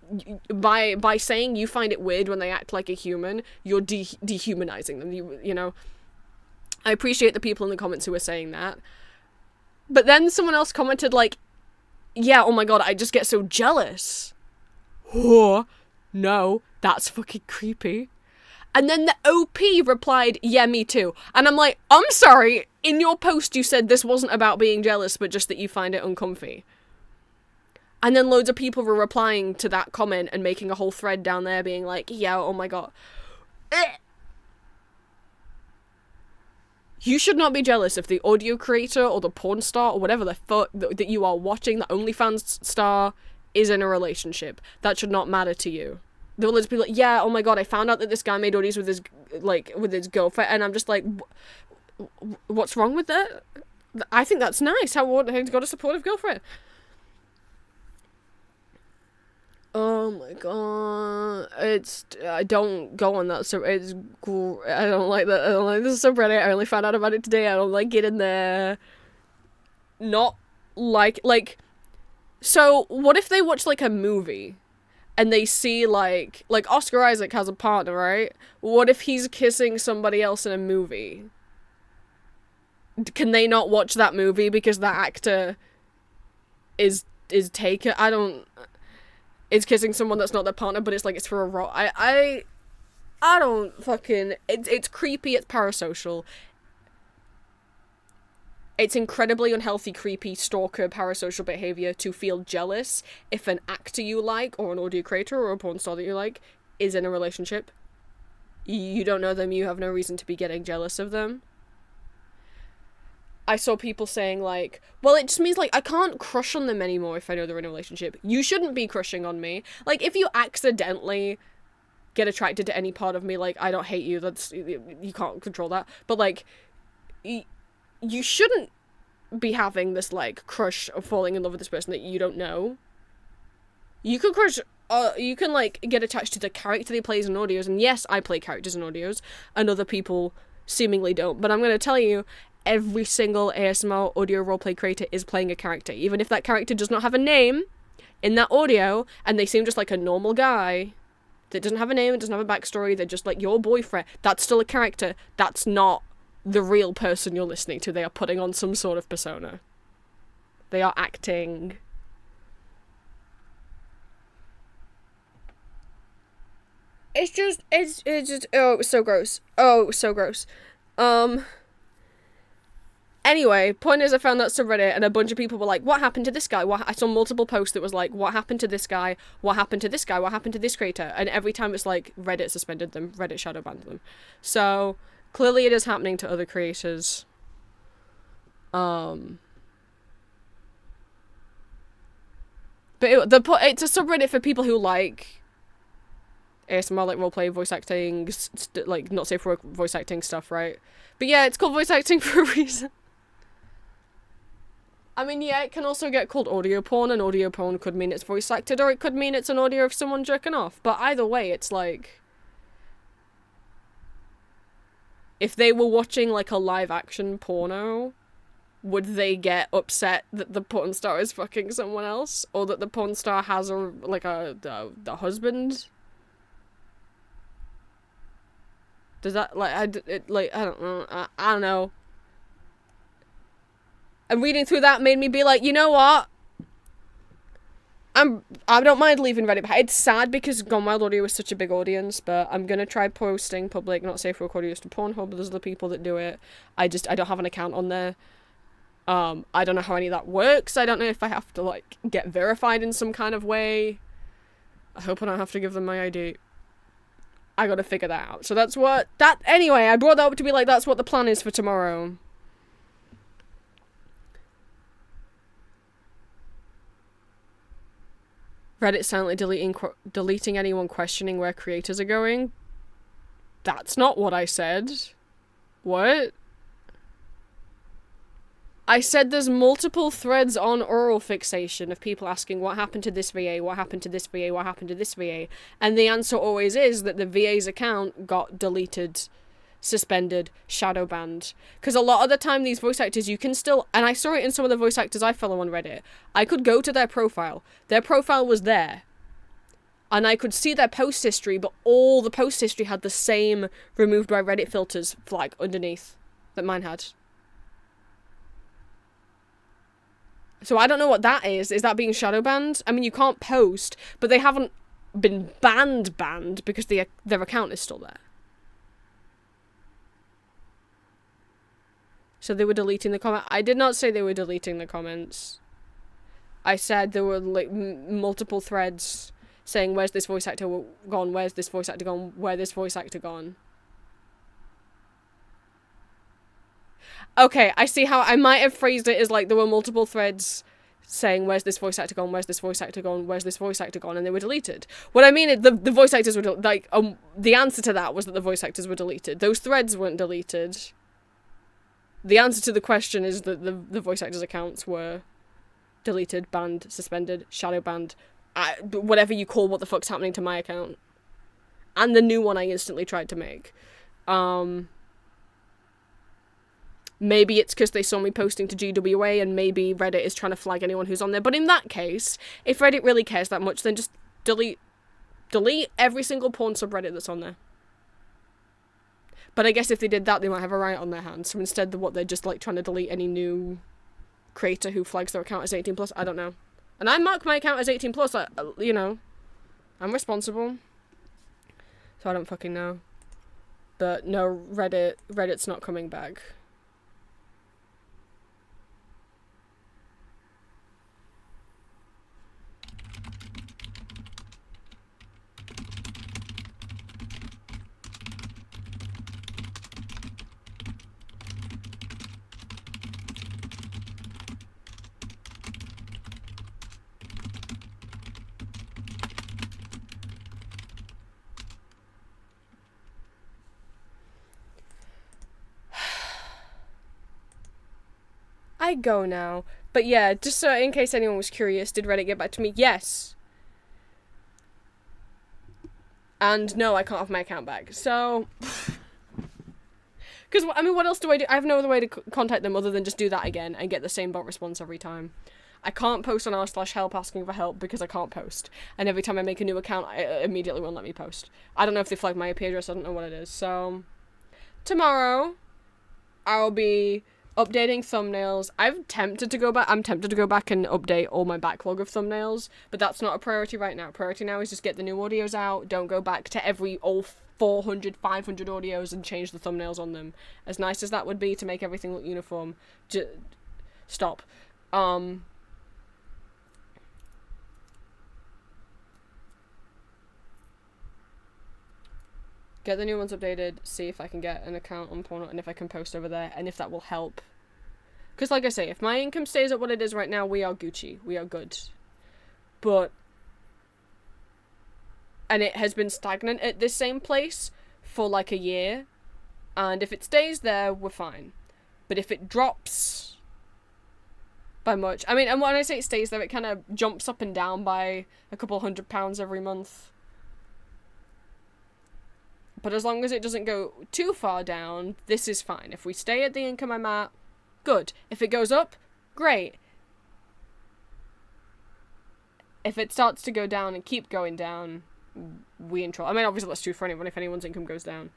by saying you find it weird when they act like a human, you're dehumanizing them, you know? I appreciate the people in the comments who are saying that. But then someone else commented like, yeah, oh my god, I just get so jealous. Oh, no, that's fucking creepy. And then the OP replied, yeah, me too. And I'm like, I'm sorry, in your post you said this wasn't about being jealous, but just that you find it uncomfy. And then loads of people were replying to that comment and making a whole thread down there being like, yeah, oh my god. You should not be jealous if the audio creator or the porn star or whatever the fuck that you are watching, the OnlyFans star, is in a relationship. That should not matter to you. There will just be like, yeah, oh my god, I found out that this guy made audios with his girlfriend, and I'm just like, what's wrong with that? I think that's nice. He's got a supportive girlfriend. Oh my god, I don't go on that, so I don't like that, I don't like this subreddit, I only found out about it today, I don't like getting there. Not like, so what if they watch like a movie, and they see like Oscar Isaac has a partner, right? What if he's kissing somebody else in a movie? Can they not watch that movie because that actor is taken? Is kissing someone that's not their partner, but it's like it's for a role. I don't fucking... It's creepy, it's parasocial. It's incredibly unhealthy, creepy, stalker, parasocial behavior to feel jealous if an actor you like, or an audio creator, or a porn star that you like, is in a relationship. You don't know them, you have no reason to be getting jealous of them. I saw people saying like, well, it just means like I can't crush on them anymore if I know they're in a relationship. You shouldn't be crushing on me. Like, if you accidentally get attracted to any part of me, like, I don't hate you, you can't control that. But like, you shouldn't be having this like crush of falling in love with this person that you don't know. You can crush, you can like get attached to the character they plays in audios, and yes, I play characters in audios, and other people seemingly don't. But I'm gonna tell you, every single ASMR audio roleplay creator is playing a character. Even if that character does not have a name in that audio, and they seem just like a normal guy that doesn't have a name, doesn't have a backstory, they're just like your boyfriend, that's still a character. That's not the real person you're listening to. They are putting on some sort of persona. They are acting. It's just, oh, it was so gross. Oh, it was so gross. Anyway, point is I found that subreddit and a bunch of people were like, what happened to this guy? I saw multiple posts that was like, what happened to this guy? What happened to this guy? What happened to this creator? And every time it's like, Reddit suspended them, Reddit shadow banned them. So, clearly it is happening to other creators. But it's a subreddit for people who like ASMR, like roleplay, voice acting, like not safe for work voice acting stuff, right? But yeah, it's called voice acting for a reason. I mean, yeah, it can also get called audio porn, and audio porn could mean it's voice acted, or it could mean it's an audio of someone jerking off. But either way, it's like, if they were watching like a live action porno, would they get upset that the porn star is fucking someone else, or that the porn star has the husband? Does that I don't know. I don't know. And reading through that made me be like, you know what? I don't mind leaving Reddit behind. It's sad because Gone Wild Audio is such a big audience, but I'm gonna try posting public, not safe for audios to Pornhub. There's the people that do it. I don't have an account on there. I don't know how any of that works. I don't know if I have to like get verified in some kind of way. I hope I don't have to give them my ID. I gotta figure that out. So anyway, I brought that up to be like, that's what the plan is for tomorrow. Reddit silently deleting anyone questioning where creators are going. That's not what I said. What? I said there's multiple threads on oral fixation of people asking what happened to this VA, what happened to this VA, what happened to this VA, and the answer always is that the VA's account got deleted, suspended, shadow banned. Because a lot of the time these voice actors, you can still, and I saw it in some of the voice actors I follow on Reddit, I could go to their profile was there, and I could see their post history, but all the post history had the same removed by Reddit filters flag underneath that mine had. So I don't know what that is. Is that being shadow banned? I mean, you can't post, but they haven't been banned because their account is still there. So they were deleting the comment. I did not say they were deleting the comments. I said there were like multiple threads saying, where's this voice actor gone? Where's this voice actor gone? Where's this voice actor gone? Okay, I see how I might have phrased it as like there were multiple threads saying, where's this voice actor gone? Where's this voice actor gone? Where's this voice actor gone? And they were deleted. What I mean is the voice actors were the answer to that was that the voice actors were deleted. Those threads weren't deleted. The answer to the question is that the voice actors' accounts were deleted, banned, suspended, shadow banned, whatever you call what the fuck's happening to my account. And the new one I instantly tried to make. Maybe it's because they saw me posting to GWA and maybe Reddit is trying to flag anyone who's on there. But in that case, if Reddit really cares that much, then just delete every single porn subreddit that's on there. But I guess if they did that, they might have a riot on their hands. So instead, they're just like trying to delete any new creator who flags their account as 18+. I don't know. And I mark my account as 18+. You know, I'm responsible. So I don't fucking know. But no, Reddit's not coming back. I go now. But yeah, just so in case anyone was curious, did Reddit get back to me? Yes. And no, I can't have my account back. So, because I mean, what else do I do? I have no other way to contact them other than just do that again and get the same bot response every time. I can't post on r/help asking for help because I can't post. And every time I make a new account, it immediately won't let me post. I don't know if they flagged my IP address. I don't know what it is. So, tomorrow, I'll be updating thumbnails. I'm tempted to go back and update all my backlog of thumbnails, but that's not a priority right now. Priority now is just get the new audios out. Don't go back to all 400, 500 audios and change the thumbnails on them. As nice as that would be to make everything look uniform, stop. Get the new ones updated, see if I can get an account on Pornhub and if I can post over there, and if that will help. Because like I say, if my income stays at what it is right now, we are Gucci. We are good. But... and it has been stagnant at this same place for like a year. And if it stays there, we're fine. But if it drops by much... I mean, and when I say it stays there, it kind of jumps up and down by a couple £100 every month. But as long as it doesn't go too far down, this is fine. If we stay at the income I'm at, good. If it goes up, great. If it starts to go down and keep going down, we in trouble. I mean, obviously that's true for anyone if anyone's income goes down.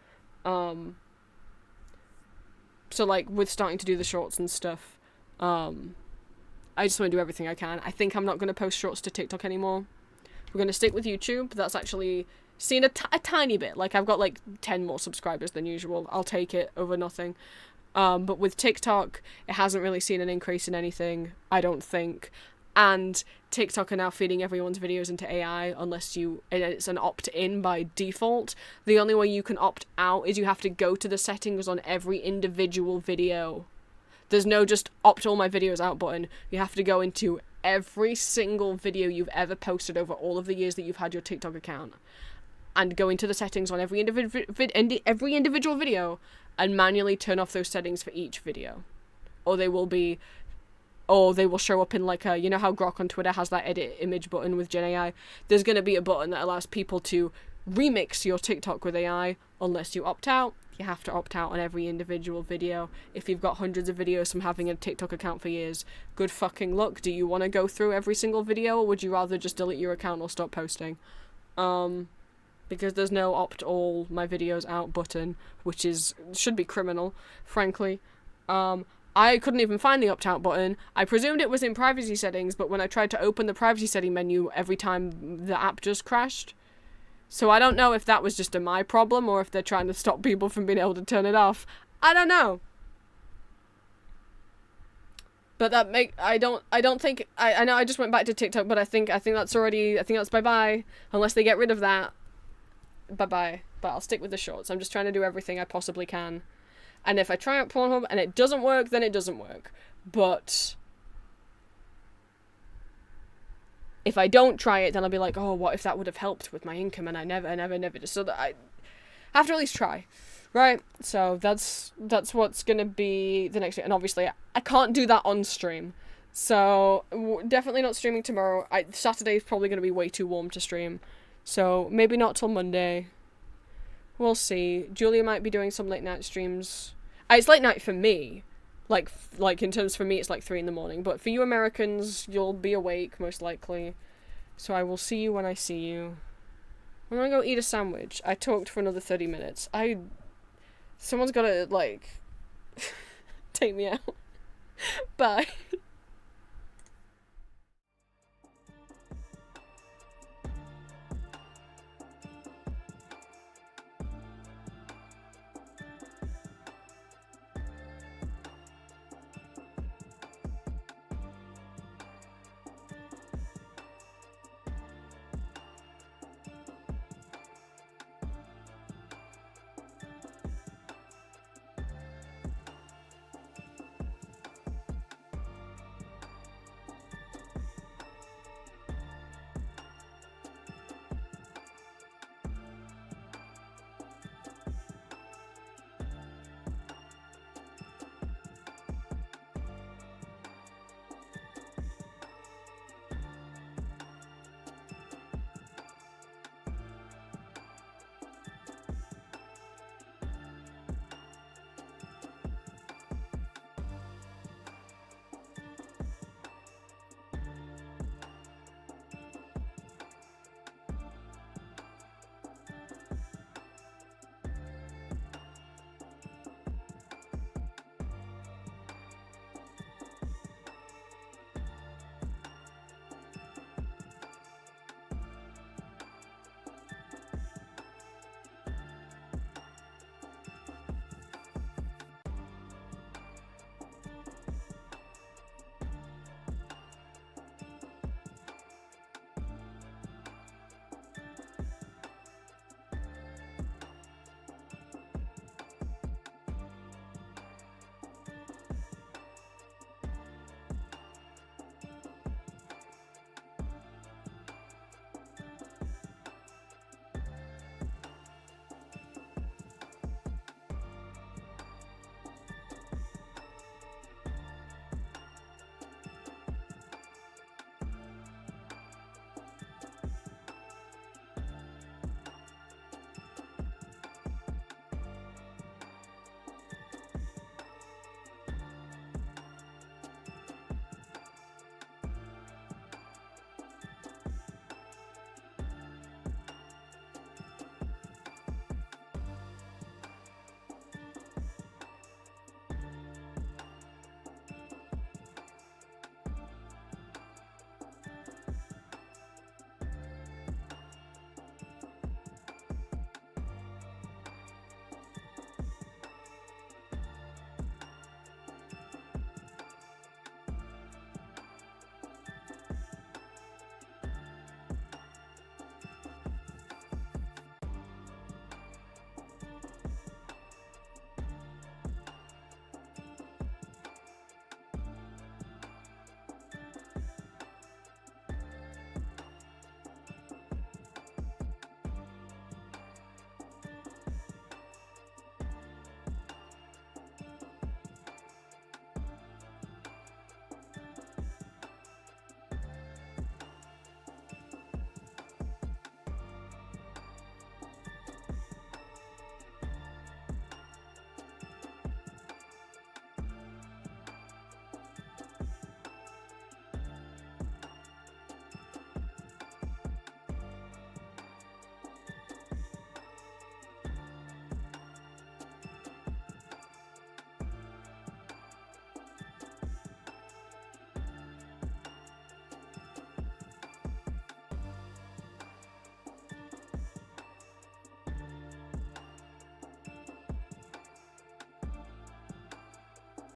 So like with starting to do the shorts and stuff, I just want to do everything I can. I think I'm not going to post shorts to TikTok anymore. We're going to stick with YouTube. That's actually seen a tiny bit. Like, I've got like 10 more subscribers than usual. I'll take it over nothing. But with TikTok, it hasn't really seen an increase in anything, I don't think. And TikTok are now feeding everyone's videos into AI unless it's an opt-in by default. The only way you can opt out is you have to go to the settings on every individual video. There's no just opt all my videos out button. You have to go into every single video you've ever posted over all of the years that you've had your TikTok account. And go into the settings on every individual video and manually turn off those settings for each video. or they will show up in like a, you know how Grok on Twitter has that edit image button with Gen AI? There's going to be a button that allows people to remix your TikTok with AI unless you opt out. You have to opt out on every individual video. If you've got hundreds of videos from having a TikTok account for years, good fucking luck. Do you want to go through every single video, or would you rather just delete your account or stop posting? Because there's no opt all my videos out button, which should be criminal, frankly. I couldn't even find the opt-out button. I presumed it was in privacy settings, but when I tried to open the privacy setting menu, every time the app just crashed. So I don't know if that was just a my problem, or if they're trying to stop people from being able to turn it off. I don't know. But I don't think, I know I just went back to TikTok, but I think that's bye-bye. Unless they get rid of that. Bye-bye. But I'll stick with the shorts. I'm just trying to do everything I possibly can. And if I try out Pornhub and it doesn't work, then it doesn't work. But if I don't try it, then I'll be like, oh, what if that would have helped with my income? And I never did. So that I have to at least try, right? So that's what's gonna be the next week. And obviously, I can't do that on stream. So definitely not streaming tomorrow. Saturday is probably gonna be way too warm to stream. So maybe not till Monday. We'll see. Julia might be doing some late night streams. It's late night for me. Like in terms for me, it's like 3 a.m. But for you Americans, you'll be awake, most likely. So I will see you when I see you. I'm gonna go eat a sandwich. I talked for another 30 minutes. Someone's gotta, like, take me out. Bye.